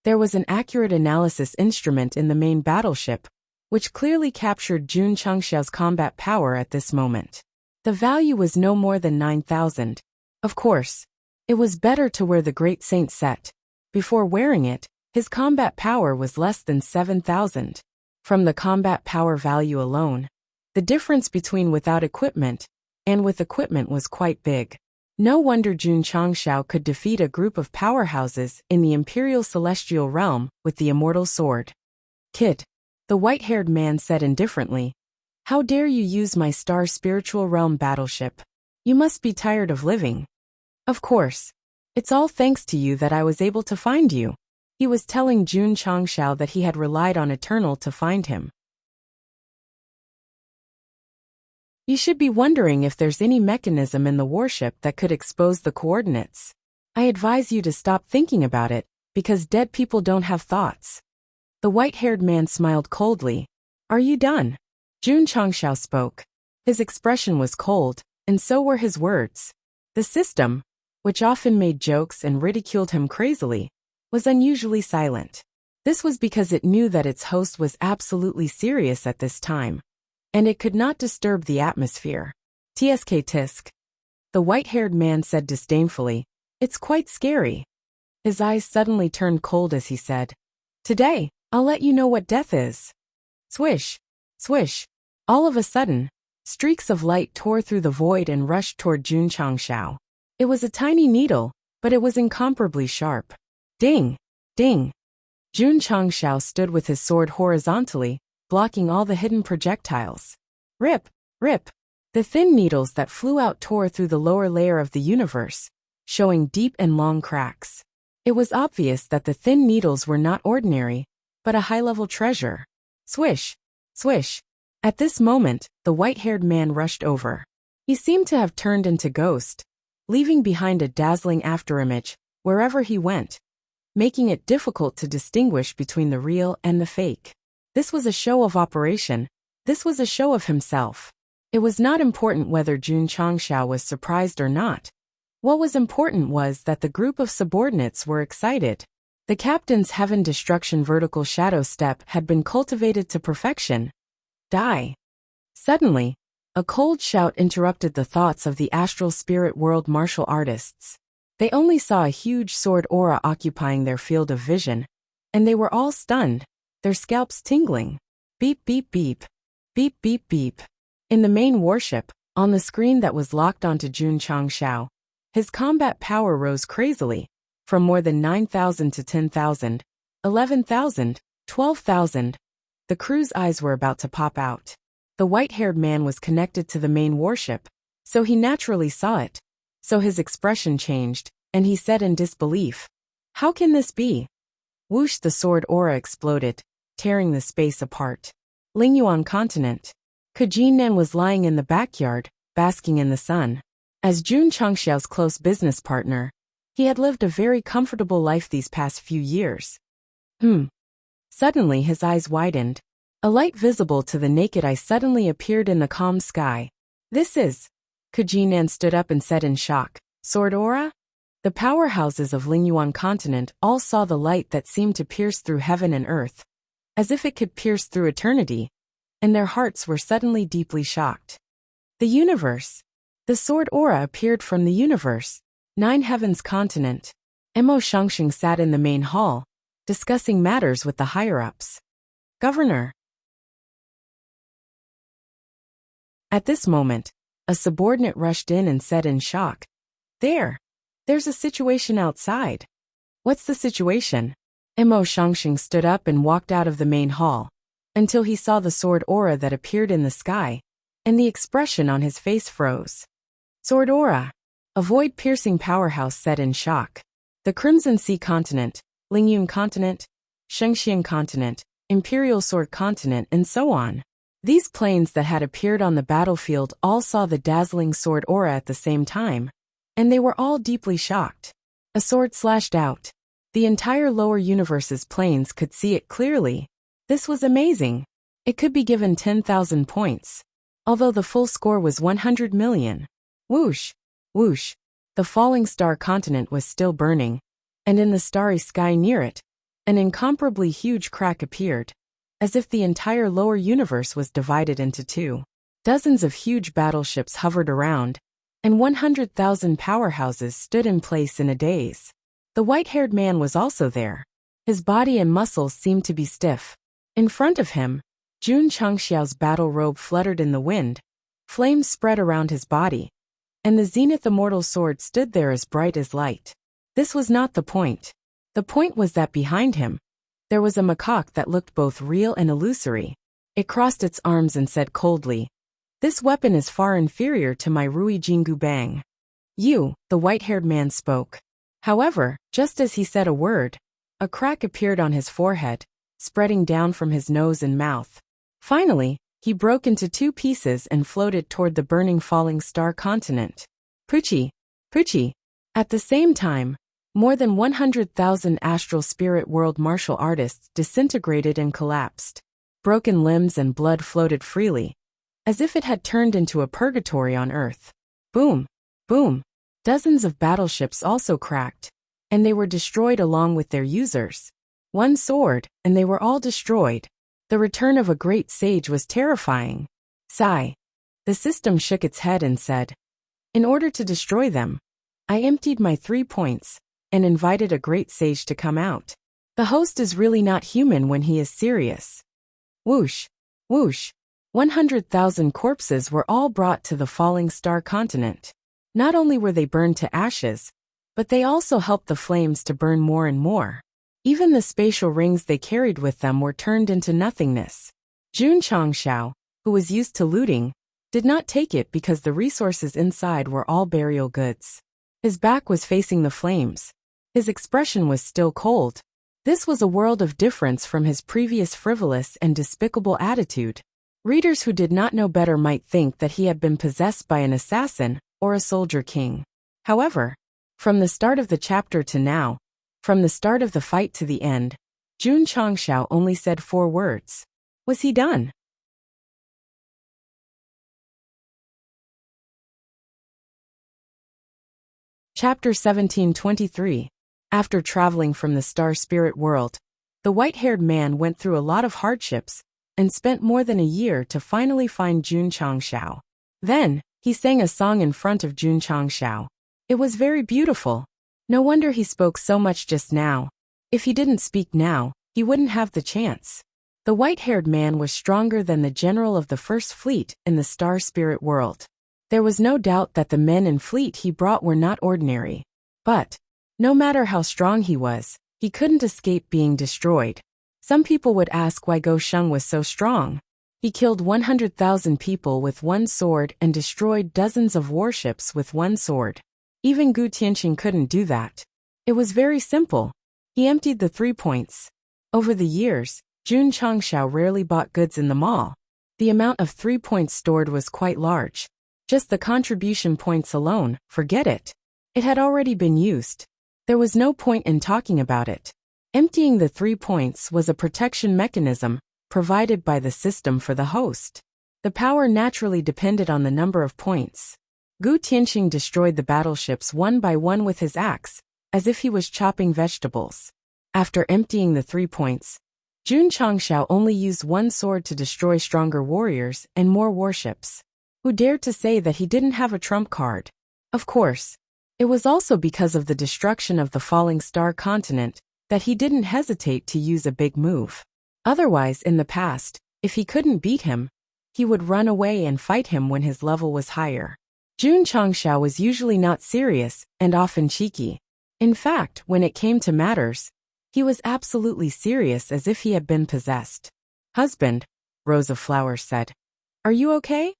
There was an accurate analysis instrument in the main battleship, which clearly captured June Changshao's combat power at this moment. The value was no more than 9,000. Of course, It was better to wear the Great Saint set. Before wearing it, his combat power was less than 7,000. From the combat power value alone, the difference between without equipment and with equipment was quite big. No wonder Jun Changshao could defeat a group of powerhouses in the Imperial Celestial Realm with the immortal sword. Kid, the white-haired man said indifferently, how dare you use my star spiritual realm battleship? You must be tired of living. Of course. It's all thanks to you that I was able to find you. He was telling Jun Changshao that he had relied on Eternal to find him. You should be wondering if there's any mechanism in the warship that could expose the coordinates. I advise you to stop thinking about it, because dead people don't have thoughts. The white-haired man smiled coldly. Are you done? Jun Changshao spoke. His expression was cold, and so were his words. The system, which often made jokes and ridiculed him crazily, was unusually silent. This was because it knew that its host was absolutely serious at this time, and it could not disturb the atmosphere. Tsk tisk. The white-haired man said disdainfully, it's quite scary. His eyes suddenly turned cold as he said, today, I'll let you know what death is. Swish, swish. All of a sudden, streaks of light tore through the void and rushed toward Jun Changshao. It was a tiny needle, but it was incomparably sharp. Ding, ding. Jun Changshao stood with his sword horizontally, blocking all the hidden projectiles. Rip, rip. The thin needles that flew out tore through the lower layer of the universe, showing deep and long cracks. It was obvious that the thin needles were not ordinary, but a high-level treasure. Swish, swish. At this moment, the white-haired man rushed over. He seemed to have turned into ghost, leaving behind a dazzling afterimage wherever he went, making it difficult to distinguish between the real and the fake. This was a show of operation. This was a show of himself. It was not important whether Jun Changshao was surprised or not. What was important was that the group of subordinates were excited. The captain's heaven destruction vertical shadow step had been cultivated to perfection. Die. Suddenly, a cold shout interrupted the thoughts of the astral spirit world martial artists. They only saw a huge sword aura occupying their field of vision, and they were all stunned, their scalps tingling. Beep beep beep. Beep beep beep. In the main warship, on the screen that was locked onto Jun Changshao, his combat power rose crazily, from more than 9,000 to 10,000, 11,000, 12,000. The crew's eyes were about to pop out. The white-haired man was connected to the main warship, so he naturally saw it. So his expression changed, and he said in disbelief, how can this be? Whoosh, the sword aura exploded, tearing the space apart. Lingyuan continent. Kujinan was lying in the backyard, basking in the sun. As Jun Changshao's close business partner, he had lived a very comfortable life these past few years. Suddenly his eyes widened. A light visible to the naked eye suddenly appeared in the calm sky. This is... Kujinan stood up and said in shock, sword aura? The powerhouses of Lingyuan continent all saw the light that seemed to pierce through heaven and earth, as if it could pierce through eternity, and their hearts were suddenly deeply shocked. The universe. The sword aura appeared from the universe. 9 heavens continent. Mo Shangxing sat in the main hall, discussing matters with the higher-ups. Governor. At this moment, a subordinate rushed in and said in shock, There's a situation outside. What's the situation? Mo Shangxing stood up and walked out of the main hall, until he saw the sword aura that appeared in the sky, and the expression on his face froze. Sword aura. A void-piercing powerhouse said in shock. The Crimson Sea continent, Lingyun continent, Shengxian continent, Imperial Sword continent, and so on. These planes that had appeared on the battlefield all saw the dazzling sword aura at the same time, and they were all deeply shocked. A sword slashed out. The entire lower universe's planes could see it clearly. This was amazing. It could be given 10,000 points, although the full score was 100 million. Whoosh, whoosh. The falling star continent was still burning, and in the starry sky near it, an incomparably huge crack appeared, as if the entire lower universe was divided into two. Dozens of huge battleships hovered around, and 100,000 powerhouses stood in place in a daze. The white-haired man was also there. His body and muscles seemed to be stiff. In front of him, Jun Changxiao's battle robe fluttered in the wind, flames spread around his body, and the zenith immortal sword stood there as bright as light. This was not the point. The point was that behind him, there was a macaque that looked both real and illusory. It crossed its arms and said coldly, "This weapon is far inferior to my Rui Jingu Bang." "You," the white-haired man spoke. However, just as he said a word, a crack appeared on his forehead, spreading down from his nose and mouth. Finally, he broke into 2 pieces and floated toward the burning falling star continent. Puchi! Puchi! At the same time, more than 100,000 astral spirit world martial artists disintegrated and collapsed. Broken limbs and blood floated freely, as if it had turned into a purgatory on Earth. Boom! Boom! Dozens of battleships also cracked, and they were destroyed along with their users. One sword, and they were all destroyed. The return of a great sage was terrifying. Sigh. The system shook its head and said, "In order to destroy them, I emptied my 3 points, and invited a great sage to come out. The host is really not human when he is serious." Whoosh! Whoosh! 100,000 corpses were all brought to the falling star continent. Not only were they burned to ashes, but they also helped the flames to burn more and more. Even the spatial rings they carried with them were turned into nothingness. Jun Changxiao, who was used to looting, did not take it because the resources inside were all burial goods. His back was facing the flames. His expression was still cold. This was a world of difference from his previous frivolous and despicable attitude. Readers who did not know better might think that he had been possessed by an assassin or a soldier king. However, from the start of the chapter to now, from the start of the fight to the end, Jun Changxiao only said 4 words. Was he done? Chapter 1723. After traveling from the star spirit world, the white-haired man went through a lot of hardships and spent more than a year to finally find Jun Changxiao. Then, he sang a song in front of Jun Changxiao. It was very beautiful. No wonder he spoke so much just now. If he didn't speak now, he wouldn't have the chance. The white-haired man was stronger than the general of the first fleet in the star spirit world. There was no doubt that the men and fleet he brought were not ordinary. But, no matter how strong he was, he couldn't escape being destroyed. Some people would ask why Go Sheng was so strong. He killed 100,000 people with 1 sword and destroyed dozens of warships with 1 sword. Even Gu Tianqing couldn't do that. It was very simple. He emptied the 3 points. Over the years, Jun Changxiao rarely bought goods in the mall. The amount of 3 points stored was quite large. Just the contribution points alone, forget it. It had already been used. There was no point in talking about it. Emptying the 3 points was a protection mechanism provided by the system for the host. The power naturally depended on the number of points. Gu Tianqing destroyed the battleships one by one with his axe, as if he was chopping vegetables. After emptying the 3 points, Jun Changxiao only used 1 sword to destroy stronger warriors and more warships. Who dared to say that he didn't have a trump card? Of course. It was also because of the destruction of the falling star continent that he didn't hesitate to use a big move. Otherwise, in the past, if he couldn't beat him, he would run away and fight him when his level was higher. Jun Changxiao was usually not serious and often cheeky. In fact, when it came to matters, he was absolutely serious as if he had been possessed. "Husband," Rose of Flowers said. "Are you okay?"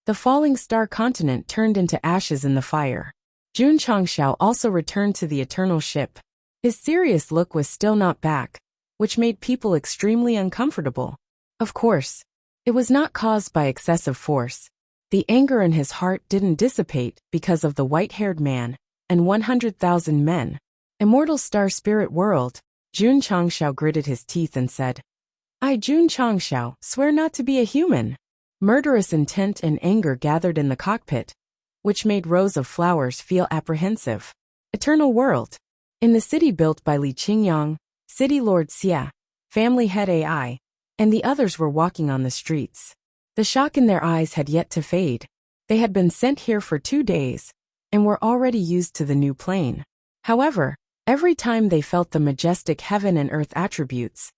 The falling star continent turned into ashes in the fire. Jun Changxiao also returned to the eternal ship. His serious look was still not back, which made people extremely uncomfortable. Of course, it was not caused by excessive force. The anger in his heart didn't dissipate because of the white-haired man and 100,000 men. Immortal star spirit world, Jun Changxiao gritted his teeth and said, "I, Jun Changxiao, swear not to be a human." Murderous intent and anger gathered in the cockpit, which made Rose of Flowers feel apprehensive. Eternal world. In the city built by Li Qingyang, City Lord Xia, Family Head AI, and the others were walking on the streets. The shock in their eyes had yet to fade. They had been sent here for 2 days, and were already used to the new plane. However, every time they felt the majestic heaven and earth attributes,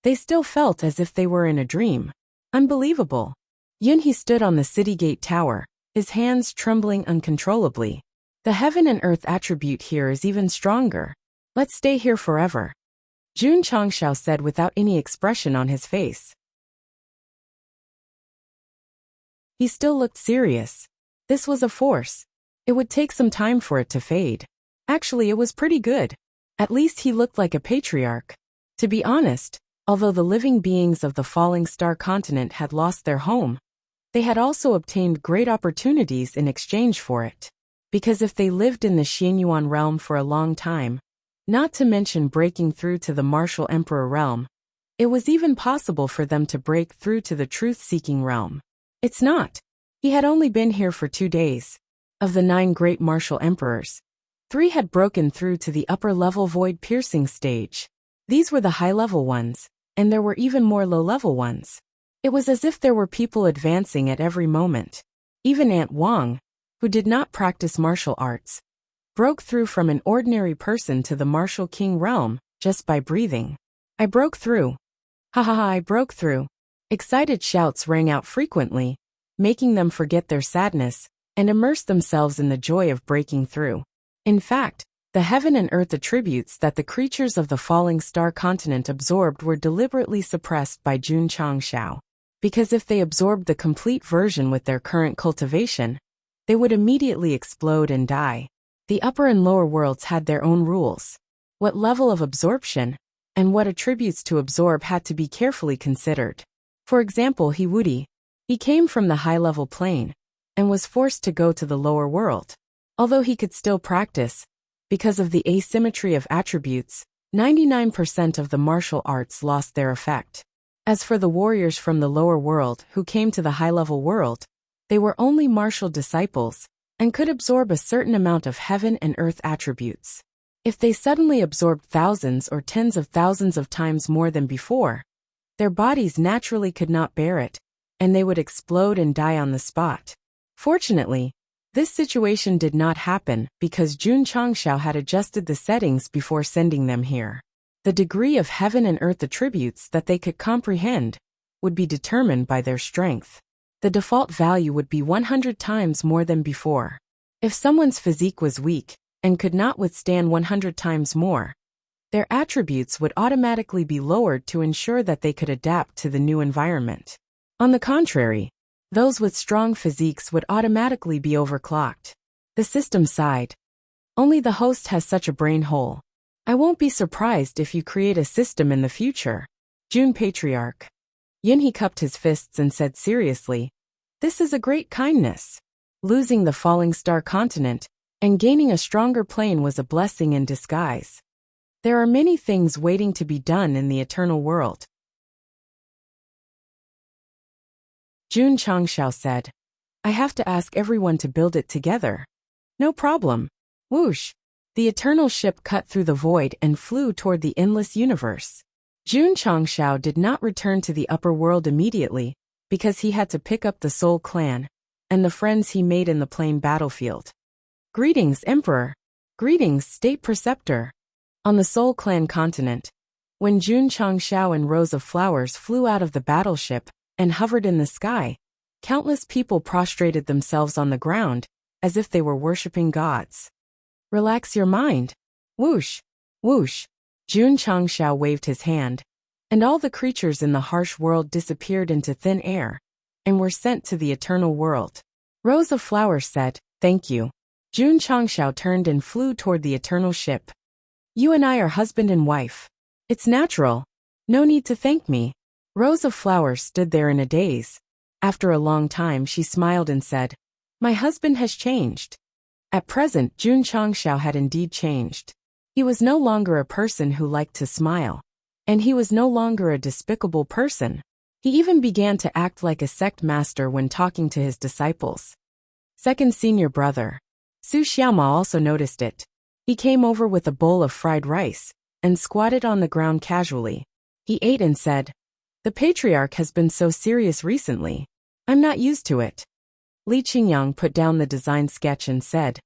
they still felt as if they were in a dream. Unbelievable. Yunhee stood on the city gate tower, his hands trembling uncontrollably. The heaven and earth attribute here is even stronger. Let's stay here forever, Jun Changshao said without any expression on his face. He still looked serious. This was a force. It would take some time for it to fade. Actually, it was pretty good. At least he looked like a patriarch. To be honest, although the living beings of the falling star continent had lost their home, they had also obtained great opportunities in exchange for it. Because if they lived in the Xianyuan realm for a long time, not to mention breaking through to the martial emperor realm, it was even possible for them to break through to the truth-seeking realm. It's not. He had only been here for 2 days. Of the 9 great martial emperors, 3 had broken through to the upper-level void-piercing stage. These were the high-level ones, and there were even more low-level ones. It was as if there were people advancing at every moment. Even Aunt Wang, who did not practice martial arts, broke through from an ordinary person to the martial king realm just by breathing. I broke through. Ha ha ha, I broke through. Excited shouts rang out frequently, making them forget their sadness and immerse themselves in the joy of breaking through. In fact, the heaven and earth attributes that the creatures of the falling star continent absorbed were deliberately suppressed by Jun Changshao. Because if they absorbed the complete version with their current cultivation, they would immediately explode and die. The upper and lower worlds had their own rules. What level of absorption and what attributes to absorb had to be carefully considered. For example, He came from the high-level plane and was forced to go to the lower world. Although he could still practice, because of the asymmetry of attributes, 99% of the martial arts lost their effect. As for the warriors from the lower world who came to the high-level world, they were only martial disciples and could absorb a certain amount of heaven and earth attributes. If they suddenly absorbed thousands or tens of thousands of times more than before, their bodies naturally could not bear it, and they would explode and die on the spot. Fortunately, this situation did not happen because Jun Changshao had adjusted the settings before sending them here. The degree of heaven and earth attributes that they could comprehend would be determined by their strength. The default value would be 100 times more than before. If someone's physique was weak and could not withstand 100 times more, their attributes would automatically be lowered to ensure that they could adapt to the new environment. On the contrary, those with strong physiques would automatically be overclocked. The system sighed. Only the host has such a brain hole. I won't be surprised if you create a system in the future. Jun Patriarch. Yunhee cupped his fists and said seriously, "This is a great kindness. Losing the falling star continent and gaining a stronger plane was a blessing in disguise. There are many things waiting to be done in the eternal world." Jun Changshao said, "I have to ask everyone to build it together." "No problem." Whoosh! The eternal ship cut through the void and flew toward the endless universe. Jun Changshao did not return to the upper world immediately, because he had to pick up the Soul Clan and the friends he made in the plain battlefield. "Greetings, Emperor." "Greetings, State Preceptor." On the Soul Clan continent, when Jun Changshao and Rows of Flowers flew out of the battleship and hovered in the sky, countless people prostrated themselves on the ground, as if they were worshipping gods. "Relax your mind." Whoosh! Whoosh! Jun Changshao waved his hand, and all the creatures in the harsh world disappeared into thin air, and were sent to the eternal world. Rows of Flowers said, "Thank you." Jun Changshao turned and flew toward the eternal ship. "You and I are husband and wife. It's natural. No need to thank me." Rows of Flowers stood there in a daze. After a long time she smiled and said, "My husband has changed." At present Jun Changshao had indeed changed. He was no longer a person who liked to smile, and he was no longer a despicable person. He even began to act like a sect master when talking to his disciples. Second senior brother, Su Xiaoma, also noticed it. He came over with a bowl of fried rice and squatted on the ground casually. He ate and said, "The patriarch has been so serious recently. I'm not used to it." Li Qingyang put down the design sketch and said,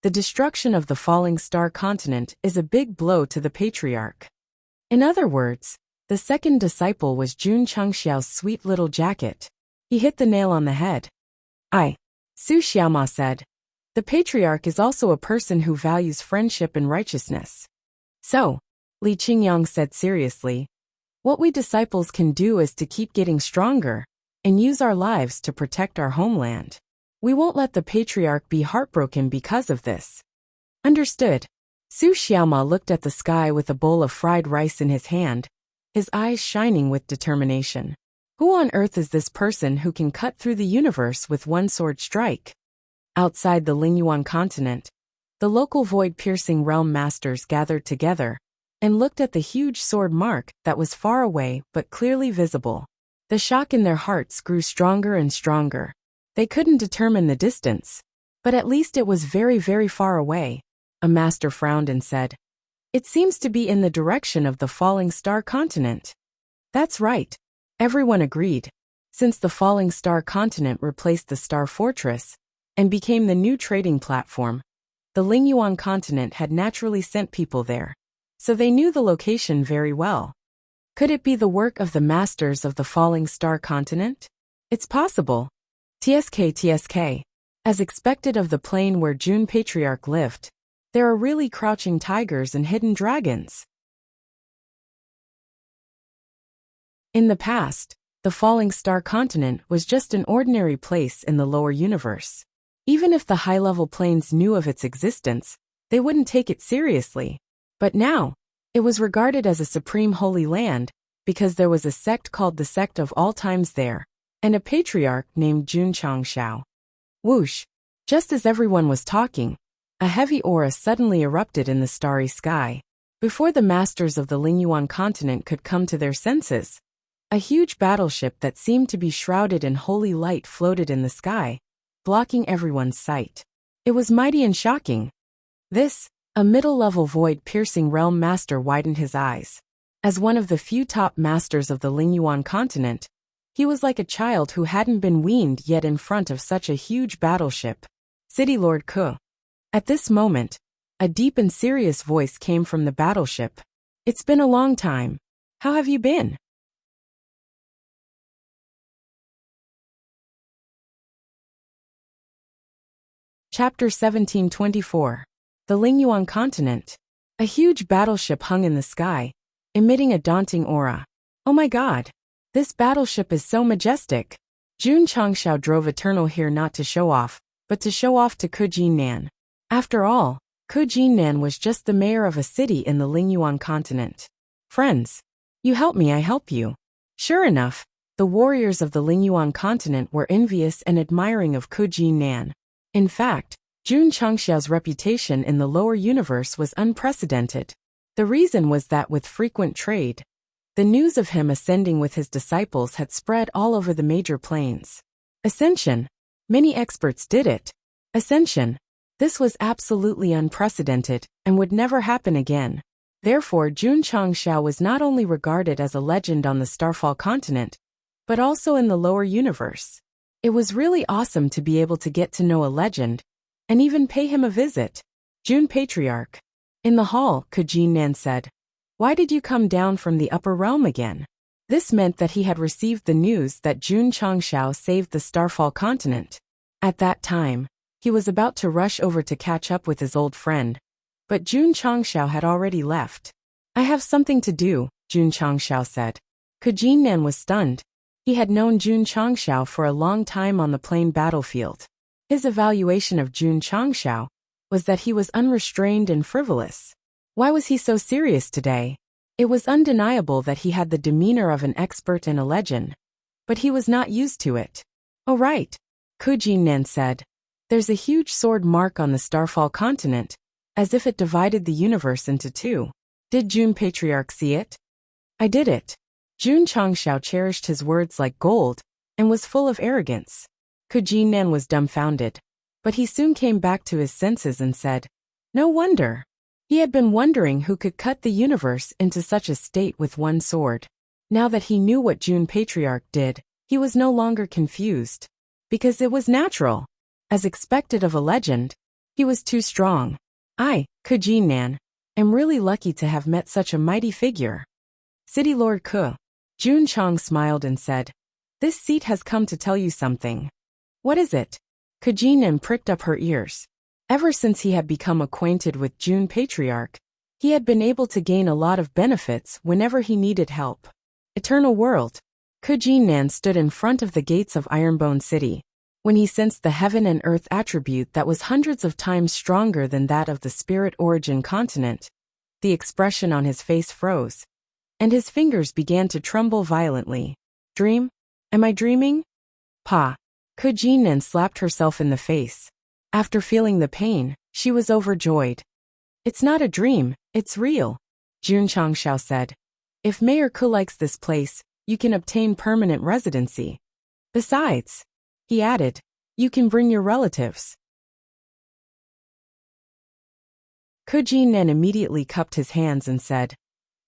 "The destruction of the falling star continent is a big blow to the patriarch." In other words, the second disciple was Jun Chengxiao's sweet little jacket. He hit the nail on the head. Su Xiaoma said, "The patriarch is also a person who values friendship and righteousness." So, Li Qingyang said seriously, "What we disciples can do is to keep getting stronger and use our lives to protect our homeland. We won't let the patriarch be heartbroken because of this." Understood. Su Xiaoma looked at the sky with a bowl of fried rice in his hand, his eyes shining with determination. Who on earth is this person who can cut through the universe with one sword strike? Outside the Lingyuan continent, the local void-piercing realm masters gathered together and looked at the huge sword mark that was far away but clearly visible. The shock in their hearts grew stronger and stronger. They couldn't determine the distance, but at least it was very, very far away. A master frowned and said, "It seems to be in the direction of the falling star continent." That's right. Everyone agreed. Since the falling star continent replaced the star fortress and became the new trading platform, the Lingyuan continent had naturally sent people there, so they knew the location very well. Could it be the work of the masters of the falling star continent? It's possible. TSK. As expected of the plain where Jun Patriarch lived, there are really crouching tigers and hidden dragons. In the past, the falling star continent was just an ordinary place in the lower universe. Even if the high-level planes knew of its existence, they wouldn't take it seriously. But now, it was regarded as a supreme holy land, because there was a sect called the Sect of All Times there, and a patriarch named Jun Changxiao. Whoosh! Just as everyone was talking, a heavy aura suddenly erupted in the starry sky. Before the masters of the Lingyuan continent could come to their senses, a huge battleship that seemed to be shrouded in holy light floated in the sky, blocking everyone's sight. It was mighty and shocking. A middle-level void-piercing realm master widened his eyes. As one of the few top masters of the Lingyuan continent, he was like a child who hadn't been weaned yet in front of such a huge battleship. City Lord Ke. At this moment, a deep and serious voice came from the battleship. "It's been a long time. How have you been?" Chapter 1724. The Lingyuan continent. A huge battleship hung in the sky, emitting a daunting aura. "Oh my god! This battleship is so majestic." Jun Changxiao drove Eternal here not to show off, but to show off to Ke Jinnan. After all, Ke Jinnan was just the mayor of a city in the Lingyuan continent. "Friends, you help me, I help you." Sure enough, the warriors of the Lingyuan continent were envious and admiring of Ke Jinnan. In fact, Jun Changxiao's reputation in the lower universe was unprecedented. The reason was that with frequent trade, the news of him ascending with his disciples had spread all over the major planes. Ascension. Many experts did it. Ascension. This was absolutely unprecedented and would never happen again. Therefore, Jun Changxiao was not only regarded as a legend on the Starfall continent, but also in the lower universe. It was really awesome to be able to get to know a legend, and even pay him a visit. Jun Patriarch. In the hall, Ke Jinnan said, "Why did you come down from the upper realm again?" This meant that he had received the news that Jun Changxiao saved the Starfall continent. At that time, he was about to rush over to catch up with his old friend, but Jun Changxiao had already left. "I have something to do," Jun Changxiao said. Ke Jinnan was stunned. He had known Jun Changxiao for a long time on the plain battlefield. His evaluation of Jun Changxiao was that he was unrestrained and frivolous. Why was he so serious today? It was undeniable that he had the demeanor of an expert and a legend, but he was not used to it. "Oh right," Ke Jinnan said. "There's a huge sword mark on the Starfall continent, as if it divided the universe into two. Did Jun Patriarch see it?" "I did it." Jun Changxiao cherished his words like gold and was full of arrogance. Ke Jinnan was dumbfounded, but he soon came back to his senses and said, "No wonder." He had been wondering who could cut the universe into such a state with one sword. Now that he knew what Jun Patriarch did, he was no longer confused. Because it was natural. As expected of a legend, he was too strong. I, Kujin-nan, am really lucky to have met such a mighty figure. City Lord Ke. Jun Chang smiled and said, "This seat has come to tell you something." "What is it?" Kujin-nan pricked up her ears. Ever since he had become acquainted with Jun Patriarch, he had been able to gain a lot of benefits whenever he needed help. Eternal World. Kujin-nan stood in front of the gates of Ironbone City when he sensed the heaven and earth attribute that was hundreds of times stronger than that of the spirit origin continent. The expression on his face froze, and his fingers began to tremble violently. Dream? Am I dreaming? Pa. Kujin-nan slapped herself in the face. After feeling the pain, she was overjoyed. "It's not a dream, it's real," Jun Changshao said. "If Mayor Ke likes this place, you can obtain permanent residency. Besides," he added, "you can bring your relatives." Kujin-nan immediately cupped his hands and said,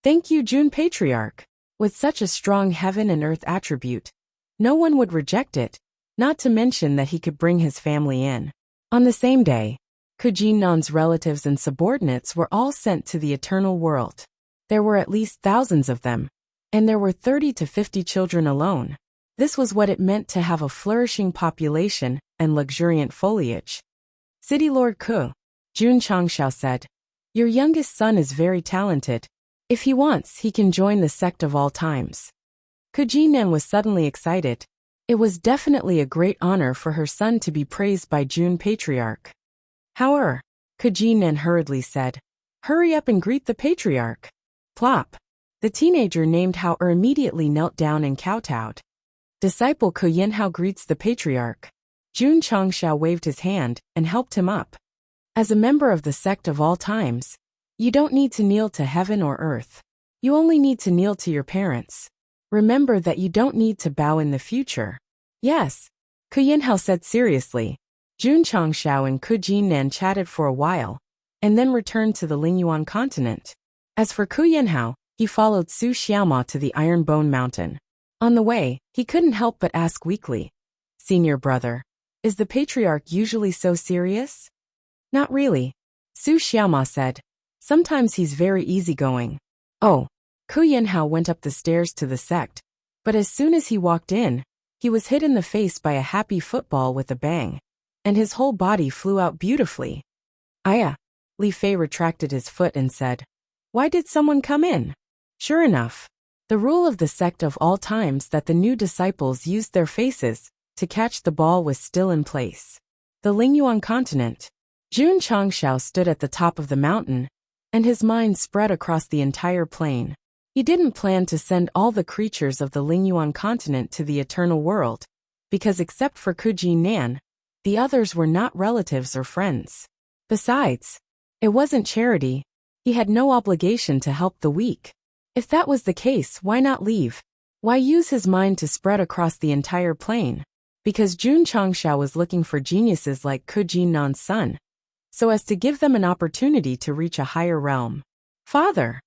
"Thank you, Jun Patriarch. With such a strong heaven and earth attribute, no one would reject it, not to mention that he could bring his family in." On the same day, Kujin-nan's relatives and subordinates were all sent to the Eternal World. There were at least thousands of them, and there were 30 to 50 children alone. This was what it meant to have a flourishing population and luxuriant foliage. City Lord Ke. Jun Changshao said, "Your youngest son is very talented. If he wants, he can join the Sect of all times." Kujin-nan was suddenly excited. It was definitely a great honor for her son to be praised by Jun Patriarch. "However," Kujin-nan hurriedly said, "hurry up and greet the Patriarch." Plop. The teenager named Hao-er immediately knelt down and kowtowed. "Disciple Ke Yin-hao greets the Patriarch." Jun Changshao waved his hand and helped him up. "As a member of the Sect of all times, you don't need to kneel to heaven or earth. You only need to kneel to your parents. Remember that you don't need to bow in the future." "Yes," Ke Yin-hao said seriously. Jun Changshao and Kujin-nan chatted for a while, and then returned to the Lingyuan continent. As for Ke Yin-hao, he followed Su Xiaoma to the Iron Bone Mountain. On the way, he couldn't help but ask weakly, "Senior brother, is the Patriarch usually so serious?" "Not really," Su Xiaoma said. "Sometimes he's very easygoing." Oh. Ke Yin-hao went up the stairs to the Sect, but as soon as he walked in, he was hit in the face by a happy football with a bang, and his whole body flew out beautifully. "Aya." Li Fei retracted his foot and said, "Why did someone come in?" Sure enough, the rule of the Sect of all times that the new disciples used their faces to catch the ball was still in place. The Lingyuan continent. Jun Changshao stood at the top of the mountain, and his mind spread across the entire plain. He didn't plan to send all the creatures of the Lingyuan continent to the Eternal World, because except for Kujin-nan, the others were not relatives or friends. Besides, it wasn't charity. He had no obligation to help the weak. If that was the case, why not leave? Why use his mind to spread across the entire plain? Because Jun Changshao was looking for geniuses like Kujin-nan's son, so as to give them an opportunity to reach a higher realm. "Father."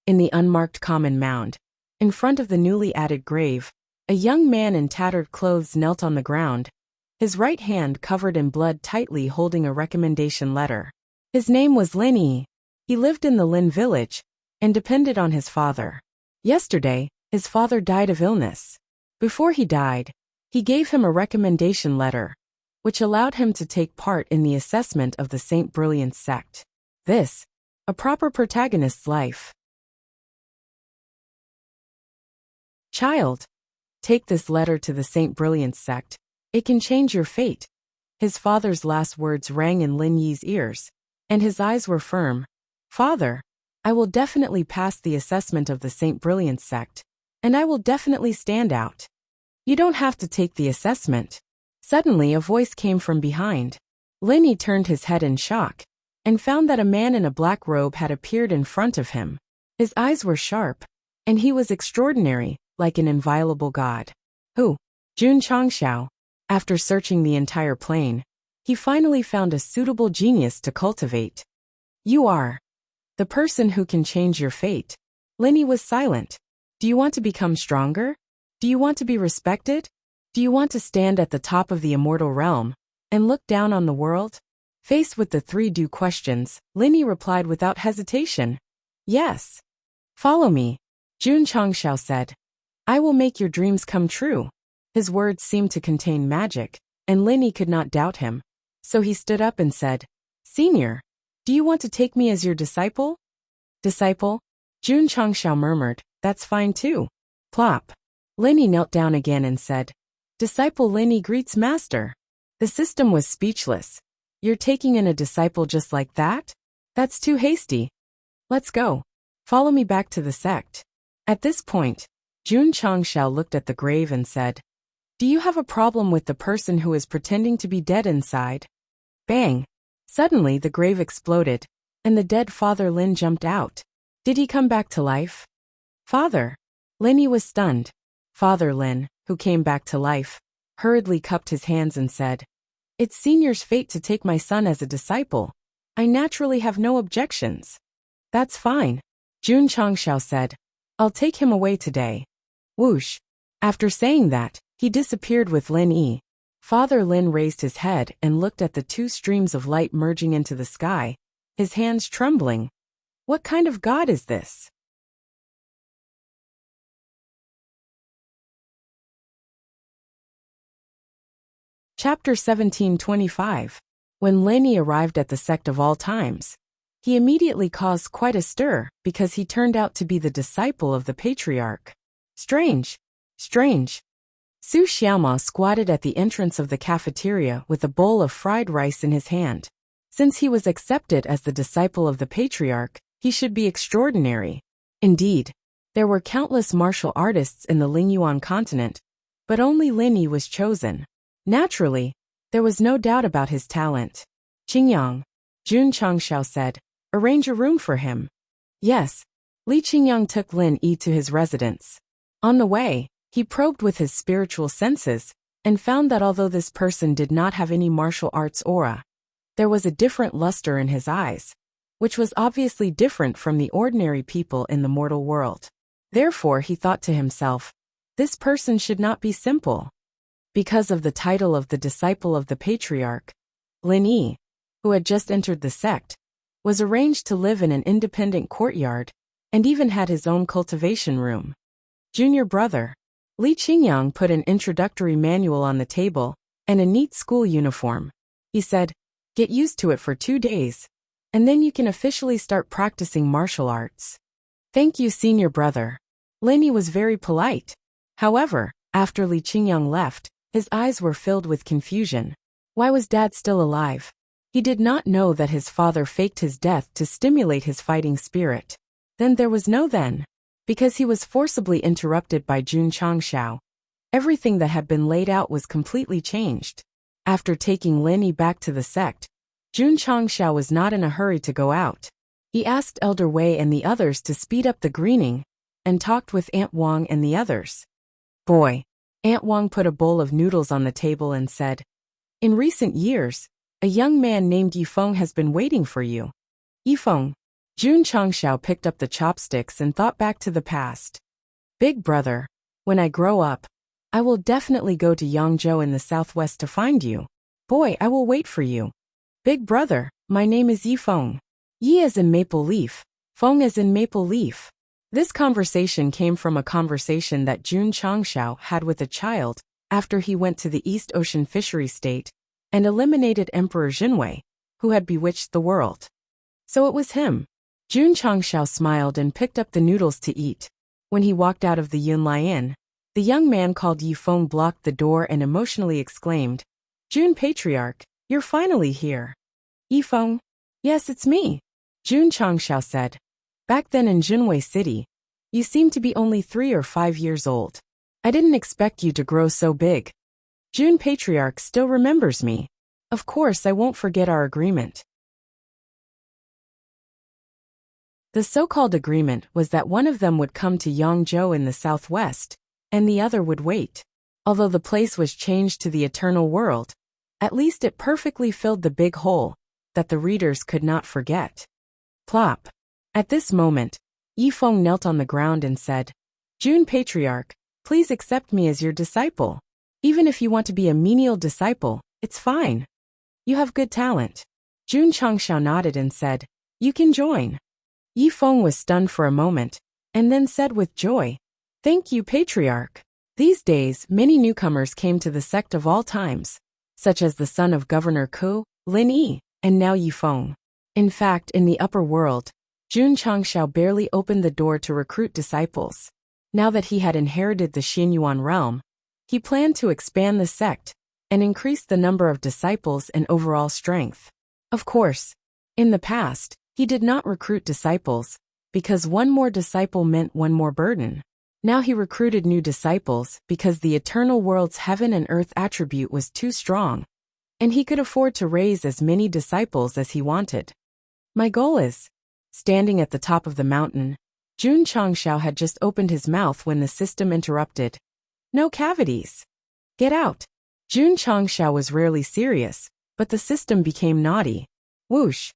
In the unmarked common mound, in front of the newly added grave, a young man in tattered clothes knelt on the ground, his right hand covered in blood tightly holding a recommendation letter. His name was Lin Yi. He lived in the Lin village, and depended on his father. Yesterday, his father died of illness. Before he died, he gave him a recommendation letter, which allowed him to take part in the assessment of the Saint Brilliance sect. This, a proper protagonist's life. "Child, take this letter to the Saint Brilliance sect. It can change your fate." His father's last words rang in Lin Yi's ears, and his eyes were firm. "Father, I will definitely pass the assessment of the Saint Brilliance sect, and I will definitely stand out." "You don't have to take the assessment." Suddenly a voice came from behind. Lin Yi turned his head in shock, and found that a man in a black robe had appeared in front of him. His eyes were sharp, and he was extraordinary, like an inviolable god. "Who?" Jun Changshao. After searching the entire plain, he finally found a suitable genius to cultivate. "You are the person who can change your fate." Lin Yi was silent. "Do you want to become stronger? Do you want to be respected? Do you want to stand at the top of the immortal realm and look down on the world? Faced with the three due questions, Linny replied without hesitation. Yes. Follow me, Jun Changshao said. I will make your dreams come true. His words seemed to contain magic, and Linny could not doubt him. So he stood up and said, Senior, do you want to take me as your disciple? Disciple? Jun Changshao murmured, that's fine too. Plop. Linny knelt down again and said, Disciple Linny greets master. The system was speechless. You're taking in a disciple just like that? That's too hasty. Let's go. Follow me back to the sect. At this point, Jun Changshao looked at the grave and said, Do you have a problem with the person who is pretending to be dead inside? Bang! Suddenly the grave exploded, and the dead Father Lin jumped out. Did he come back to life? Father! Linny was stunned. Father Lin, who came back to life, hurriedly cupped his hands and said, It's Senior's fate to take my son as a disciple. I naturally have no objections. That's fine, Jun Changshao said. I'll take him away today. Whoosh! After saying that, he disappeared with Lin Yi. Father Lin raised his head and looked at the two streams of light merging into the sky, his hands trembling. What kind of god is this? Chapter 1725. When Lin Yi arrived at the sect of all times, he immediately caused quite a stir because he turned out to be the disciple of the patriarch. Strange. Strange. Su Xiaoma squatted at the entrance of the cafeteria with a bowl of fried rice in his hand. Since he was accepted as the disciple of the patriarch, he should be extraordinary. Indeed, there were countless martial artists in the Lingyuan continent, but only Lin Yi was chosen. Naturally, there was no doubt about his talent. Qingyang, Jun Changshao said, arrange a room for him. Yes, Li Qingyang took Lin Yi to his residence. On the way, he probed with his spiritual senses and found that although this person did not have any martial arts aura, there was a different luster in his eyes, which was obviously different from the ordinary people in the mortal world. Therefore he thought to himself, this person should not be simple. Because of the title of the disciple of the patriarch, Lin Yi, who had just entered the sect, was arranged to live in an independent courtyard and even had his own cultivation room. Junior brother, Li Qingyang put an introductory manual on the table and a neat school uniform. He said, get used to it for 2 days, and then you can officially start practicing martial arts. Thank you, senior brother. Lin Yi was very polite. However, after Li Qingyang left, his eyes were filled with confusion. Why was Dad still alive? He did not know that his father faked his death to stimulate his fighting spirit. Then there was no then. Because he was forcibly interrupted by Jun Changshao. Everything that had been laid out was completely changed. After taking Lin Yi back to the sect, Jun Changshao was not in a hurry to go out. He asked Elder Wei and the others to speed up the greening, and talked with Aunt Wang and the others. Boy, Aunt Wang put a bowl of noodles on the table and said, in recent years, a young man named Yifeng has been waiting for you. Yifeng. Jun Changshao picked up the chopsticks and thought back to the past. Big brother, when I grow up, I will definitely go to Yangzhou in the southwest to find you. Boy, I will wait for you. Big brother, my name is Yifeng. Yi as in maple leaf, Feng as in maple leaf. This conversation came from a conversation that Jun Changshao had with a child after he went to the East Ocean Fishery State and eliminated Emperor Jinwei, who had bewitched the world. So it was him. Jun Changshao smiled and picked up the noodles to eat. When he walked out of the Yunlai Inn, the young man called Yifeng blocked the door and emotionally exclaimed, Jun Patriarch, you're finally here. Yifeng? Yes, it's me, Jun Changshao said. Back then in Jinwei City, you seemed to be only 3 or 5 years old. I didn't expect you to grow so big. Jun Patriarch still remembers me. Of course I won't forget our agreement. The so-called agreement was that one of them would come to Yangzhou in the southwest, and the other would wait. Although the place was changed to the eternal world, at least it perfectly filled the big hole that the readers could not forget. Plop. At this moment, Yifeng knelt on the ground and said, Jun Patriarch, please accept me as your disciple. Even if you want to be a menial disciple, it's fine. You have good talent. Jun Changshao nodded and said, "You can join." Yi Feng was stunned for a moment, and then said with joy, "Thank you, Patriarch." These days, many newcomers came to the sect of all times, such as the son of Governor Ku, Lin Yi, and now Yi Feng. In fact, in the upper world, Jun Changshao barely opened the door to recruit disciples. Now that he had inherited the Xianyuan realm, he planned to expand the sect and increase the number of disciples and overall strength. Of course, in the past, he did not recruit disciples, because one more disciple meant one more burden. Now he recruited new disciples because the eternal world's heaven and earth attribute was too strong, and he could afford to raise as many disciples as he wanted. My goal is... Standing at the top of the mountain, Jun Changshao had just opened his mouth when the system interrupted. "No cavities. Get out." Jun Changshao was rarely serious, but the system became naughty. Whoosh!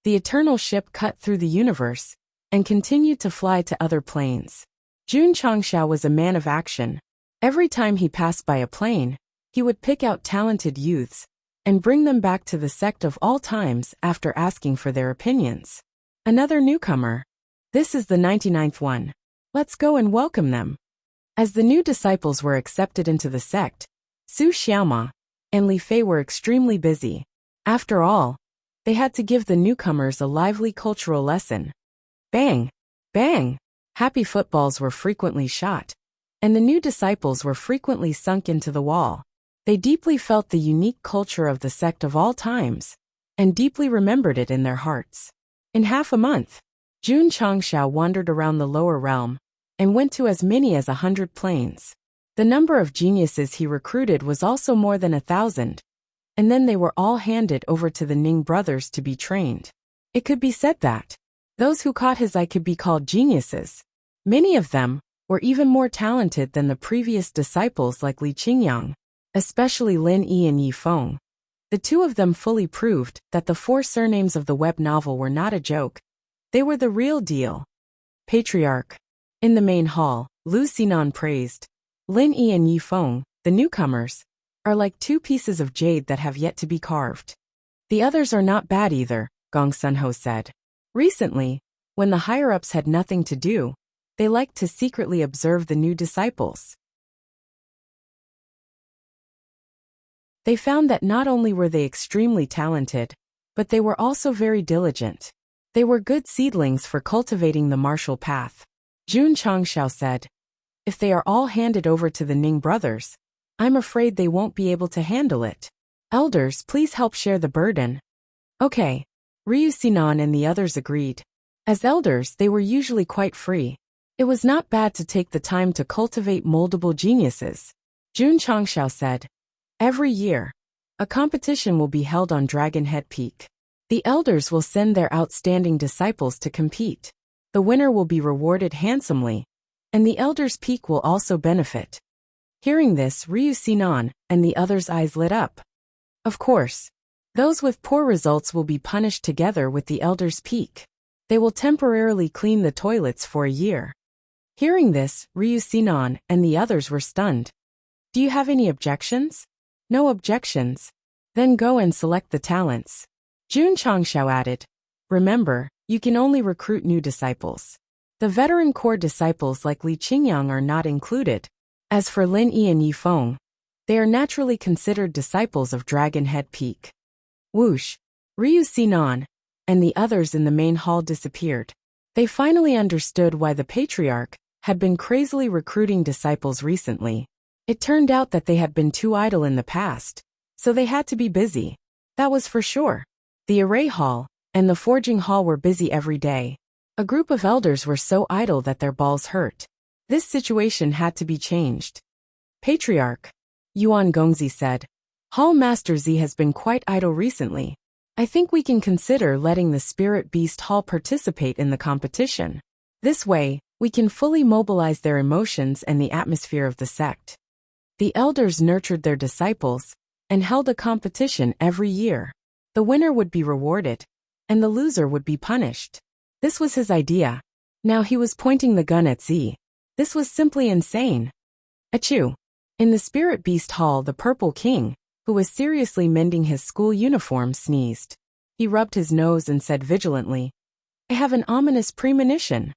The eternal ship cut through the universe and continued to fly to other planes. Jun Changshao was a man of action. Every time he passed by a plane, he would pick out talented youths and bring them back to the sect of all times after asking for their opinions. Another newcomer. This is the 99th one. Let's go and welcome them. As the new disciples were accepted into the sect, Su Xiaoma and Li Fei were extremely busy. After all, they had to give the newcomers a lively cultural lesson. Bang! Bang! Happy footballs were frequently shot, and the new disciples were frequently sunk into the wall. They deeply felt the unique culture of the sect of all times, and deeply remembered it in their hearts. In half a month, Jun Changshao wandered around the lower realm, and went to as many as 100 planes. The number of geniuses he recruited was also more than 1,000, and then they were all handed over to the Ning brothers to be trained. It could be said that those who caught his eye could be called geniuses. Many of them were even more talented than the previous disciples like Li Qingyang, especially Lin Yi and Yi Feng. The two of them fully proved that the 4 surnames of the web novel were not a joke. They were the real deal. Patriarch. In the main hall, Lu Xinan praised. Lin Yi and Yi Feng, the newcomers, are like 2 pieces of jade that have yet to be carved. The others are not bad either, Gong Sunho said. Recently, when the higher-ups had nothing to do, they liked to secretly observe the new disciples. They found that not only were they extremely talented, but they were also very diligent. They were good seedlings for cultivating the martial path. Jun Changshao said, "If they are all handed over to the Ning brothers, I'm afraid they won't be able to handle it. Elders, please help share the burden." Okay. Ryu Sinan and the others agreed. As elders, they were usually quite free. It was not bad to take the time to cultivate moldable geniuses. Jun Changshao said, "Every year, a competition will be held on Dragon Head Peak. The elders will send their outstanding disciples to compete. The winner will be rewarded handsomely, and the elders' peak will also benefit." Hearing this, Ryu Sinan and the others' eyes lit up. Of course, those with poor results will be punished together with the elders' peak. They will temporarily clean the toilets for a year. Hearing this, Ryu Sinan and the others were stunned. "Do you have any objections?" "No objections." "Then go and select the talents." Jun Changshao added, "Remember, you can only recruit new disciples. The veteran core disciples like Li Qingyang are not included. As for Lin Yi and Yi Feng, they are naturally considered disciples of Dragon Head Peak." Whoosh! Ryu Sinan and the others in the main hall disappeared. They finally understood why the Patriarch had been crazily recruiting disciples recently. It turned out that they had been too idle in the past, so they had to be busy. That was for sure. The array hall and the forging hall were busy every day. A group of elders were so idle that their balls hurt. This situation had to be changed. "Patriarch," Yuan Gongzi said, "Hall Master Z has been quite idle recently. I think we can consider letting the Spirit Beast Hall participate in the competition. This way, we can fully mobilize their emotions and the atmosphere of the sect." The elders nurtured their disciples and held a competition every year. The winner would be rewarded, and the loser would be punished. This was his idea. Now he was pointing the gun at Z. This was simply insane. Achoo! In the Spirit Beast Hall, the Purple King, who was seriously mending his school uniform, sneezed. He rubbed his nose and said vigilantly, "I have an ominous premonition."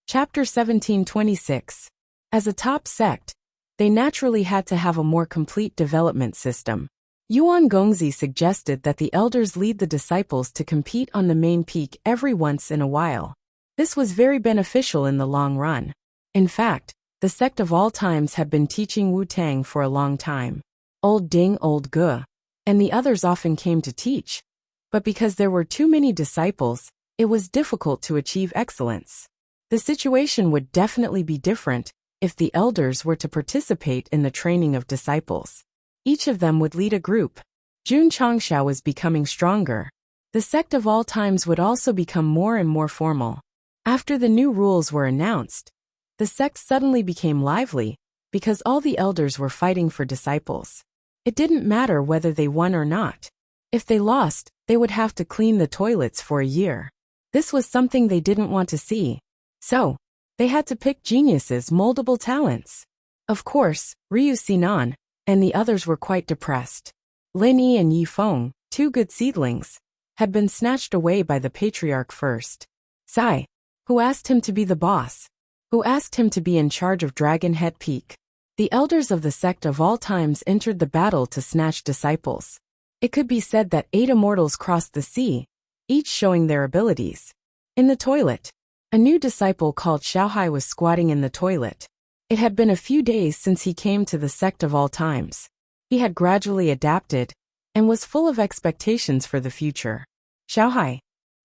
Chapter 1726. As a top sect, they naturally had to have a more complete development system. Yuan Gongzi suggested that the elders lead the disciples to compete on the main peak every once in a while. This was very beneficial in the long run. In fact, the sect of all times had been teaching Wu Tang for a long time. Old Ding, Old Ge, and the others often came to teach. But because there were too many disciples, it was difficult to achieve excellence. The situation would definitely be different if the elders were to participate in the training of disciples. Each of them would lead a group. Jun Changshao was becoming stronger. The sect of all times would also become more and more formal. After the new rules were announced, the sect suddenly became lively because all the elders were fighting for disciples. It didn't matter whether they won or not. If they lost, they would have to clean the toilets for a year. This was something they didn't want to see. So, they had to pick geniuses, moldable talents. Of course, Ryu Sinan and the others were quite depressed. Lin Yi and Yi Feng, two good seedlings, had been snatched away by the patriarch first. Sai, who asked him to be the boss, who asked him to be in charge of Dragon Head Peak. The elders of the sect of all times entered the battle to snatch disciples. It could be said that 8 immortals crossed the sea, each showing their abilities. In the toilet, a new disciple called Xiaohai was squatting in the toilet. It had been a few days since he came to the sect of all times. He had gradually adapted and was full of expectations for the future. Xiaohai.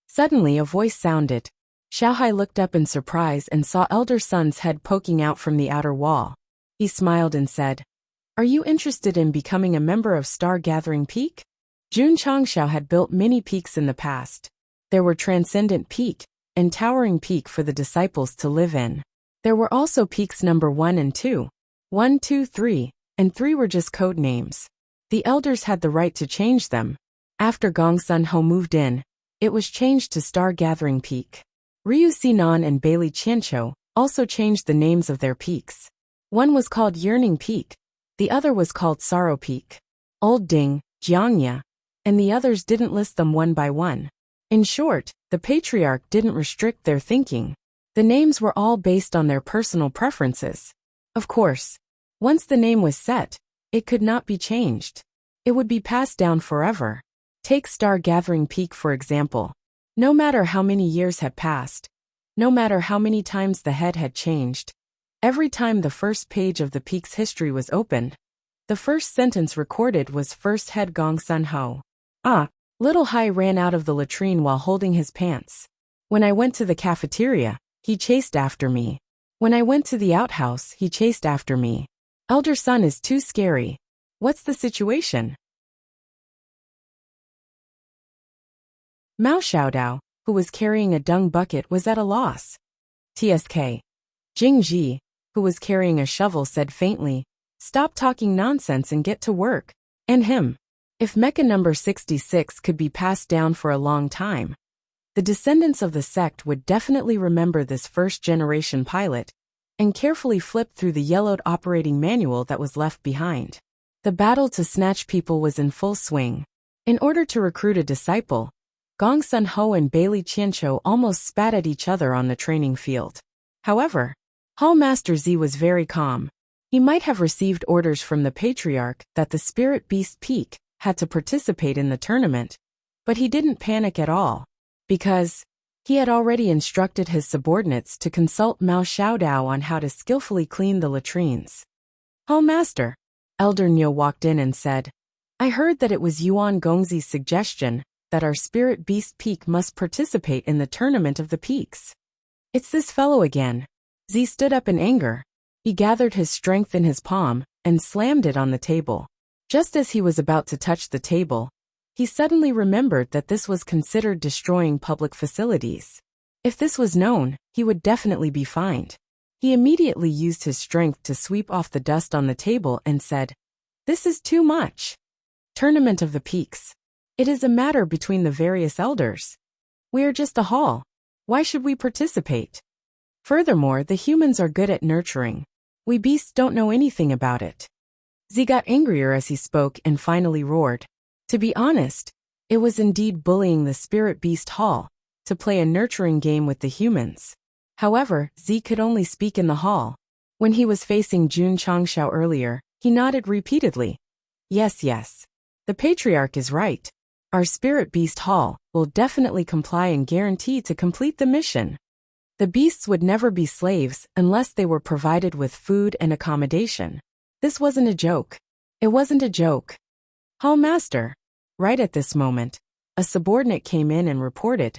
Suddenly a voice sounded. Xiaohai looked up in surprise and saw Elder Sun's head poking out from the outer wall. He smiled and said, "Are you interested in becoming a member of Star Gathering Peak?" Jun Changshao had built many peaks in the past. There were Transcendent Peak and Towering Peak for the disciples to live in. There were also peaks number 1 and 2. 1, 2, 3, and 3 were just code names. The elders had the right to change them. After Gong Sun Ho moved in, it was changed to Star Gathering Peak. Ryu Sinan and Bailey Qianqiu also changed the names of their peaks. One was called Yearning Peak, the other was called Sorrow Peak. Old Ding, Jiangya, and the others didn't list them one by one. In short, the patriarch didn't restrict their thinking. The names were all based on their personal preferences. Of course, once the name was set, it could not be changed. It would be passed down forever. Take Star Gathering Peak for example. No matter how many years had passed, no matter how many times the head had changed, every time the first page of the peak's history was opened, the first sentence recorded was First Head Gong Sun Ho. Little Hai ran out of the latrine while holding his pants. When I went to the cafeteria, he chased after me. When I went to the outhouse, he chased after me. Elder Sun is too scary. What's the situation? Mao Xiaodao, who was carrying a dung bucket, was at a loss. TSK. Jing Ji, who was carrying a shovel, said faintly, "Stop talking nonsense and get to work." And him. If Mecha number 66 could be passed down for a long time, the descendants of the sect would definitely remember this first-generation pilot and carefully flip through the yellowed operating manual that was left behind. The battle to snatch people was in full swing. In order to recruit a disciple, Gong Sun Ho and Bailey Qianqiu almost spat at each other on the training field. However, Hall Master Z was very calm. He might have received orders from the patriarch that the Spirit Beast Peak had to participate in the tournament, but he didn't panic at all, because he had already instructed his subordinates to consult Mao Xiaodao on how to skillfully clean the latrines. "Hall Master," Elder Niu walked in and said, "I heard that it was Yuan Gongzi's suggestion that our Spirit Beast Peak must participate in the Tournament of the Peaks. It's this fellow again." Z stood up in anger. He gathered his strength in his palm and slammed it on the table. Just as he was about to touch the table, he suddenly remembered that this was considered destroying public facilities. If this was known, he would definitely be fined. He immediately used his strength to sweep off the dust on the table and said, "This is too much. Tournament of the Peaks. It is a matter between the various elders. We are just a hall. Why should we participate? Furthermore, the humans are good at nurturing. We beasts don't know anything about it. Z got angrier as he spoke and finally roared. To be honest, it was indeed bullying the spirit beast hall to play a nurturing game with the humans. However, Z could only speak in the hall. When he was facing Jun Changshao earlier, he nodded repeatedly. Yes. The Patriarch is right. Our spirit beast hall will definitely comply and guarantee to complete the mission. The beasts would never be slaves unless they were provided with food and accommodation. This wasn't a joke. It wasn't a joke. Hall Master. Right at this moment, a subordinate came in and reported.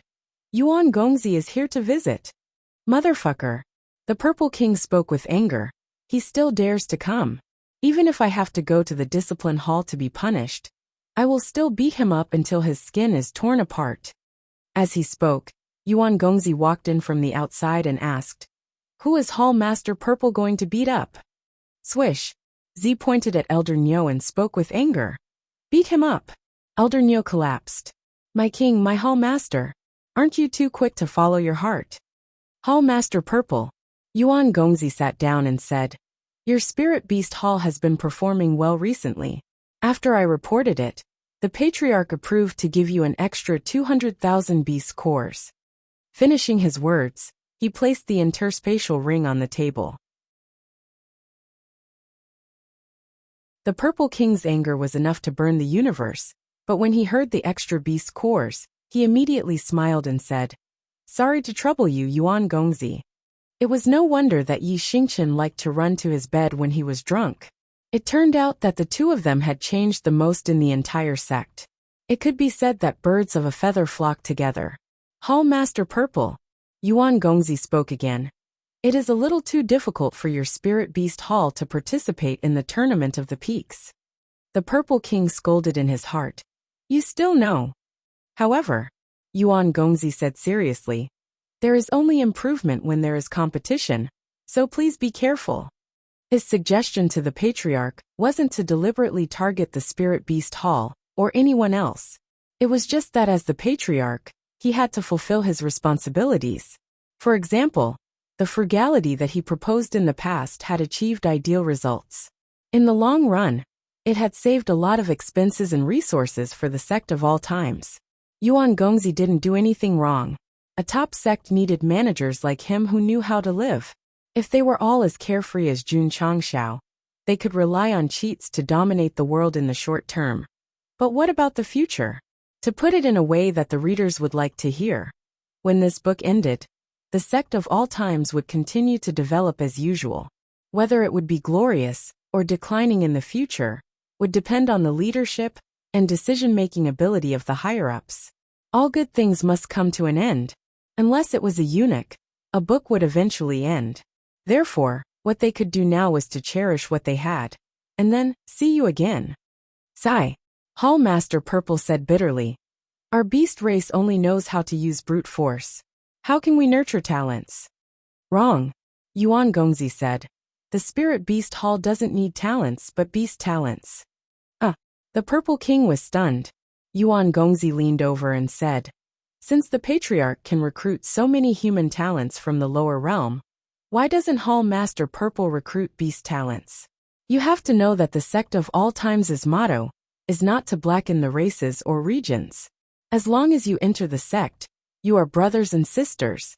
Yuan Gongzi is here to visit. Motherfucker. The Purple King spoke with anger. He still dares to come. Even if I have to go to the discipline hall to be punished, I will still beat him up until his skin is torn apart. As he spoke, Yuan Gongzi walked in from the outside and asked, Who is Hall Master Purple going to beat up? Swish. Z pointed at Elder Nyo and spoke with anger. Beat him up. Elder Nyo collapsed. My king, my Hall Master. Aren't you too quick to follow your heart? Hall Master Purple. Yuan Gongzi sat down and said, Your spirit beast hall has been performing well recently. After I reported it, the Patriarch approved to give you an extra 200,000 beast cores. Finishing his words, he placed the interspatial ring on the table. The Purple King's anger was enough to burn the universe, but when he heard the extra beast cores, he immediately smiled and said, Sorry to trouble you, Yuan Gongzi. It was no wonder that Yi Xingchen liked to run to his bed when he was drunk. It turned out that the two of them had changed the most in the entire sect. It could be said that birds of a feather flock together. Hall Master Purple. Yuan Gongzi spoke again. It is a little too difficult for your spirit beast hall to participate in the tournament of the peaks. The Purple King scolded in his heart. You still know. However, Yuan Gongzi said seriously, there is only improvement when there is competition, so please be careful. His suggestion to the Patriarch wasn't to deliberately target the spirit beast hall or anyone else. It was just that as the Patriarch, he had to fulfill his responsibilities. For example, the frugality that he proposed in the past had achieved ideal results. In the long run, it had saved a lot of expenses and resources for the sect of all times. Yuan Gongzi didn't do anything wrong. A top sect needed managers like him who knew how to live. If they were all as carefree as Jun Changshao, they could rely on cheats to dominate the world in the short term. But what about the future? To put it in a way that the readers would like to hear, when this book ended, the sect of all times would continue to develop as usual. Whether it would be glorious or declining in the future would depend on the leadership and decision-making ability of the higher-ups. All good things must come to an end. Unless it was a eunuch, a book would eventually end. Therefore, what they could do now was to cherish what they had. And then, see you again. Sigh. Hall Master Purple said bitterly. Our beast race only knows how to use brute force. How can we nurture talents? Wrong. Yuan Gongzi said. The spirit beast hall doesn't need talents but beast talents. The Purple King was stunned. Yuan Gongzi leaned over and said, Since the Patriarch can recruit so many human talents from the lower realm, why doesn't Hall Master Purple recruit beast talents? You have to know that the sect of all times' motto is not to blacken the races or regions. As long as you enter the sect, you are brothers and sisters.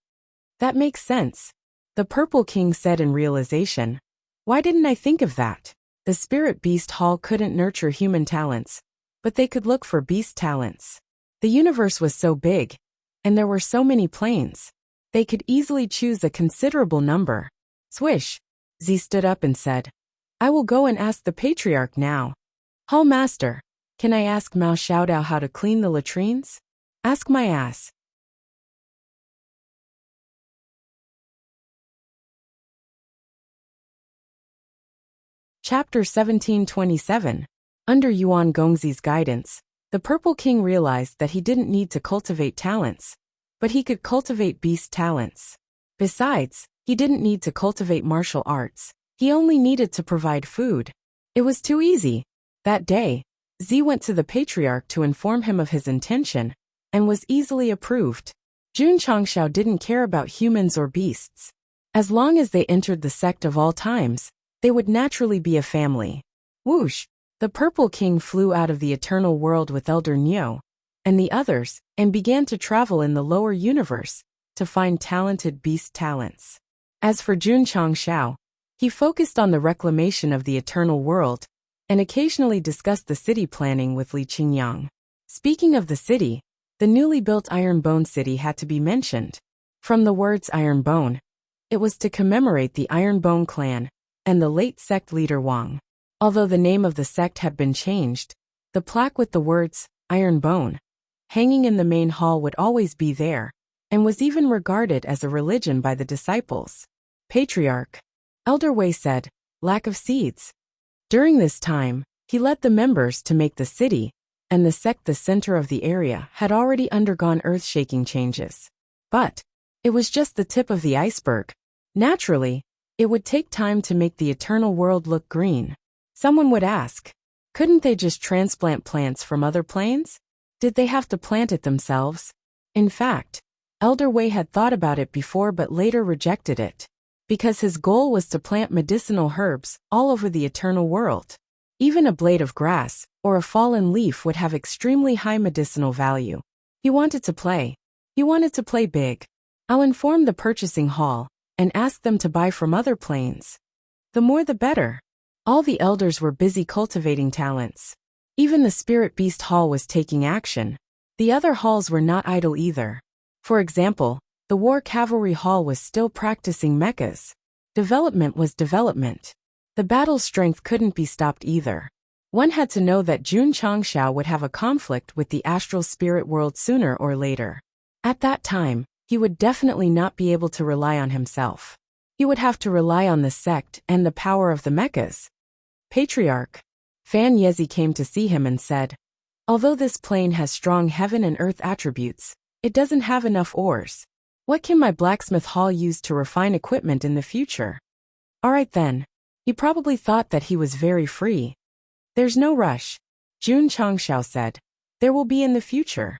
That makes sense. The Purple King said in realization. Why didn't I think of that? The Spirit Beast Hall couldn't nurture human talents, but they could look for beast talents. The universe was so big, and there were so many planes. They could easily choose a considerable number. Swish. Z stood up and said, I will go and ask the Patriarch now. Hall Master, can I ask Mao Xiaodao how to clean the latrines? Ask my ass. Chapter 1727. Under Yuan Gongzi's guidance, the Purple King realized that he didn't need to cultivate talents, but he could cultivate beast talents. Besides, he didn't need to cultivate martial arts. He only needed to provide food. It was too easy. That day, Z went to the Patriarch to inform him of his intention, and was easily approved. Jun Changshao didn't care about humans or beasts. As long as they entered the sect of all times, they would naturally be a family. Whoosh! The Purple King flew out of the eternal world with Elder Neo and the others, and began to travel in the lower universe to find talented beast talents. As for Jun Changshao, he focused on the reclamation of the eternal world and occasionally discussed the city planning with Li Qingyang. Speaking of the city, the newly built Iron Bone City had to be mentioned. From the words Iron Bone, it was to commemorate the Iron Bone clan and the late sect leader Wang. Although the name of the sect had been changed, the plaque with the words Iron Bone hanging in the main hall would always be there, and was even regarded as a religion by the disciples. Patriarch Elder Wei said, lack of seeds. During this time, he led the members to make the city, and the sect the center of the area had already undergone earth-shaking changes. But it was just the tip of the iceberg. Naturally, it would take time to make the eternal world look green. Someone would ask, couldn't they just transplant plants from other planes? Did they have to plant it themselves? In fact, Elder Wei had thought about it before but later rejected it, because his goal was to plant medicinal herbs all over the eternal world. Even a blade of grass or a fallen leaf would have extremely high medicinal value. He wanted to play. He wanted to play big. I'll inform the purchasing hall and ask them to buy from other planes. The more the better. All the elders were busy cultivating talents. Even the Spirit Beast Hall was taking action. The other halls were not idle either. For example, the War Cavalry Hall was still practicing mechas. Development was development. The battle strength couldn't be stopped either. One had to know that Jun Changshao would have a conflict with the astral spirit world sooner or later. At that time, he would definitely not be able to rely on himself. He would have to rely on the sect and the power of the mechas. Patriarch Fan Yezi came to see him and said, although this plane has strong heaven and earth attributes, it doesn't have enough ores. What can my blacksmith hall use to refine equipment in the future? Alright then. He probably thought that he was very free. There's no rush, Jun Changshao said. There will be in the future.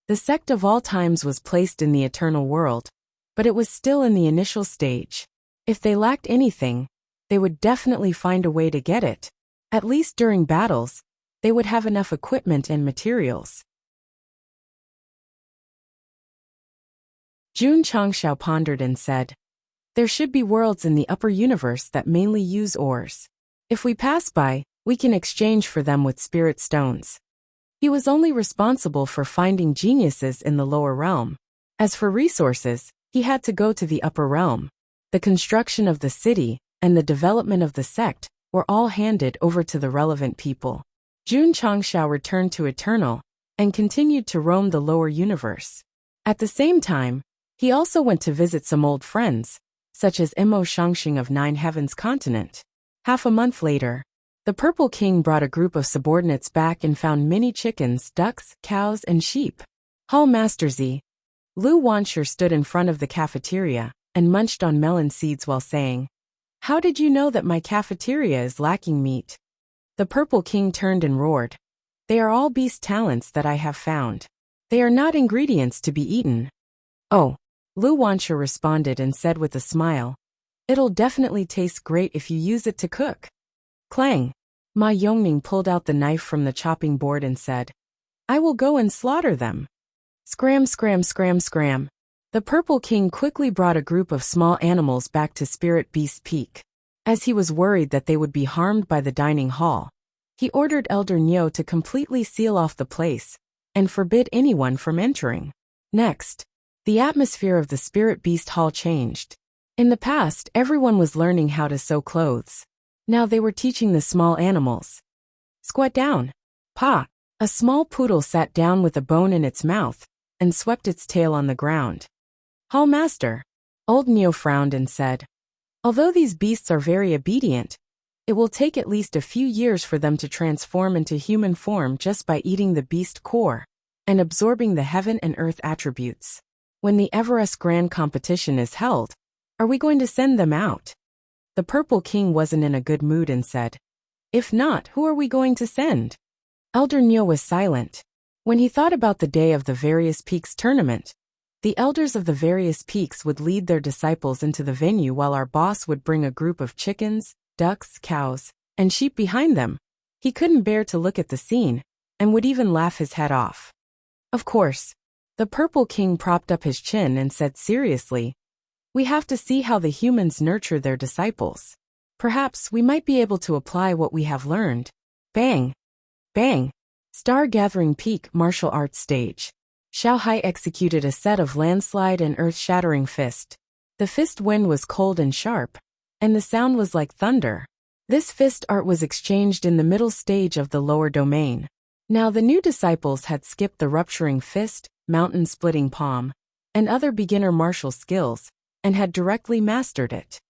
The sect of all times was placed in the eternal world, but it was still in the initial stage. If they lacked anything, they would definitely find a way to get it. At least during battles, they would have enough equipment and materials. Jun Changshao pondered and said, there should be worlds in the upper universe that mainly use ores. If we pass by, we can exchange for them with spirit stones. He was only responsible for finding geniuses in the lower realm. As for resources, he had to go to the upper realm. The construction of the city and the development of the sect were all handed over to the relevant people. Jun Changshao returned to Eternal and continued to roam the lower universe. At the same time, he also went to visit some old friends, such as Mo Shangxing of Nine Heavens Continent. Half a month later, the Purple King brought a group of subordinates back and found many chickens, ducks, cows, and sheep. Hall Master Z. Lu Wanshur stood in front of the cafeteria and munched on melon seeds while saying, how did you know that my cafeteria is lacking meat? The Purple King turned and roared. They are all beast talents that I have found. They are not ingredients to be eaten. Oh, Lu Wanshur responded and said with a smile, it'll definitely taste great if you use it to cook. Clang! Ma Yongning pulled out the knife from the chopping board and said, I will go and slaughter them. Scram, scram, scram, scram. The Purple King quickly brought a group of small animals back to Spirit Beast Peak. As he was worried that they would be harmed by the dining hall, he ordered Elder Nyo to completely seal off the place and forbid anyone from entering. Next, the atmosphere of the Spirit Beast Hall changed. In the past, everyone was learning how to sew clothes. Now they were teaching the small animals. Squat down. Pa! A small poodle sat down with a bone in its mouth and swept its tail on the ground. Hall Master. Old Neo frowned and said, although these beasts are very obedient, it will take at least a few years for them to transform into human form just by eating the beast core and absorbing the heaven and earth attributes. When the Everest Grand Competition is held, are we going to send them out? The Purple King wasn't in a good mood and said, if not, who are we going to send? Elder Nyo was silent. When he thought about the day of the various peaks tournament, The elders of the various peaks would lead their disciples into the venue while our boss would bring a group of chickens, ducks, cows, and sheep behind them. He couldn't bear to look at the scene, and would even laugh his head off. Of course, the Purple King propped up his chin and said seriously, "We have to see how the humans nurture their disciples. Perhaps we might be able to apply what we have learned." Bang! Bang! Star-gathering peak martial arts stage. Xiao Hai executed a set of landslide and earth-shattering fist. The fist wind was cold and sharp, and the sound was like thunder. This fist art was exchanged in the middle stage of the lower domain. Now the new disciples had skipped the rupturing fist, mountain-splitting palm, and other beginner martial skills, and had directly mastered it.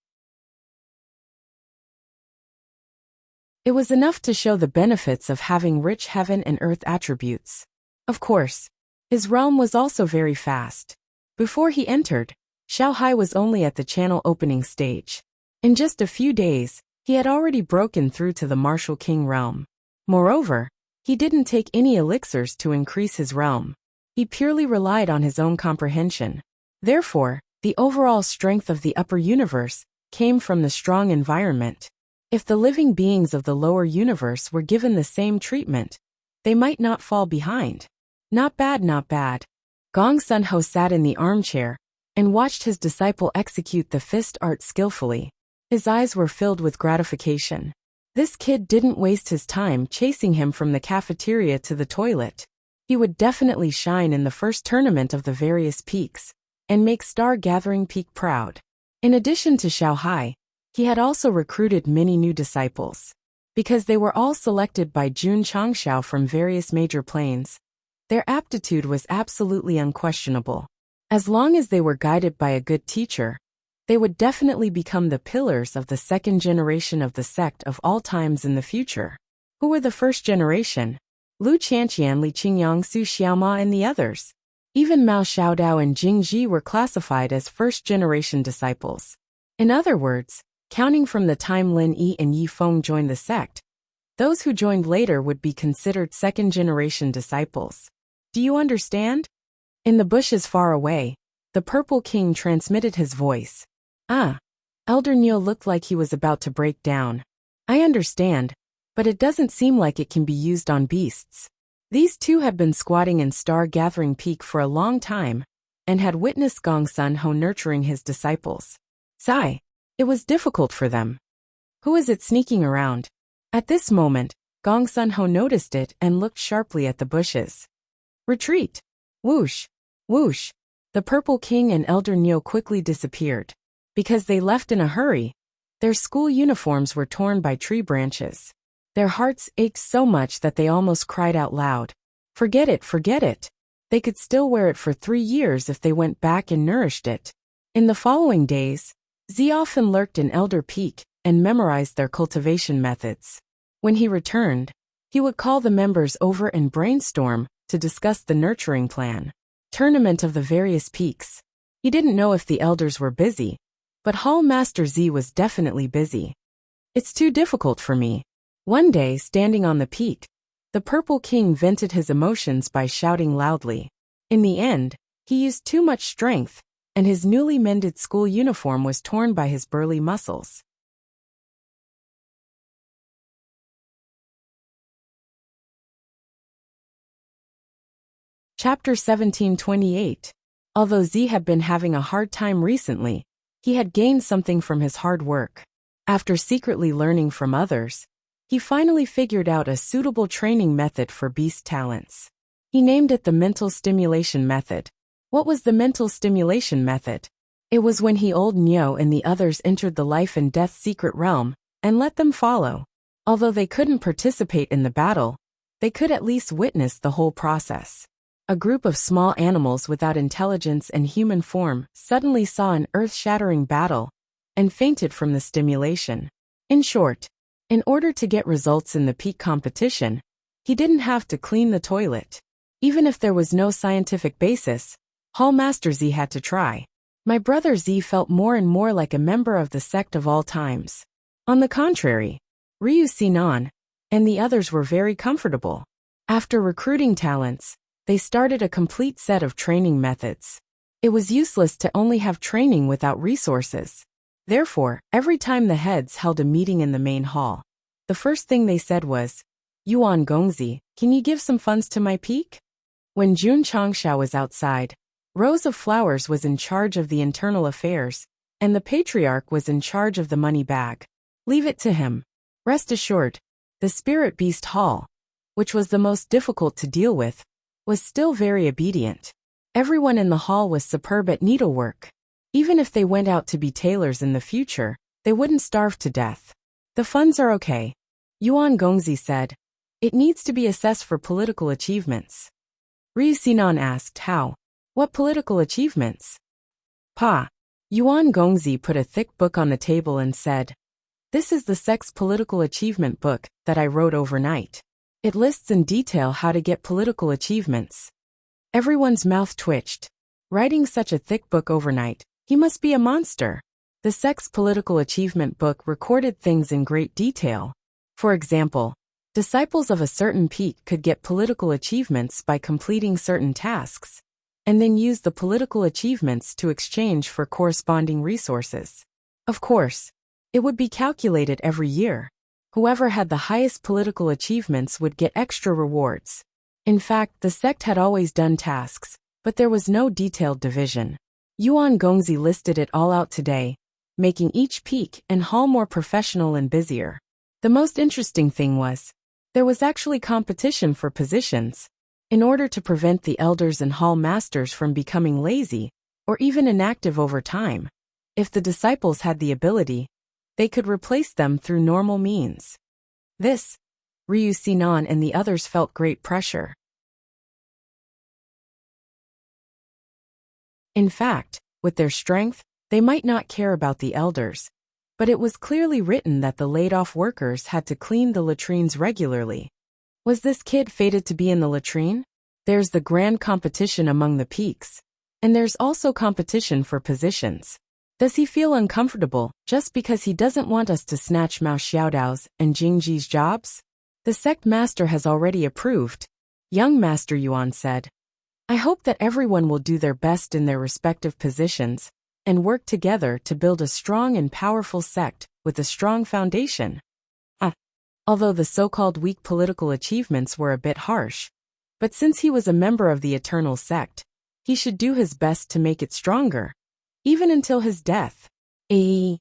It was enough to show the benefits of having rich heaven and earth attributes. Of course, his realm was also very fast. Before he entered, Xiao Hai was only at the channel opening stage. In just a few days, he had already broken through to the Martial King realm. Moreover, he didn't take any elixirs to increase his realm. He purely relied on his own comprehension. Therefore, the overall strength of the upper universe came from the strong environment. If the living beings of the lower universe were given the same treatment, they might not fall behind. Not bad, not bad. Gong Sun Ho sat in the armchair and watched his disciple execute the fist art skillfully. His eyes were filled with gratification. This kid didn't waste his time chasing him from the cafeteria to the toilet. He would definitely shine in the first tournament of the various peaks and make Star Gathering Peak proud. In addition to Xiao Hai, he had also recruited many new disciples. Because they were all selected by Jun Changxiao from various major planes, their aptitude was absolutely unquestionable. As long as they were guided by a good teacher, they would definitely become the pillars of the second generation of the sect of all times in the future. Who were the first generation? Lu Chanqian, Li Qingyang, Su Xiaoma, and the others. Even Mao Xiaodao and Jing Ji were classified as first-generation disciples. In other words, counting from the time Lin Yi and Yi Feng joined the sect, those who joined later would be considered second-generation disciples. Do you understand? In the bushes far away, the Purple King transmitted his voice. Elder Niu looked like he was about to break down. I understand, but it doesn't seem like it can be used on beasts. These two had been squatting in Star Gathering Peak for a long time, and had witnessed Gong Sun Ho nurturing his disciples. Sigh. It was difficult for them. Who is it sneaking around? At this moment, Gong Sun Ho noticed it and looked sharply at the bushes. Retreat! Whoosh! Whoosh! The Purple King and Elder Niu quickly disappeared. Because they left in a hurry, their school uniforms were torn by tree branches. Their hearts ached so much that they almost cried out loud. Forget it, forget it. They could still wear it for 3 years if they went back and nourished it. In the following days, Z often lurked in Elder Peak and memorized their cultivation methods. When he returned, he would call the members over and brainstorm to discuss the nurturing plan. Tournament of the various peaks. He didn't know if the elders were busy, but Hall Master Z was definitely busy. It's too difficult for me. One day, standing on the peak, the Purple King vented his emotions by shouting loudly. In the end, he used too much strength, and his newly mended school uniform was torn by his burly muscles. Chapter 1728. Although Z had been having a hard time recently, he had gained something from his hard work. After secretly learning from others, he finally figured out a suitable training method for beast talents. He named it the mental stimulation method. What was the mental stimulation method? It was when he old Niu and the others entered the life and death secret realm, and let them follow. Although they couldn't participate in the battle, they could at least witness the whole process. A group of small animals without intelligence and human form suddenly saw an earth-shattering battle, and fainted from the stimulation. In short, in order to get results in the peak competition, he didn't have to clean the toilet. Even if there was no scientific basis, Hall Master Z had to try. My brother Z felt more and more like a member of the sect of all times. On the contrary, Ryu Sinan and the others were very comfortable. After recruiting talents, they started a complete set of training methods. It was useless to only have training without resources. Therefore, every time the heads held a meeting in the main hall, the first thing they said was, "Yuan Gongzi, can you give some funds to my peak?" When Jun Changsha was outside, Rose of Flowers was in charge of the internal affairs, and the patriarch was in charge of the money bag. Leave it to him. Rest assured, the Spirit Beast Hall, which was the most difficult to deal with, was still very obedient. Everyone in the hall was superb at needlework. Even if they went out to be tailors in the future, they wouldn't starve to death. The funds are okay, Yuan Gongzi said. It needs to be assessed for political achievements. Ryu Sinan asked how. What political achievements? Pa. Yuan Gongzi put a thick book on the table and said, "This is the Sect's political achievement book that I wrote overnight. It lists in detail how to get political achievements." Everyone's mouth twitched. Writing such a thick book overnight, he must be a monster. The Sect's political achievement book recorded things in great detail. For example, disciples of a certain peak could get political achievements by completing certain tasks, and then use the political achievements to exchange for corresponding resources. Of course, it would be calculated every year. Whoever had the highest political achievements would get extra rewards. In fact, the sect had always done tasks, but there was no detailed division. Yuan Gongzi listed it all out today, making each peak and hall more professional and busier. The most interesting thing was, there was actually competition for positions. In order to prevent the elders and hall masters from becoming lazy, or even inactive over time, if the disciples had the ability, they could replace them through normal means. This, Ryu Sinan and the others felt great pressure. In fact, with their strength, they might not care about the elders, but it was clearly written that the laid-off workers had to clean the latrines regularly. Was this kid fated to be in the latrine? There's the grand competition among the peaks, and there's also competition for positions. Does he feel uncomfortable just because he doesn't want us to snatch Mao Xiaodao's and Jingji's jobs? The sect master has already approved, young Master Yuan said. I hope that everyone will do their best in their respective positions and work together to build a strong and powerful sect with a strong foundation. Although the so-called weak political achievements were a bit harsh, but since he was a member of the Eternal Sect, he should do his best to make it stronger, even until his death. The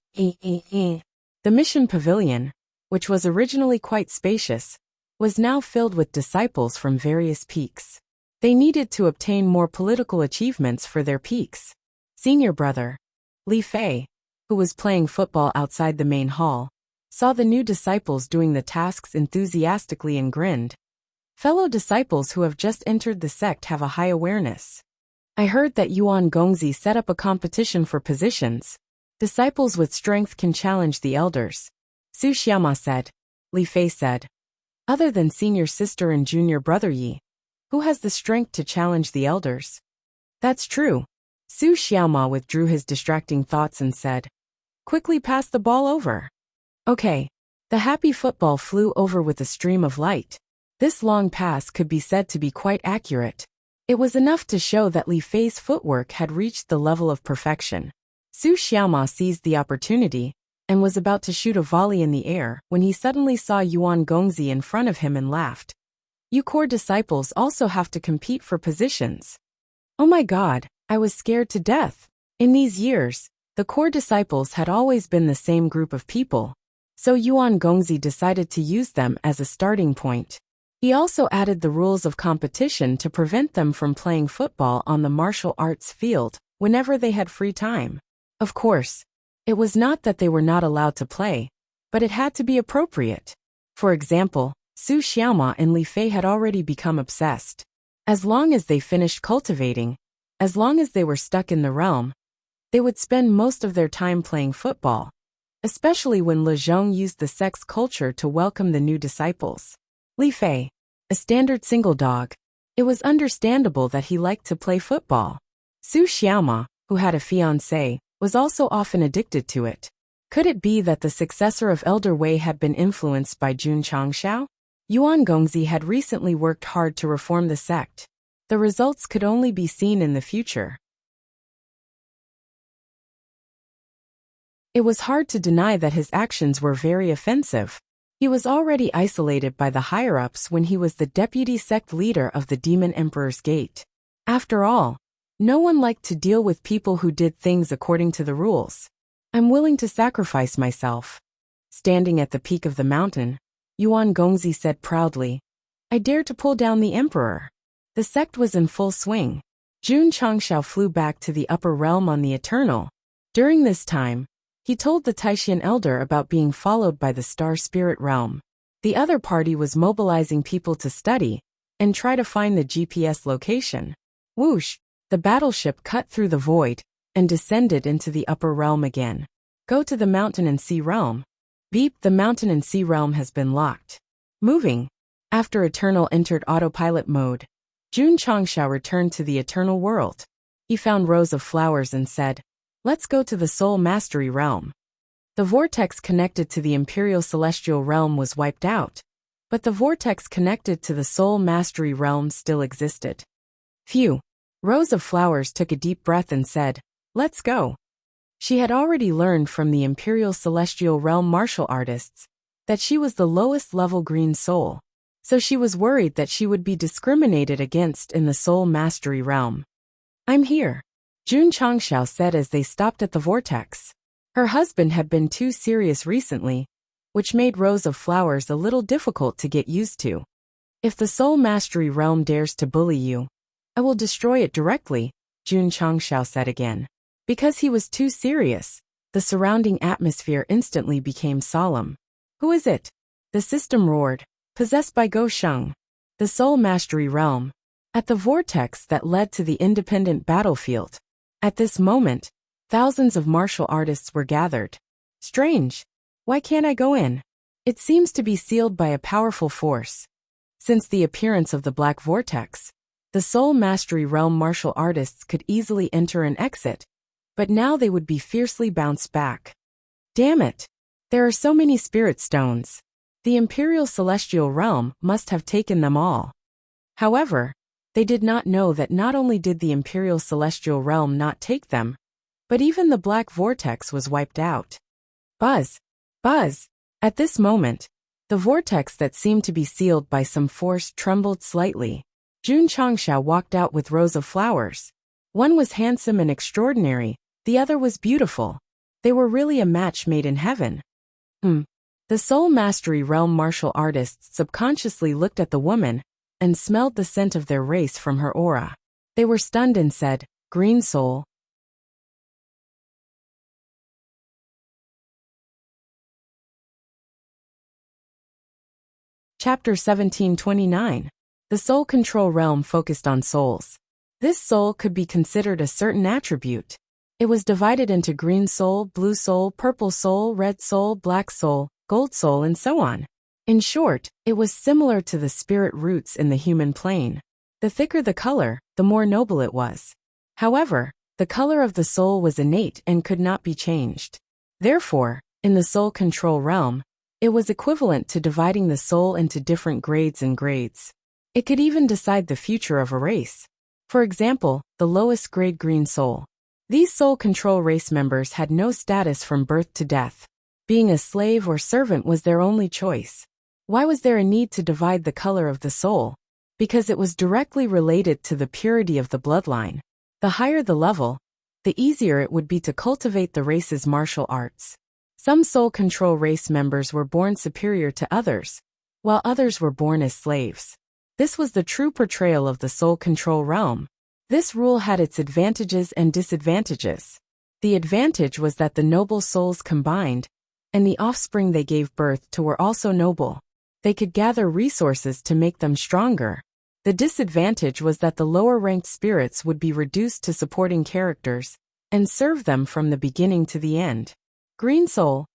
mission pavilion, which was originally quite spacious, was now filled with disciples from various peaks. They needed to obtain more political achievements for their peaks. Senior brother, Li Fei, who was playing football outside the main hall, saw the new disciples doing the tasks enthusiastically and grinned. Fellow disciples who have just entered the sect have a high awareness. I heard that Yuan Gongzi set up a competition for positions. Disciples with strength can challenge the elders. Su Xiaoma said. Li Fei said. Other than senior sister and junior brother Yi, who has the strength to challenge the elders? That's true. Su Xiaoma withdrew his distracting thoughts and said, quickly pass the ball over. Okay. The happy football flew over with a stream of light. This long pass could be said to be quite accurate. It was enough to show that Li Fei's footwork had reached the level of perfection. Su Xiaoma seized the opportunity and was about to shoot a volley in the air when he suddenly saw Yuan Gongzi in front of him and laughed. You core disciples also have to compete for positions. Oh my God, I was scared to death. In these years, the core disciples had always been the same group of people, so Yuan Gongzi decided to use them as a starting point. He also added the rules of competition to prevent them from playing football on the martial arts field whenever they had free time. Of course, it was not that they were not allowed to play, but it had to be appropriate. For example, Su Xiaoma and Li Fei had already become obsessed. As long as they finished cultivating, as long as they were stuck in the realm, they would spend most of their time playing football, especially when Le Zhong used the sect's culture to welcome the new disciples. Li Fei, a standard single dog, it was understandable that he liked to play football. Su Xiaoma, who had a fiancé, was also often addicted to it. Could it be that the successor of Elder Wei had been influenced by Jun Changshao? Yuan Gongzi had recently worked hard to reform the sect. The results could only be seen in the future. It was hard to deny that his actions were very offensive. He was already isolated by the higher-ups when he was the deputy sect leader of the Demon Emperor's Gate. After all, no one liked to deal with people who did things according to the rules. I'm willing to sacrifice myself. Standing at the peak of the mountain, Yuan Gongzi said proudly, I dare to pull down the emperor. The sect was in full swing. Jun Changshao flew back to the upper realm on the Eternal. During this time, he told the Taishan elder about being followed by the Star Spirit realm. The other party was mobilizing people to study and try to find the GPS location. Whoosh! The battleship cut through the void and descended into the upper realm again. Go to the Mountain and Sea realm. Beep, the Mountain and Sea realm has been locked. Moving. After Eternal entered autopilot mode, Jun Changshao returned to the Eternal world. He found rows of flowers and said, Let's go to the Soul Mastery realm. The vortex connected to the Imperial Celestial realm was wiped out, but the vortex connected to the Soul Mastery realm still existed. Phew. Rose of Flowers took a deep breath and said, Let's go. She had already learned from the Imperial Celestial realm martial artists that she was the lowest level green soul, so she was worried that she would be discriminated against in the Soul Mastery realm. I'm here, Jun Changshao said as they stopped at the vortex. Her husband had been too serious recently, which made Rose of Flowers a little difficult to get used to. If the Soul Mastery realm dares to bully you, I will destroy it directly, Jun Changshao said again. Because he was too serious, the surrounding atmosphere instantly became solemn. Who is it? The system roared, possessed by Go Sheng. The Soul Mastery realm. At the vortex that led to the independent battlefield. At this moment, thousands of martial artists were gathered. Strange. Why can't I go in? It seems to be sealed by a powerful force. Since the appearance of the Black Vortex, the Soul Mastery realm martial artists could easily enter and exit, but now they would be fiercely bounced back. Damn it! There are so many spirit stones. The Imperial Celestial realm must have taken them all. However, they did not know that not only did the Imperial Celestial realm not take them, but even the Black Vortex was wiped out. Buzz! Buzz! At this moment, the vortex that seemed to be sealed by some force trembled slightly. Jun Changshao walked out with rows of flowers. One was handsome and extraordinary, the other was beautiful. They were really a match made in heaven. The Soul Mastery realm martial artists subconsciously looked at the woman and smelled the scent of their race from her aura. They were stunned and said, Green Soul. Chapter 1729. The Soul Control Realm focused on souls. This soul could be considered a certain attribute. It was divided into green soul, blue soul, purple soul, red soul, black soul, gold soul, and so on. In short, it was similar to the spirit roots in the human plane. The thicker the color, the more noble it was. However, the color of the soul was innate and could not be changed. Therefore, in the soul control realm, it was equivalent to dividing the soul into different grades and grades. It could even decide the future of a race. For example, the lowest grade green soul. These soul control race members had no status from birth to death. Being a slave or servant was their only choice. Why was there a need to divide the color of the soul? Because it was directly related to the purity of the bloodline. The higher the level, the easier it would be to cultivate the race's martial arts. Some soul control race members were born superior to others, while others were born as slaves. This was the true portrayal of the soul control realm. This rule had its advantages and disadvantages. The advantage was that the noble souls combined, and the offspring they gave birth to were also noble. They could gather resources to make them stronger. The disadvantage was that the lower-ranked spirits would be reduced to supporting characters, and serve them from the beginning to the end. Green Soul.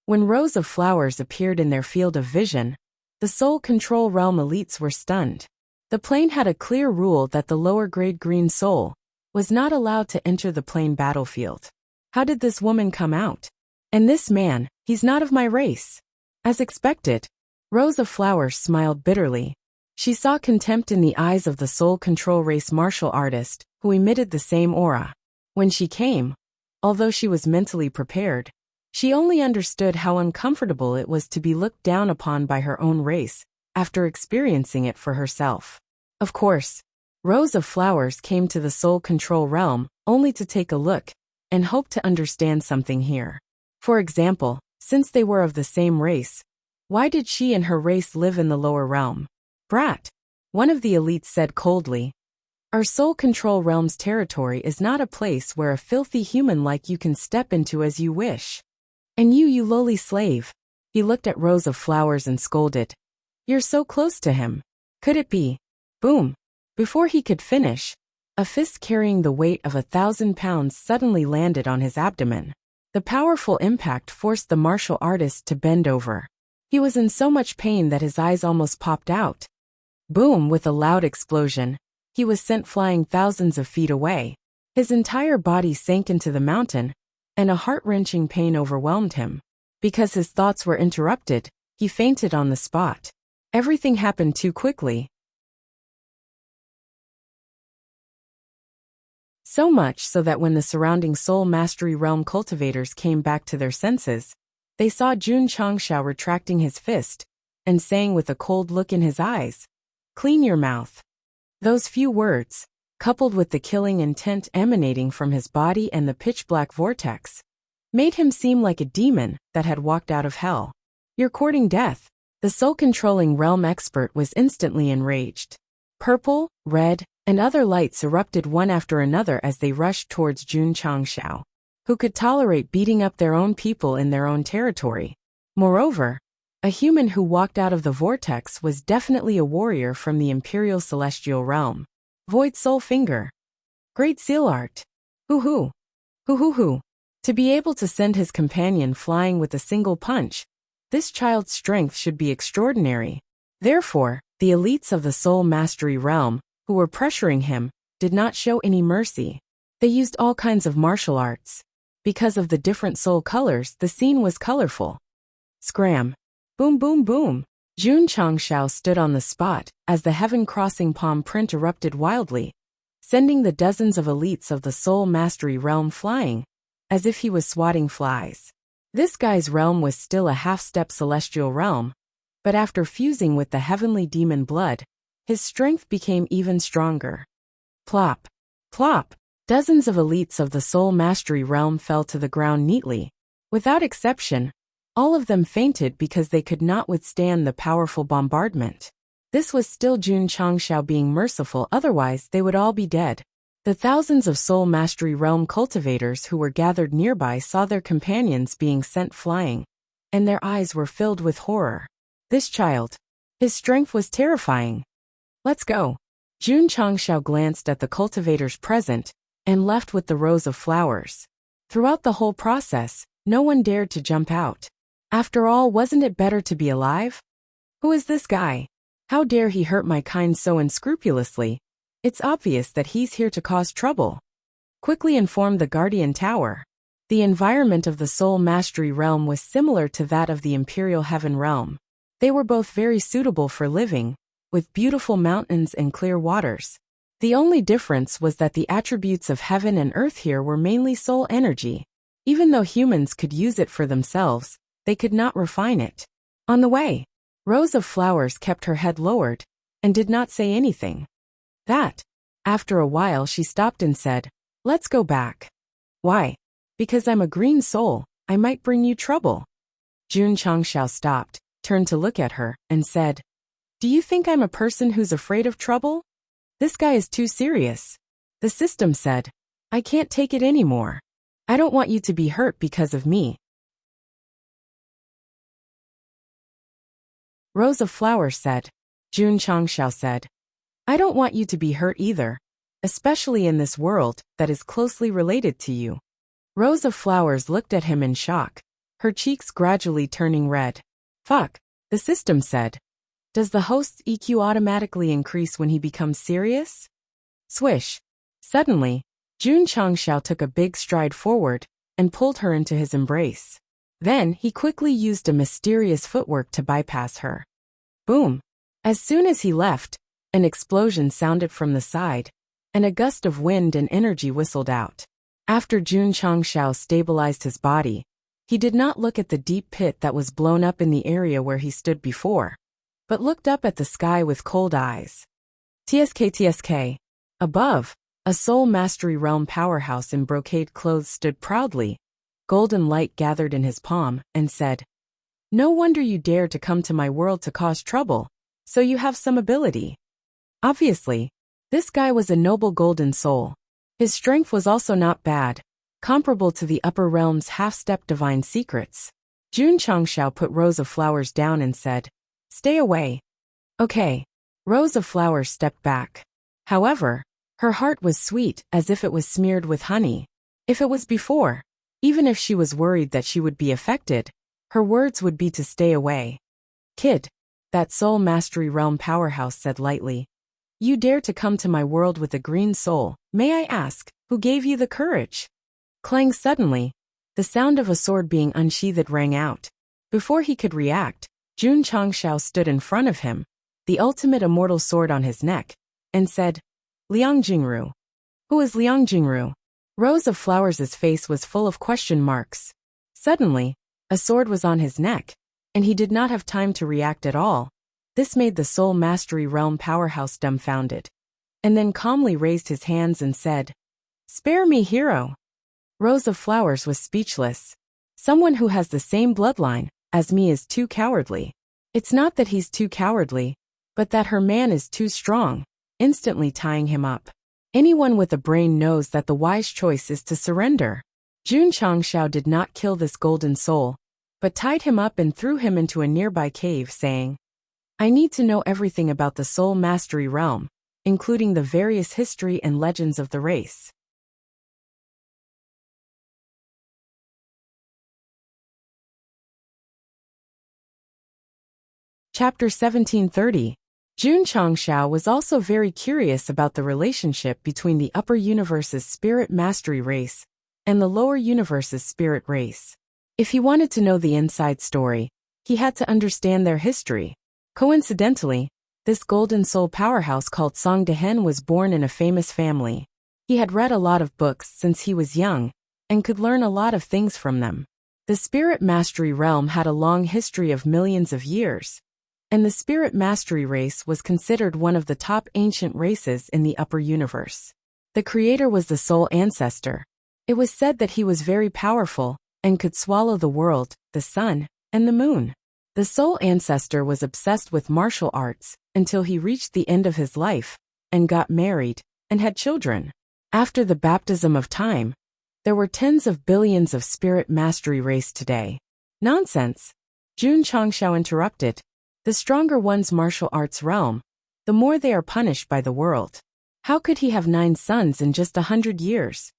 When rows of flowers appeared in their field of vision, the soul control realm elites were stunned. The plane had a clear rule that the lower-grade green soul was not allowed to enter the plane battlefield. How did this woman come out? And this man, he's not of my race. As expected, Rose of Flowers smiled bitterly. She saw contempt in the eyes of the soul control race martial artist, who emitted the same aura. When she came, although she was mentally prepared, She only understood how uncomfortable it was to be looked down upon by her own race, after experiencing it for herself. Of course, Rose of Flowers came to the soul control realm, only to take a look, and hope to understand something here. For example, since they were of the same race, why did she and her race live in the lower realm? Brat, one of the elites said coldly. Our soul control realm's territory is not a place where a filthy human like you can step into as you wish. And you lowly slave. He looked at Rose of Flowers and scolded. You're so close to him. Could it be? Boom. Before he could finish, a fist carrying the weight of 1,000 pounds suddenly landed on his abdomen. The powerful impact forced the martial artist to bend over. He was in so much pain that his eyes almost popped out. Boom! With a loud explosion, he was sent flying thousands of feet away. His entire body sank into the mountain, and a heart-wrenching pain overwhelmed him. Because his thoughts were interrupted, he fainted on the spot. Everything happened too quickly. So much so that when the surrounding soul mastery realm cultivators came back to their senses, they saw Jun Changshao retracting his fist and saying with a cold look in his eyes, "Clean your mouth." Those few words, coupled with the killing intent emanating from his body and the pitch-black vortex, made him seem like a demon that had walked out of hell. You're courting death. The soul-controlling realm expert was instantly enraged. Purple, red, and other lights erupted one after another as they rushed towards Jun Changshao, who could tolerate beating up their own people in their own territory. Moreover, a human who walked out of the vortex was definitely a warrior from the Imperial Celestial Realm. Void Soul Finger. Great Seal Art. Hoo-hoo. Hoo-hoo-hoo. To be able to send his companion flying with a single punch, this child's strength should be extraordinary. Therefore, the elites of the Soul Mastery Realm, who were pressuring him, did not show any mercy. They used all kinds of martial arts. Because of the different soul colors, the scene was colorful. Scram. Boom boom boom. Jun Changshao stood on the spot as the heaven-crossing palm print erupted wildly, sending the dozens of elites of the Soul Mastery Realm flying, as if he was swatting flies. This guy's realm was still a half-step celestial realm, but after fusing with the heavenly demon blood, his strength became even stronger. Plop. Plop. Dozens of elites of the Soul Mastery Realm fell to the ground neatly. Without exception, all of them fainted because they could not withstand the powerful bombardment. This was still Jun Changshao being merciful, otherwise they would all be dead. The thousands of Soul Mastery Realm cultivators who were gathered nearby saw their companions being sent flying, and their eyes were filled with horror. This child. His strength was terrifying. Let's go. Jun Changshao glanced at the cultivators present, and left with the Rose of Flowers. Throughout the whole process, no one dared to jump out. After all, wasn't it better to be alive? Who is this guy? How dare he hurt my kind so unscrupulously? It's obvious that he's here to cause trouble. Quickly informed the Guardian Tower. The environment of the Soul Mastery Realm was similar to that of the Imperial Heaven Realm. They were both very suitable for living, with beautiful mountains and clear waters. The only difference was that the attributes of heaven and earth here were mainly soul energy. Even though humans could use it for themselves, they could not refine it. On the way, Rose of Flowers kept her head lowered, and did not say anything. After a while she stopped and said, "Let's go back." Why? Because I'm a green soul, I might bring you trouble. Jun Changshao stopped, turned to look at her, and said, "Do you think I'm a person who's afraid of trouble? This guy is too serious." The system said, "I can't take it anymore. I don't want you to be hurt because of me." Rose of Flowers said. Jun Changshao said, "I don't want you to be hurt either, especially in this world that is closely related to you." Rose of Flowers looked at him in shock, her cheeks gradually turning red. "Fuck," the system said. "Does the host's EQ automatically increase when he becomes serious?" Swish. Suddenly, Jun Changshao took a big stride forward and pulled her into his embrace. Then he quickly used a mysterious footwork to bypass her. Boom. As soon as he left, an explosion sounded from the side, and a gust of wind and energy whistled out. After Jun Changshao stabilized his body, He did not look at the deep pit that was blown up in the area where he stood before, but looked up at the sky with cold eyes. TSK. Above, a soul mastery realm powerhouse in brocade clothes stood proudly. Golden light gathered in his palm, and said, "No wonder you dare to come to my world to cause trouble, so you have some ability." Obviously, this guy was a noble golden soul. His strength was also not bad, comparable to the upper realm's half-step divine secrets. Jun Changshao put Rose of Flowers down and said, "Stay away." Okay. Rose of Flowers stepped back. However, her heart was sweet as if it was smeared with honey. If it was before, even if she was worried that she would be affected, her words would be to stay away. "Kid," that soul mastery realm powerhouse said lightly, "you dare to come to my world with a green soul. May I ask, who gave you the courage?" Clang suddenly, the sound of a sword being unsheathed rang out. Before he could react, Jun Changshao stood in front of him, the ultimate immortal sword on his neck, and said, "Liang Jingru." "Who is Liang Jingru?" Rose of Flowers' face was full of question marks. Suddenly, a sword was on his neck, and he did not have time to react at all. This made the soul mastery realm powerhouse dumbfounded, and then calmly raised his hands and said, "Spare me, hero." Rose of Flowers was speechless. Someone who has the same bloodline as me is too cowardly. It's not that he's too cowardly, but that her man is too strong, instantly tying him up. Anyone with a brain knows that the wise choice is to surrender. Jun Changshao did not kill this golden soul, but tied him up and threw him into a nearby cave, saying, "I need to know everything about the soul mastery realm, including the various history and legends of the race." Chapter 1730. Jun Changshao was also very curious about the relationship between the upper universe's spirit mastery race and the lower universe's spirit race. If he wanted to know the inside story, he had to understand their history. Coincidentally, this golden soul powerhouse called Song Dehen was born in a famous family. He had read a lot of books since he was young, and could learn a lot of things from them. The spirit mastery realm had a long history of millions of years, and the spirit mastery race was considered one of the top ancient races in the upper universe. The creator was the soul ancestor. It was said that he was very powerful and could swallow the world, the sun, and the moon. The soul ancestor was obsessed with martial arts until he reached the end of his life and got married and had children. After the baptism of time, there were tens of billions of spirit mastery race today. Nonsense. Jun Changshao interrupted. The stronger one's martial arts realm, the more they are punished by the world. How could he have 9 sons in just 100 years?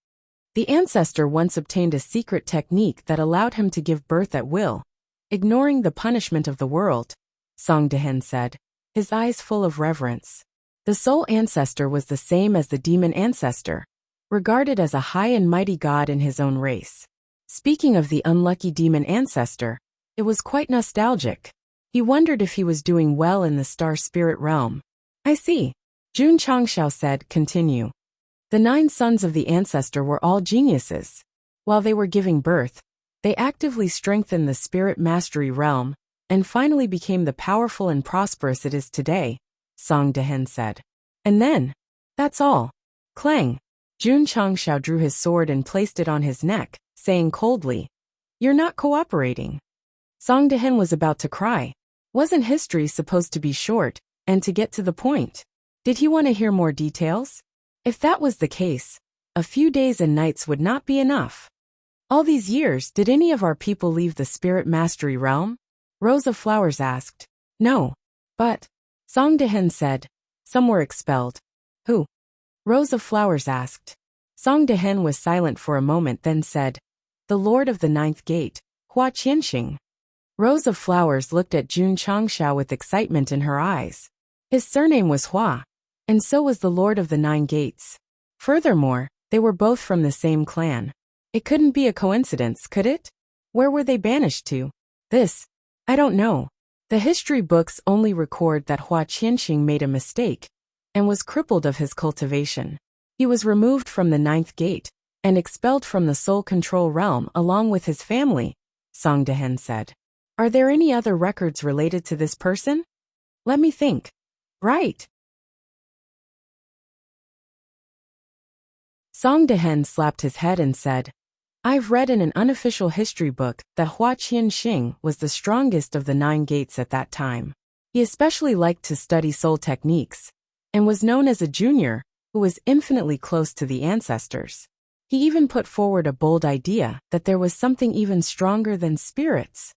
The ancestor once obtained a secret technique that allowed him to give birth at will, ignoring the punishment of the world, Song Dehen said, his eyes full of reverence. The soul ancestor was the same as the demon ancestor, regarded as a high and mighty god in his own race. Speaking of the unlucky demon ancestor, it was quite nostalgic. He wondered if he was doing well in the star spirit realm. "I see," Jun Changshao said. Continue. The 9 sons of the ancestor were all geniuses. While they were giving birth, they actively strengthened the spirit mastery realm, and finally became the powerful and prosperous it is today, Song Dehen said. And then, that's all. Clang. Jun Changshao drew his sword and placed it on his neck, saying coldly, "You're not cooperating." Song Dehen was about to cry. Wasn't history supposed to be short, and to get to the point? Did he want to hear more details? If that was the case, a few days and nights would not be enough. "All these years, did any of our people leave the spirit mastery realm?" Rose of Flowers asked. "No. But," Song Dehen said, "some were expelled." "Who?" Rose of Flowers asked. Song Dehen was silent for a moment, then said, "The Lord of the Ninth Gate, Hua Qianxing." Rose of Flowers looked at Jun Changshao with excitement in her eyes. His surname was Hua, and so was the Lord of the 9 Gates. Furthermore, they were both from the same clan. It couldn't be a coincidence, could it? Where were they banished to? This, I don't know. The history books only record that Hua Qianxing made a mistake and was crippled of his cultivation. He was removed from the 9th Gate and expelled from the soul control realm along with his family, Song Dehen said. Are there any other records related to this person? Let me think. Right. Song Dehen slapped his head and said, I've read in an unofficial history book that Hua Qianxing was the strongest of the 9 gates at that time. He especially liked to study soul techniques, and was known as a junior who was infinitely close to the ancestors. He even put forward a bold idea that there was something even stronger than spirits.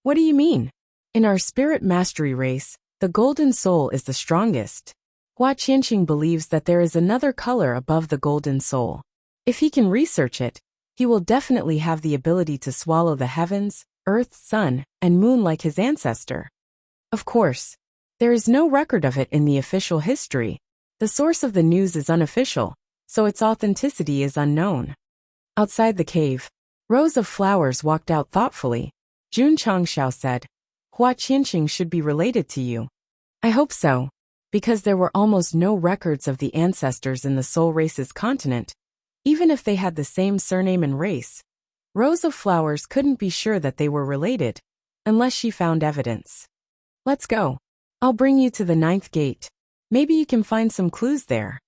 What do you mean? In our spirit mastery race, the golden soul is the strongest. Hua Qianxing believes that there is another color above the golden soul. If he can research it, he will definitely have the ability to swallow the heavens, earth, sun, and moon like his ancestor. Of course, there is no record of it in the official history. The source of the news is unofficial, so its authenticity is unknown. Outside the cave, rows of flowers walked out thoughtfully. Jun Changxiao said, Hua Qianxing should be related to you. I hope so, because there were almost no records of the ancestors in the soul race's continent. Even if they had the same surname and race, rows of flowers couldn't be sure that they were related, unless she found evidence. Let's go. I'll bring you to the 9th gate. Maybe you can find some clues there.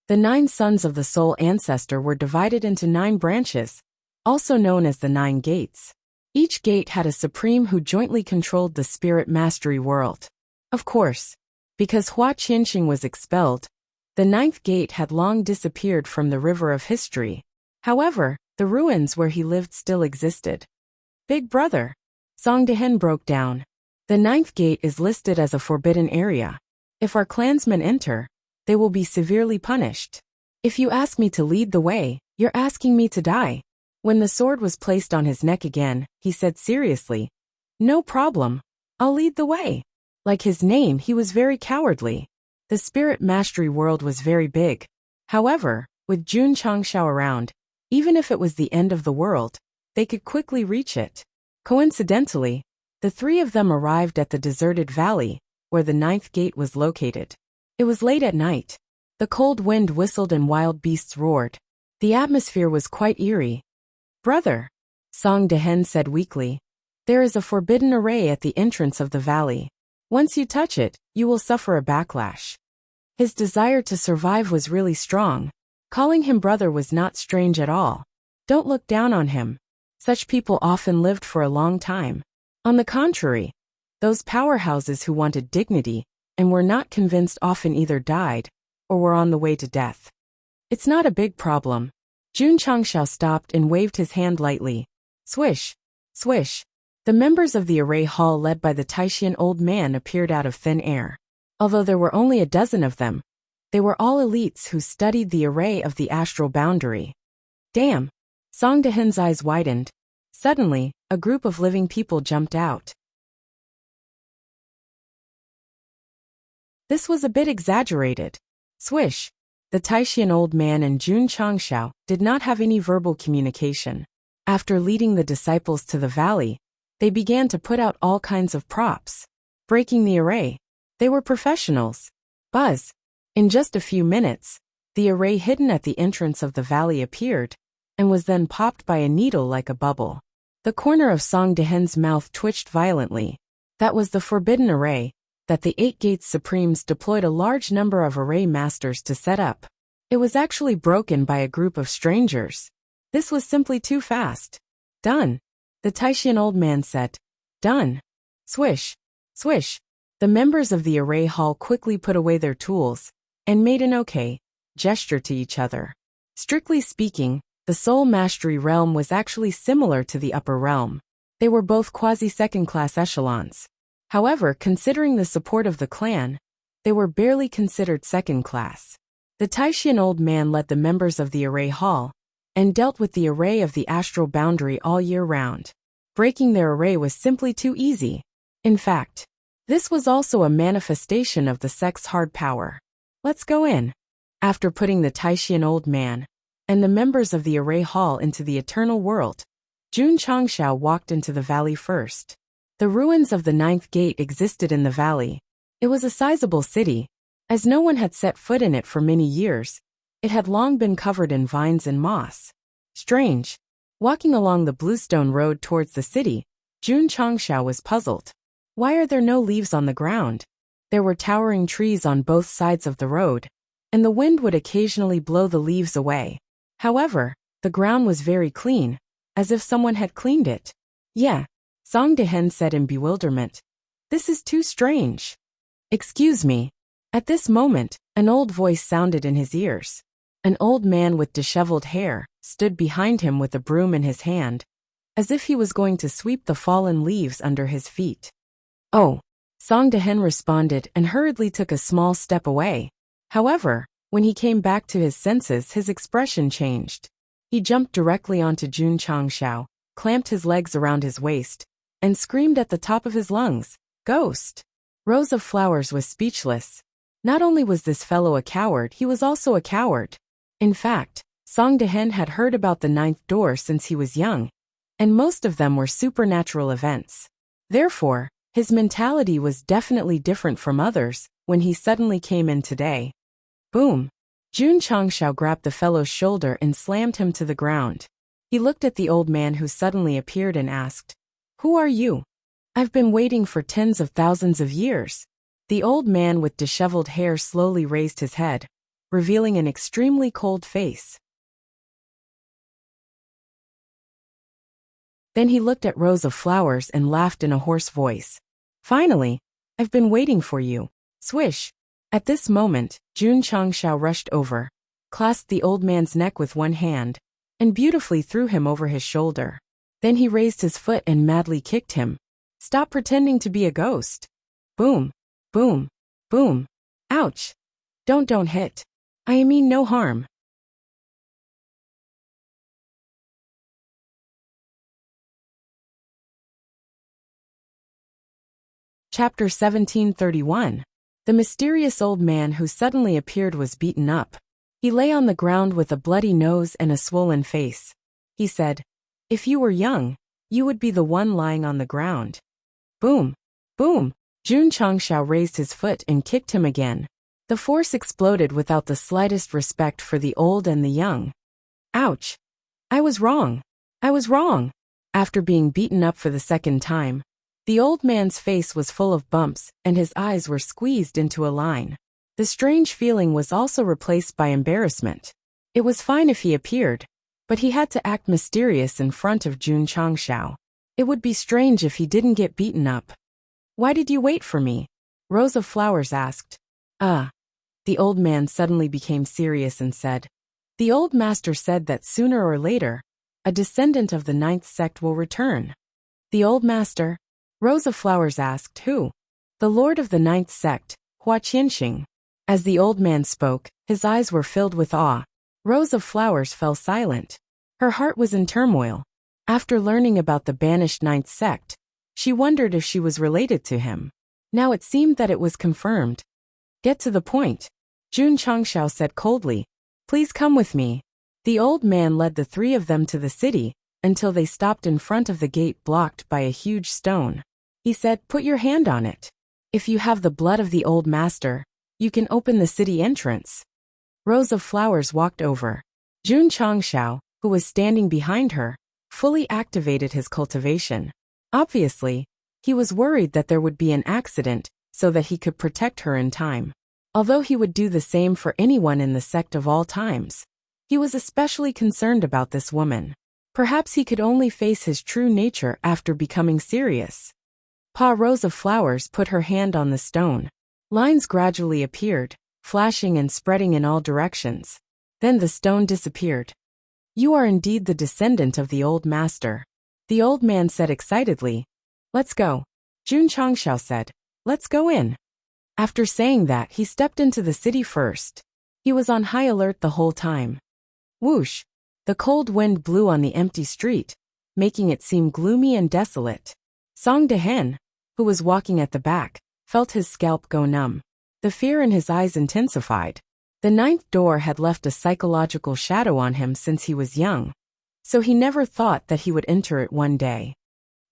The 9 sons of the soul ancestor were divided into 9 branches, also known as the 9 gates. Each gate had a supreme who jointly controlled the spirit mastery world. Of course, because Hua Qianxing was expelled, the 9th gate had long disappeared from the river of history. However, the ruins where he lived still existed. Big brother. Song Dehen broke down. The 9th gate is listed as a forbidden area. If our clansmen enter, they will be severely punished. If you ask me to lead the way, you're asking me to die. When the sword was placed on his neck again, he said seriously, No problem. I'll lead the way. Like his name, he was very cowardly. The spirit mastery world was very big. However, with Jun Changxiao around, even if it was the end of the world, they could quickly reach it. Coincidentally, the 3 of them arrived at the deserted valley, where the 9th gate was located. It was late at night. The cold wind whistled and wild beasts roared. The atmosphere was quite eerie. Brother, Song Dehen said weakly, there is a forbidden array at the entrance of the valley. Once you touch it, you will suffer a backlash. His desire to survive was really strong. Calling him brother was not strange at all. Don't look down on him. Such people often lived for a long time. On the contrary, those powerhouses who wanted dignity and were not convinced often either died or were on the way to death. It's not a big problem. Jun Changxiao stopped and waved his hand lightly. Swish, swish. The members of the array hall led by the Taishan old man appeared out of thin air. Although there were only a dozen of them, they were all elites who studied the array of the astral boundary. Damn! Song Dehen's eyes widened. Suddenly, a group of living people jumped out. This was a bit exaggerated. Swish! The Taishan old man and Jun Changxiao did not have any verbal communication. After leading the disciples to the valley, they began to put out all kinds of props. Breaking the array. They were professionals. Buzz. In just a few minutes, the array hidden at the entrance of the valley appeared, and was then popped by a needle like a bubble. The corner of Song Dehen's mouth twitched violently. That was the forbidden array that the 8 Gates Supremes deployed a large number of array masters to set up. It was actually broken by a group of strangers. This was simply too fast. Done. The Taishan old man said. Done. Swish. Swish. The members of the array hall quickly put away their tools and made an okay gesture to each other. Strictly speaking, the soul mastery realm was actually similar to the upper realm. They were both quasi-second-class echelons. However, considering the support of the clan, they were barely considered second class. The Taishan old man led the members of the array hall and dealt with the array of the astral boundary all year round. Breaking their array was simply too easy. In fact, this was also a manifestation of the Sect's hard power. Let's go in. After putting the Taishan old man and the members of the array hall into the eternal world, Jun Changxiao walked into the valley first. The ruins of the 9th gate existed in the valley. It was a sizable city. As no one had set foot in it for many years, it had long been covered in vines and moss. Strange. Walking along the bluestone road towards the city, Jun Changshao was puzzled. Why are there no leaves on the ground? There were towering trees on both sides of the road, and the wind would occasionally blow the leaves away. However, the ground was very clean, as if someone had cleaned it. Yeah, Song Dehen said in bewilderment. This is too strange. Excuse me. At this moment, an old voice sounded in his ears. An old man with disheveled hair stood behind him with a broom in his hand, as if he was going to sweep the fallen leaves under his feet. Oh, Song Dehen responded and hurriedly took a small step away. However, when he came back to his senses, his expression changed. He jumped directly onto Jun Changshao, clamped his legs around his waist, and screamed at the top of his lungs, "Ghost!" Rose of Flowers was speechless. Not only was this fellow a coward, he was also a coward. In fact, Song Dehen had heard about the ninth door since he was young, and most of them were supernatural events. Therefore, his mentality was definitely different from others when he suddenly came in today. Boom! Jun Changshao grabbed the fellow's shoulder and slammed him to the ground. He looked at the old man who suddenly appeared and asked, "Who are you?" "I've been waiting for tens of thousands of years." The old man with disheveled hair slowly raised his head, revealing an extremely cold face. Then he looked at Rose of Flowers and laughed in a hoarse voice. "Finally, I've been waiting for you." Swish! At this moment, Jun Changshao rushed over, clasped the old man's neck with one hand, and beautifully threw him over his shoulder. Then he raised his foot and madly kicked him. "Stop pretending to be a ghost." Boom! Boom! Boom! Ouch! Don't hit. I mean no harm. Chapter 1731. The mysterious old man who suddenly appeared was beaten up. He lay on the ground with a bloody nose and a swollen face. He said, "If you were young, you would be the one lying on the ground." Boom! Boom! Jun Changshao raised his foot and kicked him again. The force exploded without the slightest respect for the old and the young. Ouch! I was wrong. I was wrong. After being beaten up for the second time, the old man's face was full of bumps and his eyes were squeezed into a line. The strange feeling was also replaced by embarrassment. It was fine if he appeared, but he had to act mysterious in front of Jun Changshao. It would be strange if he didn't get beaten up. "Why did you wait for me?" Rose of Flowers asked. The old man suddenly became serious and said, "The old master said that sooner or later, a descendant of the ninth sect will return." "The old master?" Rose of Flowers asked. "Who?" "The lord of the ninth sect, Hua Qianxing." As the old man spoke, his eyes were filled with awe. Rose of Flowers fell silent. Her heart was in turmoil. After learning about the banished ninth sect, she wondered if she was related to him. Now it seemed that it was confirmed. "Get to the point," Jun Changshao said coldly. "Please come with me." The old man led the three of them to the city, until they stopped in front of the gate blocked by a huge stone. He said, "Put your hand on it. If you have the blood of the old master, you can open the city entrance." Rose of Flowers walked over. Jun Changshao, who was standing behind her, fully activated his cultivation. Obviously, he was worried that there would be an accident so that he could protect her in time. Although he would do the same for anyone in the sect of all times, he was especially concerned about this woman. Perhaps he could only face his true nature after becoming serious. Rose of Flowers put her hand on the stone. Lines gradually appeared, flashing and spreading in all directions. Then the stone disappeared. "You are indeed the descendant of the old master," the old man said excitedly. "Let's go." Jun Changshao said, "Let's go in." After saying that, he stepped into the city first. He was on high alert the whole time. Whoosh! The cold wind blew on the empty street, making it seem gloomy and desolate. Song Dehen, who was walking at the back, felt his scalp go numb. The fear in his eyes intensified. The ninth door had left a psychological shadow on him since he was young, so he never thought that he would enter it one day.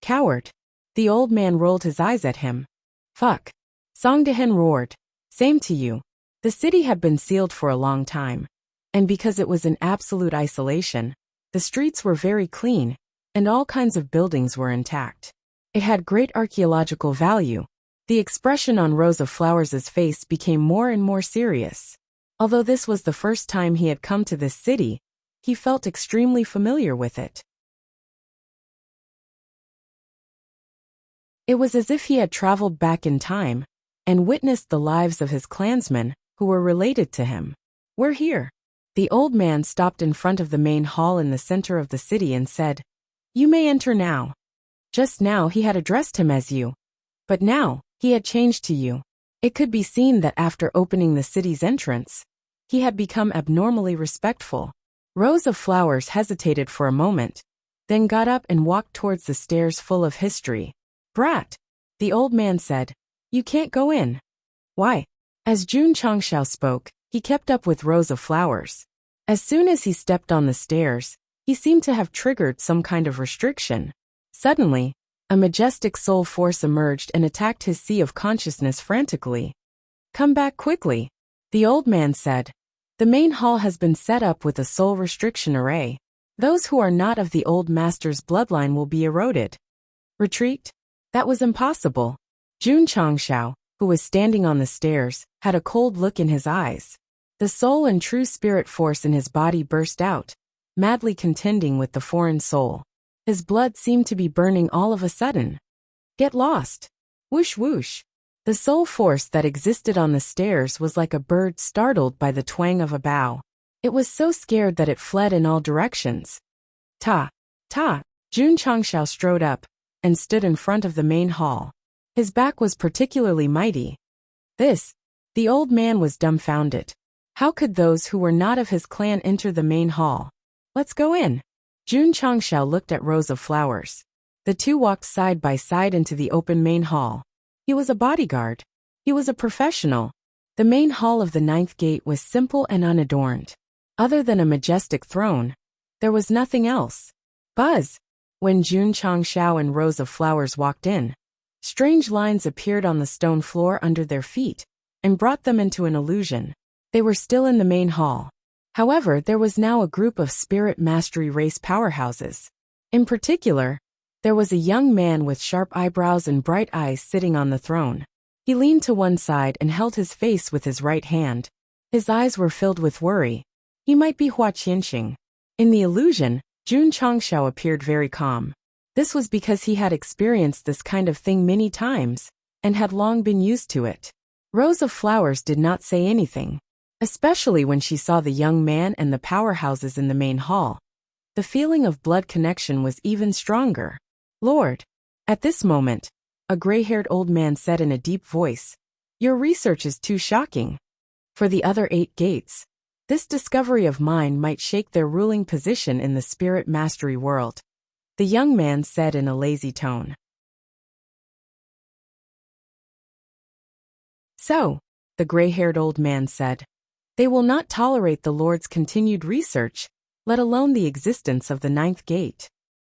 "Coward!" The old man rolled his eyes at him. "Fuck!" Song Dehen roared. "Same to you." The city had been sealed for a long time, and because it was in absolute isolation, The streets were very clean, and all kinds of buildings were intact. It had great archaeological value. The expression on Rosa Flowers's face became more and more serious. Although this was the first time he had come to this city, he felt extremely familiar with it. It was as if he had traveled back in time and witnessed the lives of his clansmen who were related to him. "We're here." The old man stopped in front of the main hall in the center of the city and said, "You may enter now." Just now he had addressed him as you, but now he had changed to you. It could be seen that after opening the city's entrance, he had become abnormally respectful. Rosa Flowers hesitated for a moment, then got up and walked towards the stairs full of history. "Brat," the old man said, "you can't go in." "Why?" As Jun Changshao spoke, he kept up with Rosa Flowers. As soon as he stepped on the stairs, he seemed to have triggered some kind of restriction. Suddenly, a majestic soul force emerged and attacked his sea of consciousness frantically. "Come back quickly," the old man said. "The main hall has been set up with a soul restriction array. Those who are not of the old master's bloodline will be eroded." Retreat? That was impossible. Jun Changshao, who was standing on the stairs, had a cold look in his eyes. The soul and true spirit force in his body burst out, madly contending with the foreign soul. His blood seemed to be burning all of a sudden. "Get lost!" Whoosh whoosh. The soul force that existed on the stairs was like a bird startled by the twang of a bow. It was so scared that it fled in all directions. Ta! Ta! Jun Changshao strode up and stood in front of the main hall. His back was particularly mighty. The old man was dumbfounded. How could those who were not of his clan enter the main hall? "Let's go in." Jun Changshao looked at Rows of Flowers. The two walked side by side into the open main hall. He was a bodyguard. He was a professional. The main hall of the 9th gate was simple and unadorned. Other than a majestic throne, there was nothing else. Buzz! When Jun Changshao and Rows of Flowers walked in, strange lines appeared on the stone floor under their feet and brought them into an illusion. They were still in the main hall. However, there was now a group of spirit mastery race powerhouses. In particular, there was a young man with sharp eyebrows and bright eyes sitting on the throne. He leaned to one side and held his face with his right hand. His eyes were filled with worry. He might be Hua Qianxing. In the illusion, Jun Changshao appeared very calm. This was because he had experienced this kind of thing many times and had long been used to it. Rows of Flowers did not say anything, especially when she saw the young man and the powerhouses in the main hall. The feeling of blood connection was even stronger. "Lord." At this moment, a gray-haired old man said in a deep voice, "Your research is too shocking. For the other 8 gates, this discovery of mine might shake their ruling position in the spirit mastery world," the young man said in a lazy tone. "So," the gray-haired old man said, "they will not tolerate the Lord's continued research, let alone the existence of the 9th gate."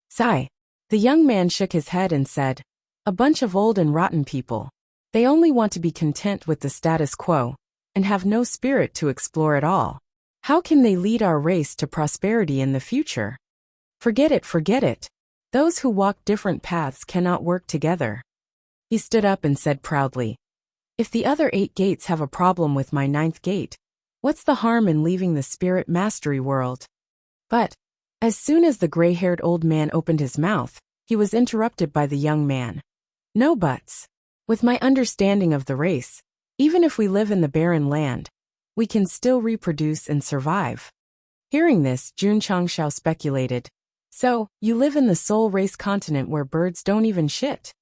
Sigh. The young man shook his head and said, "A bunch of old and rotten people. They only want to be content with the status quo and have no spirit to explore at all. How can they lead our race to prosperity in the future? Forget it, forget it. Those who walk different paths cannot work together." He stood up and said proudly, "If the other 8 gates have a problem with my 9th gate, what's the harm in leaving the spirit mastery world?" But, as soon as the gray-haired old man opened his mouth, he was interrupted by the young man. "No buts. With my understanding of the race, even if we live in the barren land, we can still reproduce and survive." Hearing this, Jun Changshao speculated, "So, you live in the soul race continent where birds don't even shit?"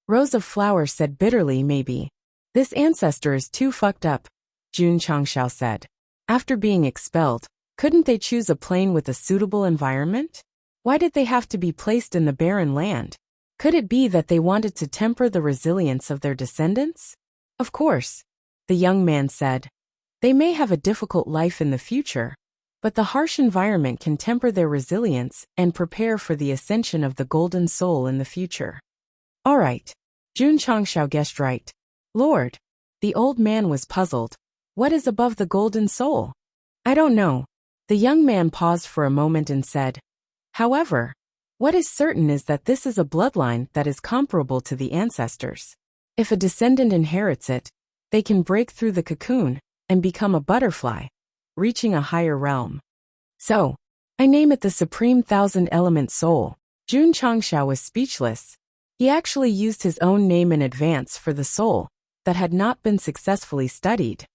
Rows of Flowers said bitterly, "Maybe. This ancestor is too fucked up," Jun Changshao said. "After being expelled, couldn't they choose a plane with a suitable environment? Why did they have to be placed in the barren land? Could it be that they wanted to temper the resilience of their descendants?" "Of course," the young man said. "They may have a difficult life in the future, but the harsh environment can temper their resilience and prepare for the ascension of the golden soul in the future." "All right." Jun Changshao guessed right. "Lord." The old man was puzzled. "What is above the golden soul?" "I don't know." The young man paused for a moment and said, However, what is certain is that this is a bloodline that is comparable to the ancestors. If a descendant inherits it, they can break through the cocoon and become a butterfly, reaching a higher realm. So, I name it the Supreme Thousand-Element Soul. Jun Changshao was speechless. He actually used his own name in advance for the soul that had not been successfully studied.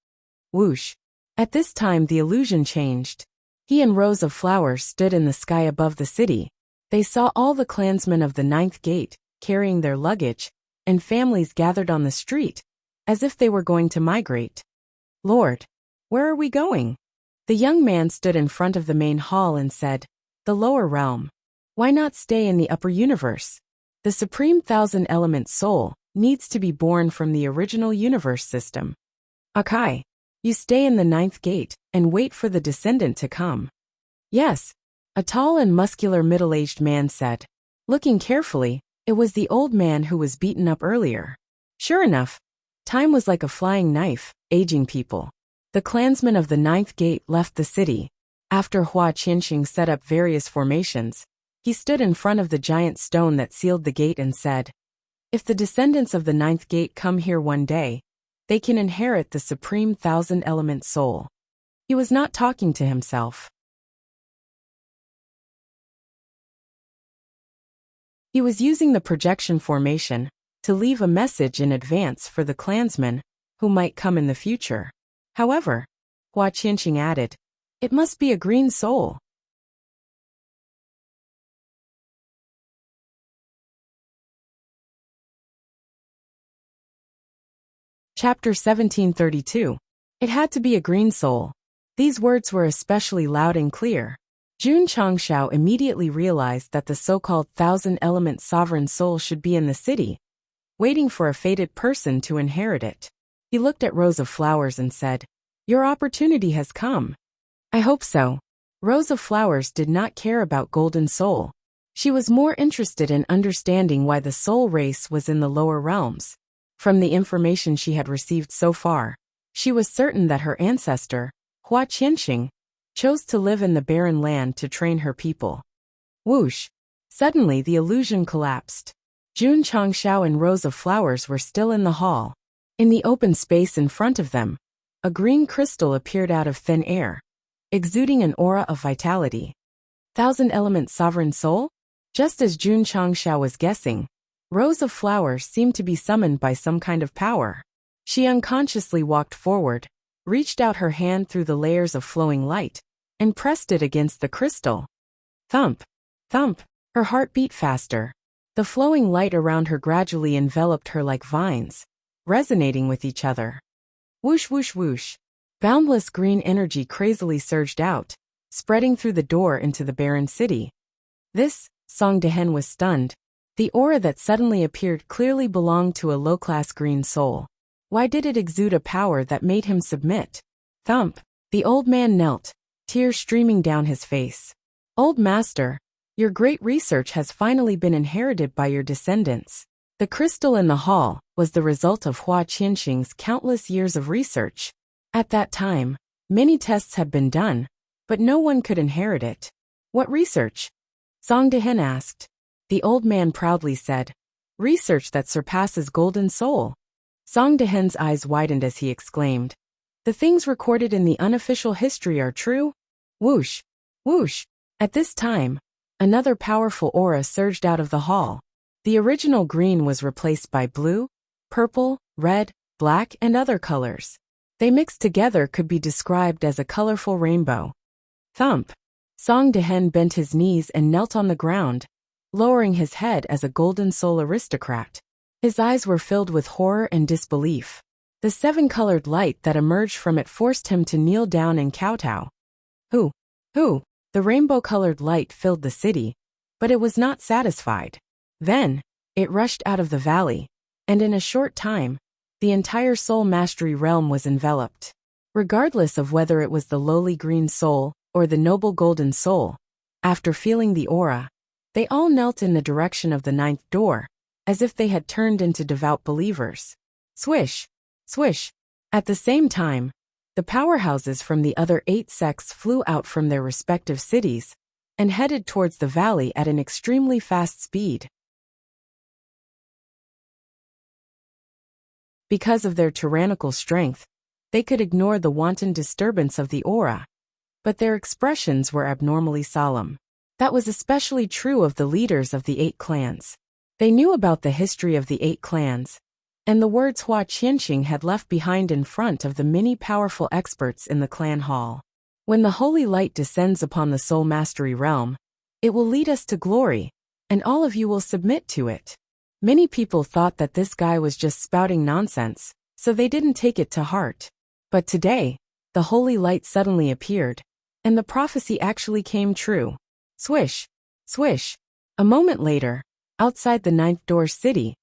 Whoosh. At this time the illusion changed. He and rows of flowers stood in the sky above the city. They saw all the clansmen of the Ninth Gate, carrying their luggage, and families gathered on the street, as if they were going to migrate. Lord, where are we going? The young man stood in front of the main hall and said, the lower realm. Why not stay in the upper universe? The Supreme Thousand-Element Soul needs to be born from the original universe system. Akai, you stay in the Ninth Gate and wait for the descendant to come. Yes, a tall and muscular middle-aged man said. Looking carefully, it was the old man who was beaten up earlier. Sure enough, time was like a flying knife, aging people. The clansmen of the Ninth Gate left the city. After Hua Qianxing set up various formations, he stood in front of the giant stone that sealed the gate and said, if the descendants of the Ninth Gate come here one day, they can inherit the Supreme Thousand-Element Soul. He was not talking to himself. He was using the projection formation to leave a message in advance for the clansmen who might come in the future. However, Hua Qianxing added, it must be a green soul. Chapter 1732. It had to be a green soul. These words were especially loud and clear. Jun Changshao immediately realized that the so-called thousand-element sovereign soul should be in the city, waiting for a fated person to inherit it. He looked at rows of flowers and said, your opportunity has come. I hope so. Rose of Flowers did not care about Golden Soul. She was more interested in understanding why the soul race was in the lower realms. From the information she had received so far, she was certain that her ancestor, Hua Qianxing, chose to live in the barren land to train her people. Whoosh! Suddenly the illusion collapsed. Jun Changshao and Rose of Flowers were still in the hall. In the open space in front of them, a green crystal appeared out of thin air, exuding an aura of vitality. Thousand-element sovereign soul? Just as Jun Changshao was guessing, Rose of Flowers seemed to be summoned by some kind of power. She unconsciously walked forward, reached out her hand through the layers of flowing light, and pressed it against the crystal. Thump! Thump! Her heart beat faster. The flowing light around her gradually enveloped her like vines, resonating with each other. Whoosh whoosh whoosh. Boundless green energy crazily surged out, spreading through the door into the barren city. This, Song Dehen was stunned. The aura that suddenly appeared clearly belonged to a low-class green soul. Why did it exude a power that made him submit? Thump! The old man knelt, tears streaming down his face. Old master, your great research has finally been inherited by your descendants. The crystal in the hall was the result of Hua Qianxing's countless years of research. At that time, many tests had been done, but no one could inherit it. What research? Song Dehen asked. The old man proudly said, research that surpasses Golden Soul. Song Dehen's eyes widened as he exclaimed, the things recorded in the unofficial history are true? Whoosh! Whoosh! At this time, another powerful aura surged out of the hall. The original green was replaced by blue, purple, red, black, and other colors. They mixed together could be described as a colorful rainbow. Thump! Song Dehen bent his knees and knelt on the ground, lowering his head as a Golden Soul aristocrat. His eyes were filled with horror and disbelief. The seven-colored light that emerged from it forced him to kneel down and kowtow. Who? The rainbow-colored light filled the city, but it was not satisfied. Then, it rushed out of the valley, and in a short time, the entire soul mastery realm was enveloped. Regardless of whether it was the lowly green soul or the noble golden soul, after feeling the aura, they all knelt in the direction of the ninth door, as if they had turned into devout believers. Swish! Swish! At the same time, the powerhouses from the other 8 sects flew out from their respective cities, and headed towards the valley at an extremely fast speed. Because of their tyrannical strength, they could ignore the wanton disturbance of the aura, but their expressions were abnormally solemn. That was especially true of the leaders of the 8 clans. They knew about the history of the 8 clans, and the words Hua Qianxing had left behind in front of the many powerful experts in the clan hall. When the holy light descends upon the soul mastery realm, it will lead us to glory, and all of you will submit to it. Many people thought that this guy was just spouting nonsense, so they didn't take it to heart. But today, the holy light suddenly appeared, and the prophecy actually came true. Swish, swish. A moment later, outside the 9th door city,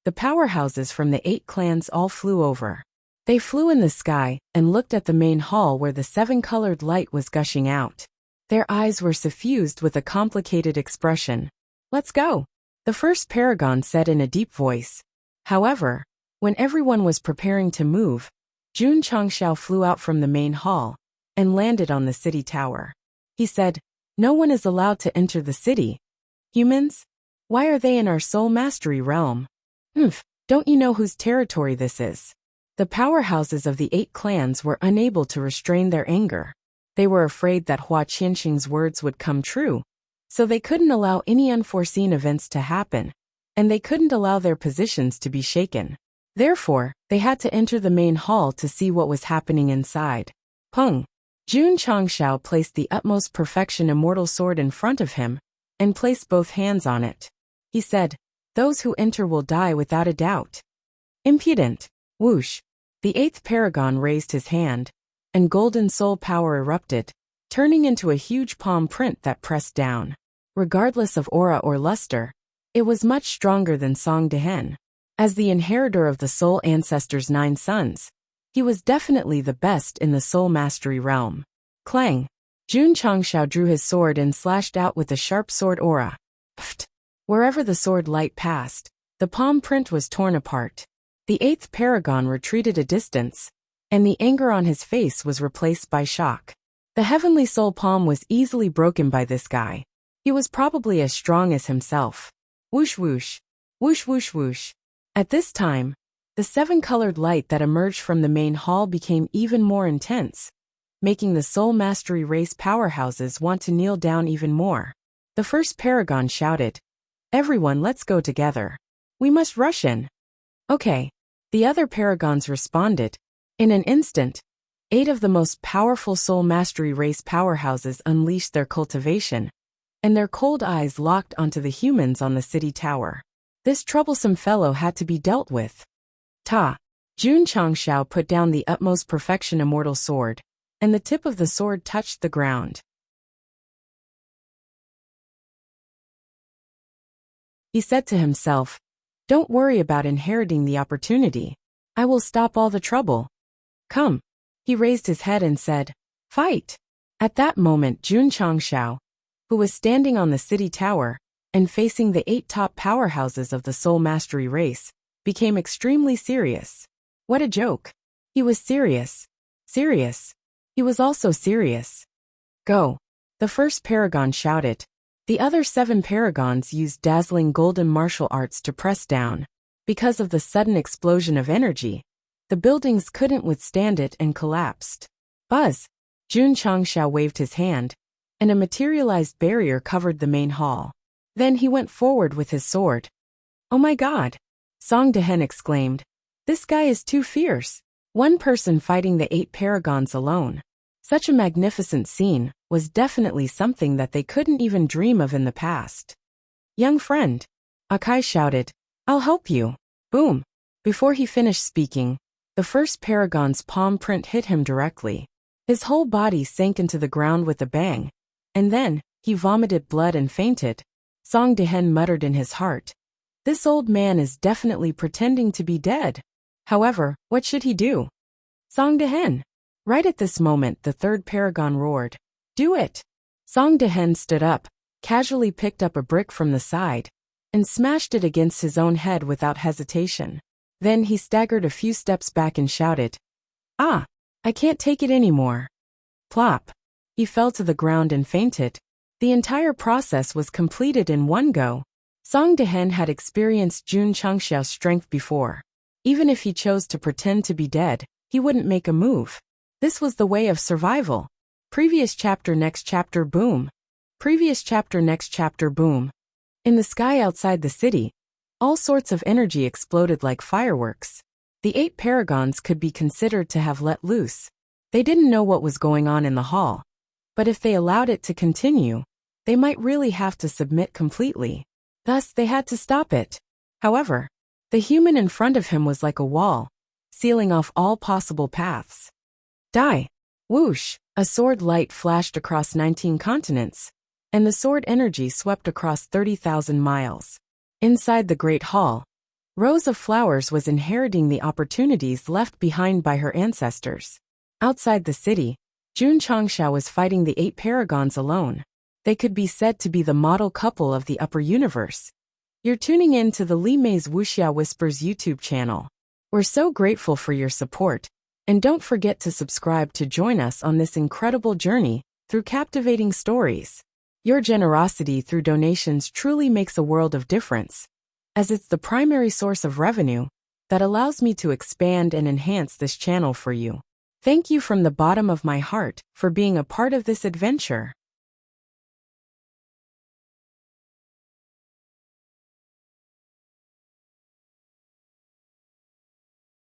the powerhouses from the 8 clans all flew over. They flew in the sky and looked at the main hall where the 7-colored light was gushing out. Their eyes were suffused with a complicated expression. Let's go, the first paragon said in a deep voice. However, when everyone was preparing to move, Jun Changxiao flew out from the main hall and landed on the city tower. He said, "No one is allowed to enter the city. Humans? Why are they in our soul mastery realm? Don't you know whose territory this is?" The powerhouses of the 8 clans were unable to restrain their anger. They were afraid that Hua Qianxing's words would come true, so they couldn't allow any unforeseen events to happen, and they couldn't allow their positions to be shaken. Therefore, they had to enter the main hall to see what was happening inside. Peng! Jun Changxiao placed the utmost perfection immortal sword in front of him, and placed both hands on it. He said, "Those who enter will die without a doubt." Impudent! Whoosh! The 8th paragon raised his hand, and golden soul power erupted, turning into a huge palm print that pressed down. Regardless of aura or luster, it was much stronger than Song Dehen. As the inheritor of the soul ancestors' 9 sons, he was definitely the best in the soul mastery realm. Clang! Jun Changxiao drew his sword and slashed out with a sharp sword aura. Pft! Wherever the sword light passed, the palm print was torn apart. The 8th paragon retreated a distance, and the anger on his face was replaced by shock. The heavenly soul palm was easily broken by this guy. He was probably as strong as himself. Whoosh whoosh! Whoosh whoosh whoosh! At this time, the 7-colored light that emerged from the main hall became even more intense, making the soul mastery race powerhouses want to kneel down even more. The first paragon shouted, "Everyone, let's go together. We must rush in." Okay. The other paragons responded. In an instant, 8 of the most powerful soul mastery race powerhouses unleashed their cultivation, and their cold eyes locked onto the humans on the city tower. This troublesome fellow had to be dealt with. Ta! Jun Changxiao put down the utmost perfection immortal sword, and the tip of the sword touched the ground. He said to himself, "Don't worry about inheriting the opportunity. I will stop all the trouble. Come." He raised his head and said, "Fight!" At that moment Jun Changxiao, who was standing on the city tower and facing the 8 top powerhouses of the soul mastery race, became extremely serious. What a joke. He was serious. Serious. He was also serious. Go! The first paragon shouted. The other 7 paragons used dazzling golden martial arts to press down. Because of the sudden explosion of energy, the buildings couldn't withstand it and collapsed. Buzz! Jun Changxiao waved his hand, and a materialized barrier covered the main hall. Then he went forward with his sword. "Oh my God!" Song Dehen exclaimed. "This guy is too fierce. One person fighting the 8 paragons alone. Such a magnificent scene was definitely something that they couldn't even dream of in the past." "Young friend," Akai shouted, "I'll help you." Boom! Before he finished speaking, the first paragon's palm print hit him directly. His whole body sank into the ground with a bang, and then he vomited blood and fainted. Song Dehen muttered in his heart, "This old man is definitely pretending to be dead. However, what should he do?" Song Dehen! Right at this moment the 3rd paragon roared, "Do it!" Song Dehen stood up, casually picked up a brick from the side, and smashed it against his own head without hesitation. Then he staggered a few steps back and shouted, "Ah! I can't take it anymore." Plop! He fell to the ground and fainted. The entire process was completed in one go. Song Dehen had experienced Jun Changxiao's strength before. Even if he chose to pretend to be dead, he wouldn't make a move. This was the way of survival. Previous chapter, next chapter, boom. Previous chapter, next chapter, boom. In the sky outside the city, all sorts of energy exploded like fireworks. The 8 paragons could be considered to have let loose. They didn't know what was going on in the hall. But if they allowed it to continue, they might really have to submit completely. Thus, they had to stop it. However, the human in front of him was like a wall, sealing off all possible paths. Die! Whoosh! A sword light flashed across 19 continents, and the sword energy swept across 30,000 miles. Inside the Great Hall, Rose of Flowers was inheriting the opportunities left behind by her ancestors. Outside the city, Jun Changxiao was fighting the 8 paragons alone. They could be said to be the model couple of the upper universe. You're tuning in to the Li Mei's Wuxia Whispers YouTube channel. We're so grateful for your support, and don't forget to subscribe to join us on this incredible journey through captivating stories. Your generosity through donations truly makes a world of difference, as it's the primary source of revenue that allows me to expand and enhance this channel for you. Thank you from the bottom of my heart for being a part of this adventure.